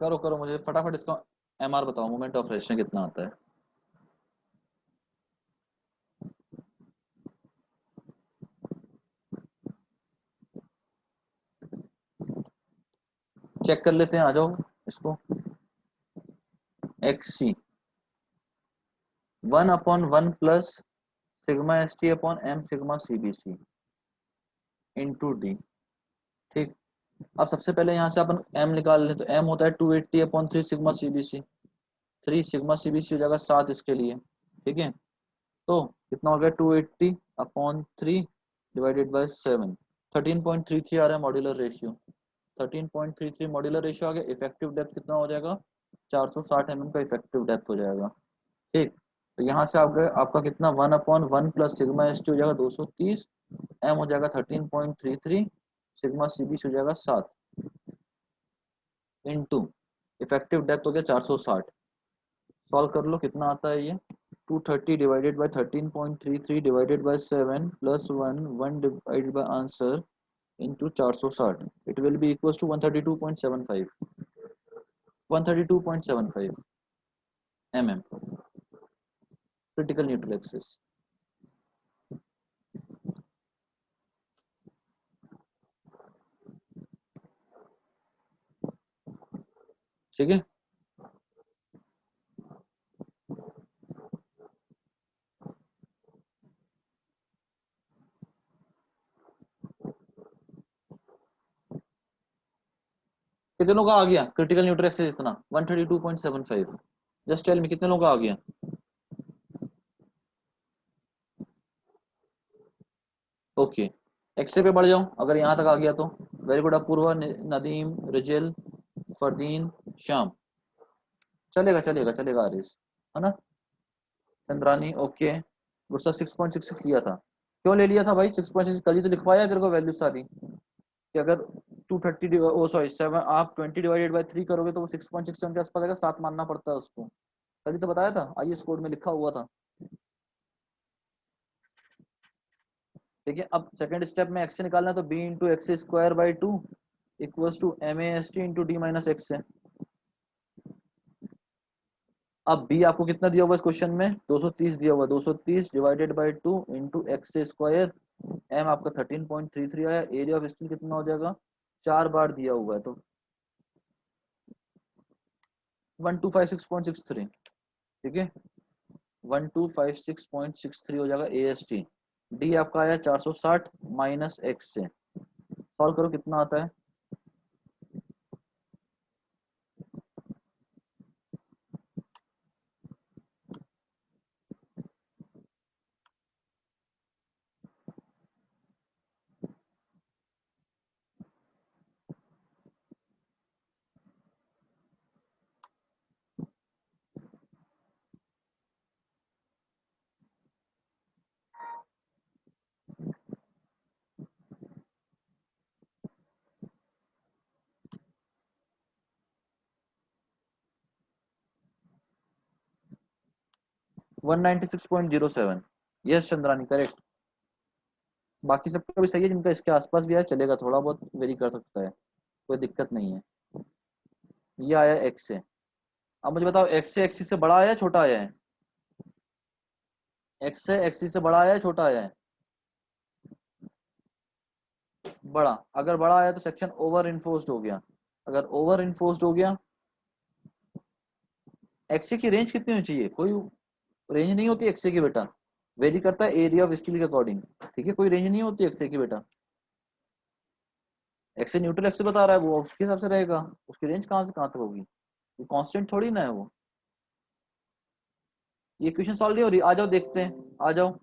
करो करो, मुझे फटाफट इसका एमआर बताओ, मोमेंट ऑफ रेजिस्टेंस कितना आता है। चेक कर लेते हैं, आ जाओ इसको। X c 1/1 plus sigma S T upon M sigma सीबीसी इंटू डी, ठीक। अब सबसे पहले यहाँ से अपन एम निकाल लें, तो एम होता है 280/3 सिग्मा सीबीसी। 3 सिग्मा सीबीसी हो जाएगा 7 इसके लिए, ठीक है। तो कितना हो गया, 280/3 डिवाइडेड बाय 7, 13.33 आ रहा है मॉड्यूलर रेशियो। 13.33 मॉड्यूलर रेशियो आ गया। इफेक्टिव डेप्थ कितना हो जाएगा, 460 mm का इफेक्टिव डेप्थ हो जाएगा, ठीक। तो यहाँ से आपका कितना 1/1 प्लस सिग्मा एस टी हो जाएगा 230, एम हो जाएगा 13.33, सिग्मा सीबी हो जाएगा 7, इंटू इफेक्टिव डेप्थ हो गया 460। सॉल्व कर लो, कितना आता है ये, 230 divided by 13.33 divided by 7 plus 1 divided by answer into 460, it will be equal to 132.75, 132.75 mm critical neutral axis, ठीक है। कितने लोगों का आ गया क्रिटिकल न्यूट्रल एक्सिस इतना 132.75, जस्ट टेल मी कितने लोगों का आ गया। ओके, एक्से पे बढ़ जाओ अगर यहाँ तक आ गया तो। Very good Apurva, Nadeem, Rijil, Fardeen, Shyam. चलेगा चलेगा चलेगा आरिस, है ना। चंद्रानी ओके। गुस्सा 6.66 लिया था, क्यों ले लिया था भाई 6.6? कल ही तो लिखवाया तेरे को वैल्यू सारी, कि अगर 230 ओ सॉरी 7 आप 20/3 करोगे तो वो 6.67 के आसपास आएगा, 7 मानना पड़ता है उसको। कल ही तो बताया था, आईएएस कोड में लिखा हुआ था। ठीक है, अब सेकंड स्टेप में एक्स से निकालना है, तो b into x square by 2 equals to M A S T into D minus x है। अब बी आपको कितना दिया हुआ इस क्वेश्चन में, 230 दिया हुआ, 230 divided by 2 into x square, m आपका 13.33 आया। एरिया ऑफ स्टील कितना हो जाएगा, 4 बार दिया हुआ है तो 1256.63, ठीक है। 1256.63 हो जाएगा ए एस टी। डी आपका आया 460 माइनस एक्स से, सॉल्व करो कितना आता है। 196.07। Yes Chandrani correct. बाकी सबका भी सही है, जिनका इसके आसपास भी है चलेगा, थोड़ा बहुत वेरी कर सकता है, कोई दिक्कत नहीं है। ये आया एक्स से। अब मुझे बताओ एक्स से एक्सिस से बड़ा आया है छोटा आया है? एक्स से एक्सिस से बड़ा आया है छोटा आया है? बड़ा। अगर बड़ा आया तो सेक्शन ओवर इन्फोर्स्ड हो गया। अगर ओवर इन्फोर्स्ड हो गया, एक्से की रेंज कितनी होनी चाहिए? कोई रेंज नहीं होती एक्से की बेटा, वेरी करता है एरिया ऑफ स्टील के अकॉर्डिंग। ठीक है, कोई रेंज नहीं होती एक्से की बेटा। एक्से न्यूट्रल एक्से बता रहा है वो, उसके हिसाब से रहेगा। उसकी रेंज कहाँ से कहाँ तक होगी? ये कांस्टेंट थोड़ी ना है वो। ये इक्वेशन सॉल्व नहीं हो रही, आ जाओ देखते हैं, आ जाओ।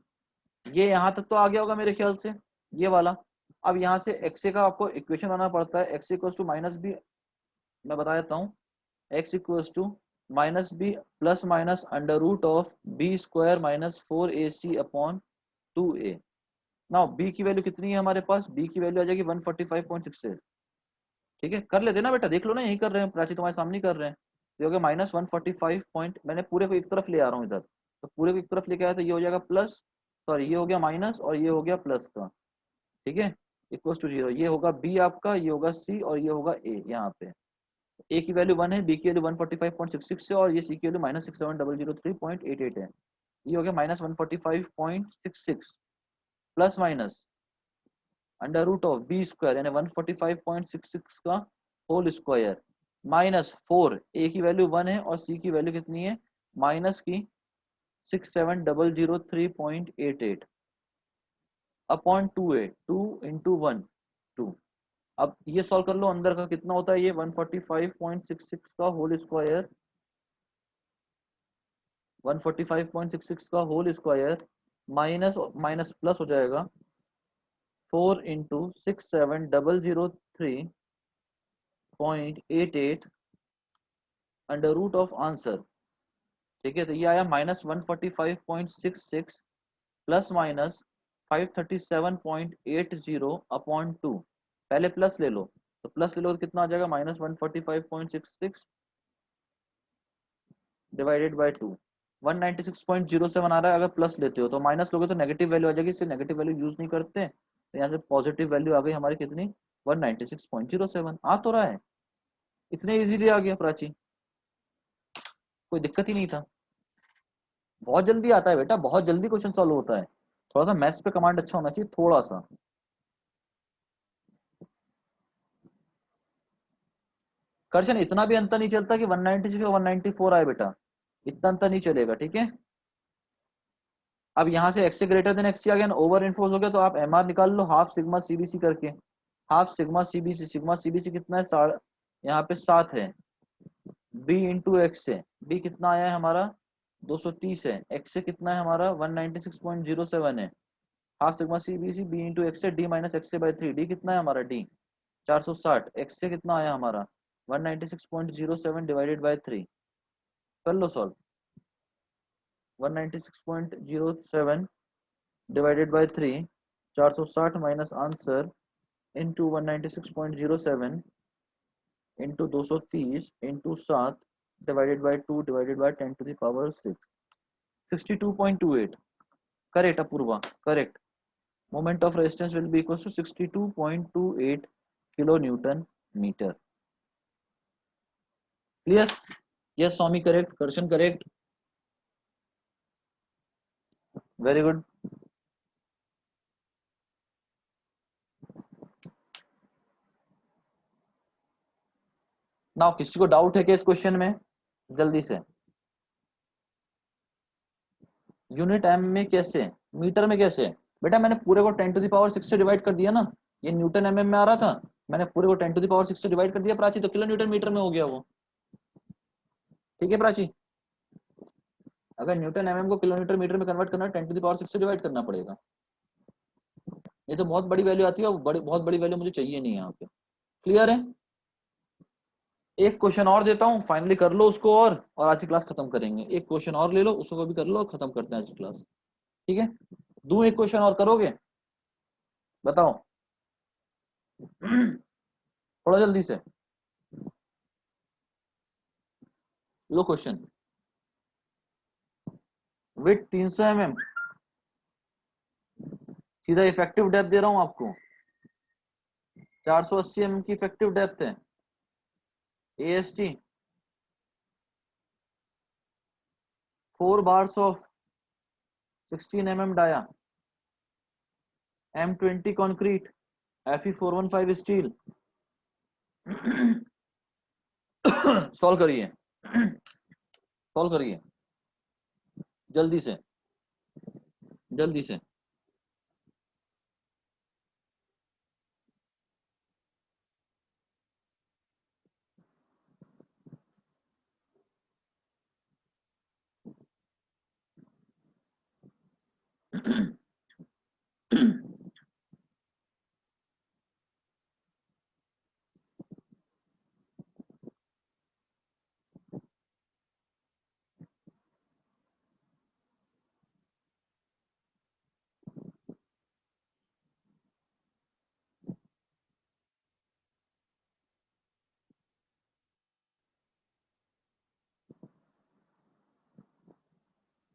ये यहाँ तक तो आ गया होगा मेरे ख्याल से, ये वाला। अब यहाँ से एक्से का आपको इक्वेशन बनाना पड़ता है। X equals to minus b, मैं बता देता हूँ। X equals to minus b plus minus under root of b square minus 4ac upon 2a। Now b की वैल्यू कितनी है हमारे पास? बी की वैल्यू आ जाएगी 145.66। ठीक है, कर लेते ना बेटा, देख लो ना, यही कर रहे हैं, प्राची तुम्हारे सामने ही कर रहे हैं। तो ये हो गया -145 पॉइंट, मैंने पूरे को एक तरफ ले आ रहा हूँ इधर, तो पूरे को एक तरफ लेके आया तो ये हो जाएगा प्लस, सॉरी ये हो गया माइनस और ये हो गया प्लस का। ठीक है, इक्वल टू 0। ये होगा बी आपका, ये होगा सी और ये होगा ए। यहाँ पे ए की वैल्यू 1 है, बी की वैल्यू 145.66 है और ये सी की वैल्यू -67003.88 है। ये हो गया -145.66 plus minus under root of b square यानी 145.66 का होल स्क्वायर माइनस 4, ए की वैल्यू 1 है और सी की वैल्यू कितनी है? माइनस की 67003.88 अपॉन 2a, 2 इंटू 1 2। अब ये सॉल्व कर लो, अंदर का कितना होता है? ये 145.66 का होल स्क्वायर, 145.66 का whole square minus minus plus हो जाएगा 4 into 67003.88 under root of answer. ठीक है, तो ये आया -145.66 प्लस माइनस 537.80 अपॉन 2। पहले प्लस ले लो, तो प्लस ले लो तो कितना आ जाएगा? -145.66 डिवाइडेड बाई 2, 196.07 आ रहा है। अगर प्लस लेते हो तो, माइनस लोगे तो नेगेटिव वैल्यू आ जाएगी, इससे नेगेटिव वैल्यू यूज नहीं करते, तो यहाँ से पॉजिटिव वैल्यू आ गई हमारी कितनी? 196.07 आ तो रहा है। इतने इजीली आ गया प्राची, कोई दिक्कत ही नहीं था। बहुत जल्दी आता है बेटा, बहुत जल्दी क्वेश्चन सॉल्व होता है। थोड़ा सा मैथ्स पे कमांड अच्छा होना चाहिए, थोड़ा सा। कर्षण इतना भी अंतर नहीं चलता कि 196 और 194 आए बेटा, इतना अंतर नहीं चलेगा। ठीक है, अब यहाँ से एक्स से ग्रेटर देन एक्स आ गया ना, ओवर इन्फोर्स हो गया, तो आप एम आर निकाल लो, हाफ सिग्मा सीबीसी करके। Half sigma CBC, sigma CBC कितना है? यहाँ पे 7 है। बी इंटू एक्स से, बी कितना आया है हमारा? 230 है। एक्स से कितना है हमारा? 196.07 है। Half sigma CBC B into x से, डी माइनस एक्स से बाई 3, डी कितना है हमारा? डी 460। एक्स से कितना आया हमारा? 196.07 डिवाइडेड बाई 3। कर लो solve. 196.07 divided by 3, 460 minus answer into 196.07 into 230 into 7 divided by 2 divided by 10 to the power 6, 62.28। Correct Apurva, correct. Moment of resistance will be equal to 62.28 kilo newton metre. Clear? Yes Swami correct, Karshan correct, very good. Now किसी को डाउट है क्या इस क्वेश्चन में? जल्दी से। यूनिट एम में कैसे, मीटर में कैसे? बेटा मैंने पूरे को 10 टू द पावर 6 से डिवाइड कर दिया ना, ये न्यूटन एमएम में आ रहा था, मैंने पूरे को 10 टू द पावर 6 से डिवाइड कर दिया प्राची, तो किलो न्यूटन मीटर में हो गया वो। ठीक है प्राची, अगर न्यूटन एमएम को किलोमीटर मीटर में कन्वर्ट करना है 10 टू द पावर 6 से डिवाइड करना पड़ेगा। ये तो बहुत बड़ी वैल्यू आती है, बहुत बड़ी वैल्यू मुझे चाहिए नहीं यहाँ पे। क्लियर है? एक क्वेश्चन और देता हूँ, फाइनली कर लो उसको, और आज की क्लास खत्म करेंगे। एक क्वेश्चन और ले लो, उसको भी कर लो, खत्म करते हैं आज की क्लास। ठीक है, दूं एक क्वेश्चन और, करोगे? बताओ थोड़ा जल्दी से लो क्वेश्चन। विथ 300 mm, सीधा इफेक्टिव डेप्थ दे रहा हूं आपको, 480 mm की इफेक्टिव डेप्थ है। AST 4 bars of 16 mm dia, M20 concrete, Fe415 steel. Solve करिए, सॉल्व करिए जल्दी से, जल्दी से।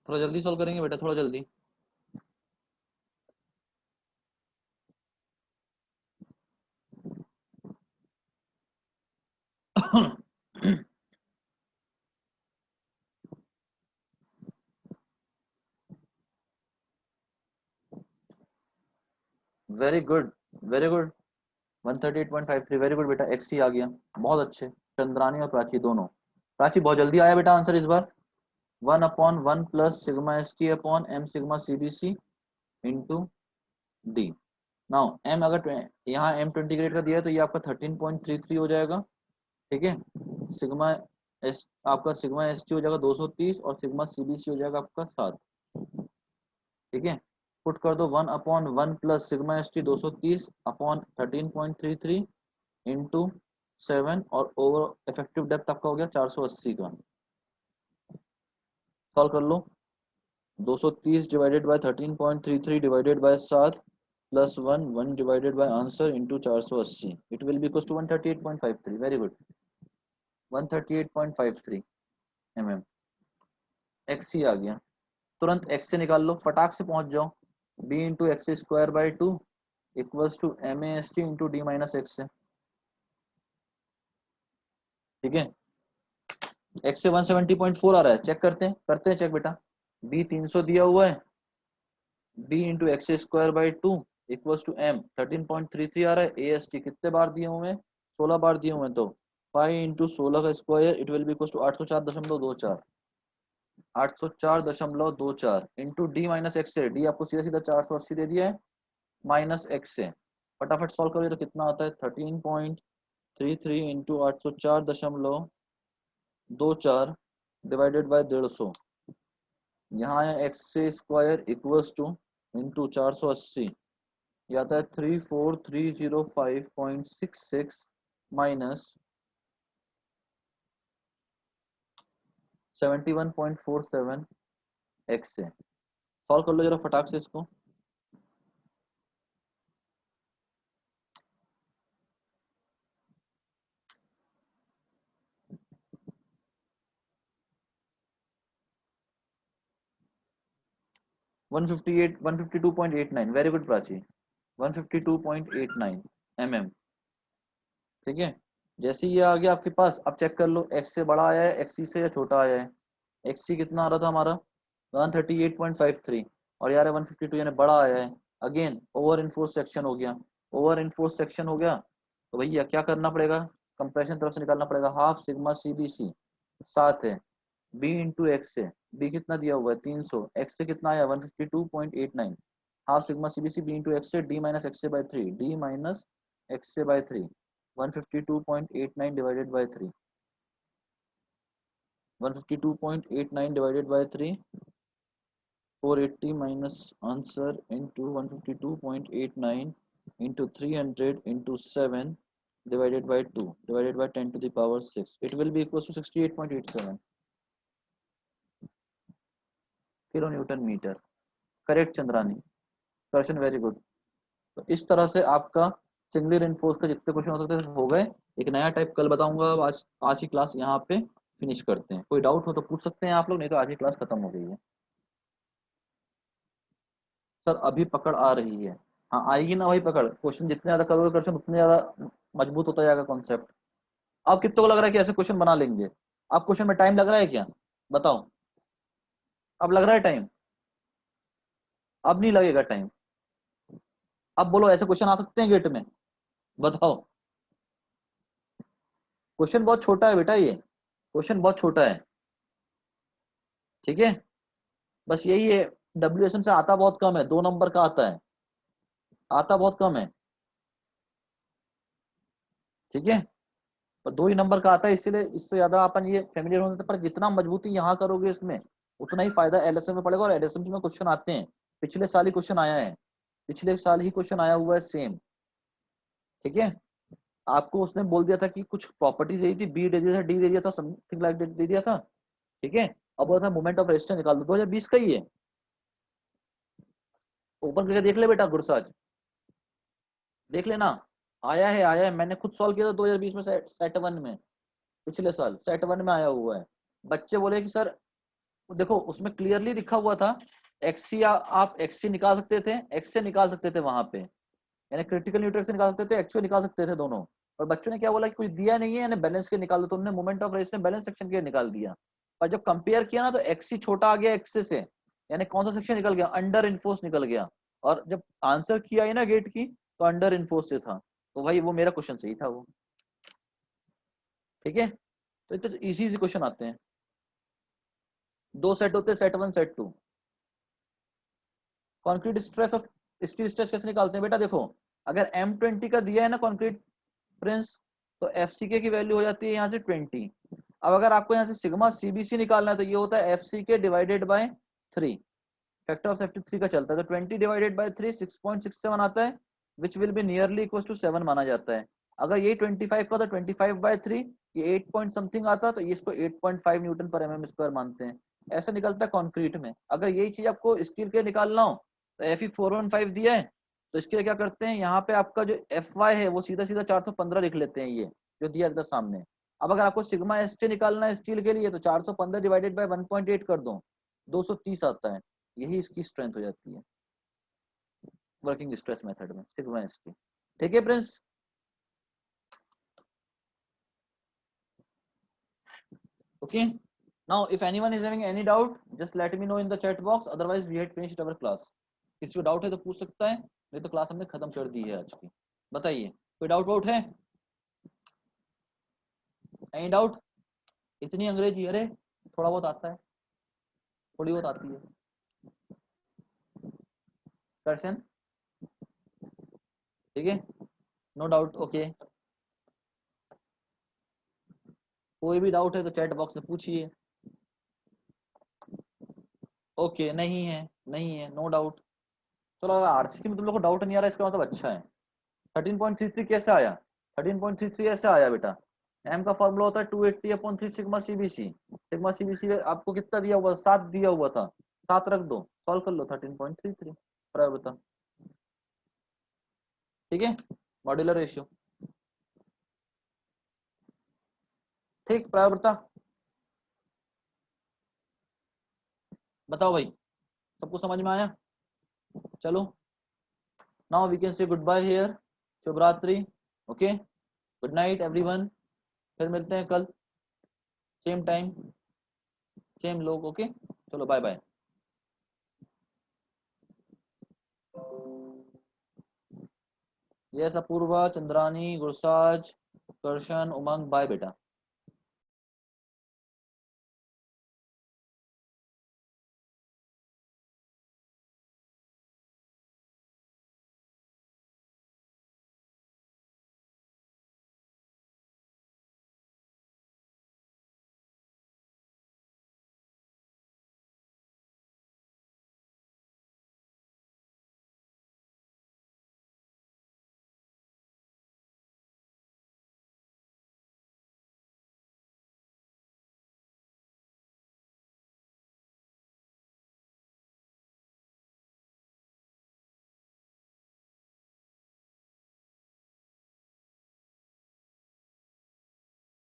थोड़ा जल्दी सॉल्व करेंगे बेटा, थोड़ा जल्दी। Very good, very good, 138.53, very good बेटा, एक्सी आ गया, बहुत अच्छे। चंद्रानी और प्राची दोनों। प्राची बहुत जल्दी आया बेटा आंसर इस बार। 1/1 plus sigma S T upon M sigma CBC into d. Now m अगर यहाँ M20 ग्रेड का दिया है तो ये आपका 13.33 हो जाएगा, ठीक है। सिग्मा एस आपका सिग्मा एस टी हो जाएगा 230 और सिग्मा CBC हो जाएगा आपका 7, ठीक है। पुट कर दो 1/1 plus sigma S T 230 upon 13.33 into 7 और ओवर इफेक्टिव डेप्थ आपका हो गया 480 का। सॉल्व कर लो, 230 divided by 13.33 divided by 7 plus 1 divided by answer into 480, it will be equal to 138.53, very good, 138.53 mm। X ही आ गया, तुरंत एक्स से निकाल लो, फटाक से पहुंच जाओ। b into x square by 2 equals to MAST into D minus x c, ठीक है। एक्स से 170.4 आ रहा है, चेक करते हैं चेक बेटा। b 300 दिया हुआ है, b into x square by 2 equals to m 13.33 आ रहा है। AST कितने बार दिए हुए हैं, 16 बार दिए हुए हैं, तो 5 इंटू 16 का square it will be equal to 804.24, 804.24 into D minus x से, डी आपको सीधा सीधा 480 दे दिया है, माइनस एक्स से फटाफट सॉल्व करोगे तो कितना आता है 13.33 इंटू 804.24 डिवाइडेड बाय 150, यहाँ है एक्स से स्क्वायर इक्वल्स टू इंटू 480, ये आता है 34305.66 माइनस 71.47 एक्स से। सॉल्व कर लो जरा फटाक से इसको। 158 152.89, वेरी गुड प्राची, 152.89 mm, ठीक है। जैसे ये आ गया आपके पास, अब चेक कर लो एक्स से बड़ा आया है एक्सी से या छोटा आया है। एक्सी कितना आ रहा था हमारा 138.53 और यार 152 यानी बड़ा आया है। अगेन ओवर इनफोर्स सेक्शन हो गया, ओवर इनफोर्स सेक्शन हो गया तो भैया क्या करना पड़ेगा, कंप्रेशन तरफ से निकालना पड़ेगा, हाफ सिग्मा CBC साथ है b इंटू एक्स से, b कितना दिया हुआ है 300, x से कितना आया 152.89, half sigma CBC b into x से d माइनस एक्स से बाई 3, d माइनस एक्स से by 3, 152.89 divided by 3, 152.89 divided by 3, 480 minus answer into 152.89 into 300 into 7 divided by 2 divided by 10 to the power 6, it will be equals to 68.87 kilo newton metre. Correct Chandrani, question very good. तो इस तरह से आपका सिंगली रेनफोर्स के जितने क्वेश्चन हो सकते हैं हो गए। एक नया टाइप कल बताऊंगा। आज आज की क्लास यहाँ पे फिनिश करते हैं, कोई डाउट हो तो पूछ सकते हैं आप लोग, नहीं तो आज की क्लास खत्म हो गई है। सर अभी पकड़ आ रही है। हाँ आएगी ना भाई पकड़, क्वेश्चन जितने ज्यादा करोगे क्वेश्चन उतने ज्यादा मजबूत होता जाएगा कॉन्सेप्ट। आप कितने को लग रहा है कि ऐसे क्वेश्चन बना लेंगे? आप क्वेश्चन में टाइम लग रहा है क्या? बताओ। अब लग रहा है टाइम? अब नहीं लगेगा टाइम। अब बोलो ऐसे क्वेश्चन आ सकते हैं गेट में? बताओ। क्वेश्चन बहुत छोटा है बेटा, ये क्वेश्चन बहुत छोटा है। ठीक है, बस यही है। डब्ल्यूएसएम से आता बहुत कम है, 2 नंबर का आता है, आता बहुत कम है। ठीक है, पर 2 ही नंबर का आता है, इसीलिए इससे ज्यादा अपन ये फेमिलियर होने पर जितना मजबूती यहाँ करोगे इसमें उतना ही फायदा एलएसएम में पड़ेगा। और एलएसएम में क्वेश्चन आते हैं, पिछले साल ही क्वेश्चन आया है, पिछले साल ही क्वेश्चन आया हुआ है सेम। ठीक है, आपको उसने बोल दिया था कि कुछ प्रॉपर्टी दे दी थी, बी दे दिया था, डी दे दिया था, समथिंग लाइक दे दिया था। ठीक है, अब बोला था मोमेंट ऑफ रेजिस्टेंस निकाल दो, 2020 का ही है। ओपन करके देख ले बेटा गुरसाज, देख लेना। आया है, आया है, मैंने खुद सॉल्व किया था 2020 में, सेट वन में, पिछले साल सेट वन में आया हुआ है। बच्चे बोले कि सर देखो उसमें क्लियरली लिखा हुआ था एक्सी, आप एक्सी निकाल सकते थे, एक्स से निकाल सकते थे वहां पे, यानी क्रिटिकल न्यूट्रल से निकाल सकते थे, एक्स निकाल सकते थे दोनों। और बच्चों ने क्या बोला कि कुछ दिया नहीं है, यानी बैलेंस के निकाल दो, तो उन्होंने moment of resistance balance section के निकाल दिया। पर जब कंपेयर किया ना तो एक्सी छोटा आ गया एक्स से, यानी कौन सा सेक्शन निकल गया? अंडर इनफोर्स निकल गया। और जब आंसर किया है ना गेट की तो अंडर इनफोर्स से था, तो भाई वो मेरा क्वेश्चन सही था वो। ठीक है, तो इतने इजी इजी क्वेश्चन आते हैं। 2 सेट होते हैं, set one set two. Concrete stress और स्टील स्ट्रेस कैसे निकालते हैं बेटा? देखो, अगर M20 का दिया है ना कॉन्क्रीट प्रिंस, तो FCK की वैल्यू हो जाती है यहाँ से 20। अब अगर आपको यहाँ से सिग्मा CBC निकालना है तो ये होता है FCK divided by 3, factor of safety 3 का चलता है, तो 20 डिवाइडेड बाय 3 6.67 आता है, which will be nearly equal to 7 माना जाता है। अगर ये 25 का तो 25/3 ये 8 पॉइंट समथिंग आता, तो ये इसको 8.5 न्यूटन पर mm स्क्वायर मानते हैं। ऐसा निकलता है कॉन्क्रीट में। अगर यही चीज आपको स्टील के निकालना हो तो Fe415 दिया है, तो इसके लिए क्या करते हैं, यहाँ पे आपका जो Fy है वो सीधा सीधा 415 लिख लेते हैं, ये जो दिया था सामने। अब अगर आपको सिग्मा ST निकालना है स्टील के लिए तो 415 डिवाइडेड बाय 1.8 कर दो, 230 आता है। यही इसकी स्ट्रेंथ हो जाती है वर्किंग स्ट्रेस मेथड में, सिग्मा एसटी। ठीक है Prince? Okay, now if anyone is having any doubt just let me know in the chat box, otherwise we had finished our class. किसी को डाउट है तो पूछ सकता है, नहीं तो क्लास हमने खत्म कर दी है आज की। बताइए, कोई डाउट वाउट है? Any doubt? इतनी अंग्रेजी, अरे थोड़ा बहुत आता है, थोड़ी बहुत आती है। दर्शन, ठीक है, नो डाउट, ओके। कोई भी डाउट है तो चैट बॉक्स में पूछिए। ओके, नहीं है, नहीं है, नो डाउट। चलो आरसीसी में तुम लोग को डाउट नहीं आ रहा इसका मतलब अच्छा है। 13.33 कैसे आया? 13.33 ऐसे आया बेटा, एम का फॉर्मूला होता है 280/3 सिग्मा सीबीसी। सिग्मा सीबीसी आपको कितना दिया हुआ? 7 दिया हुआ था, 7 रख दो, सॉल्व कर लो 13.33 बराबर बता। ठीक है, मॉड्यूलर रेशियो, ठीक बराबर बता। बताओ भाई, सबको समझ में आया? चलो, now we can say goodbye here, शुभ रात्रि, ओके, गुड नाइट एवरीवन। फिर मिलते हैं कल सेम टाइम सेम लोग, ओके, चलो bye bye. Yes Apurva, Chandrani, Gursaj, Karshan, Umang, bye बेटा।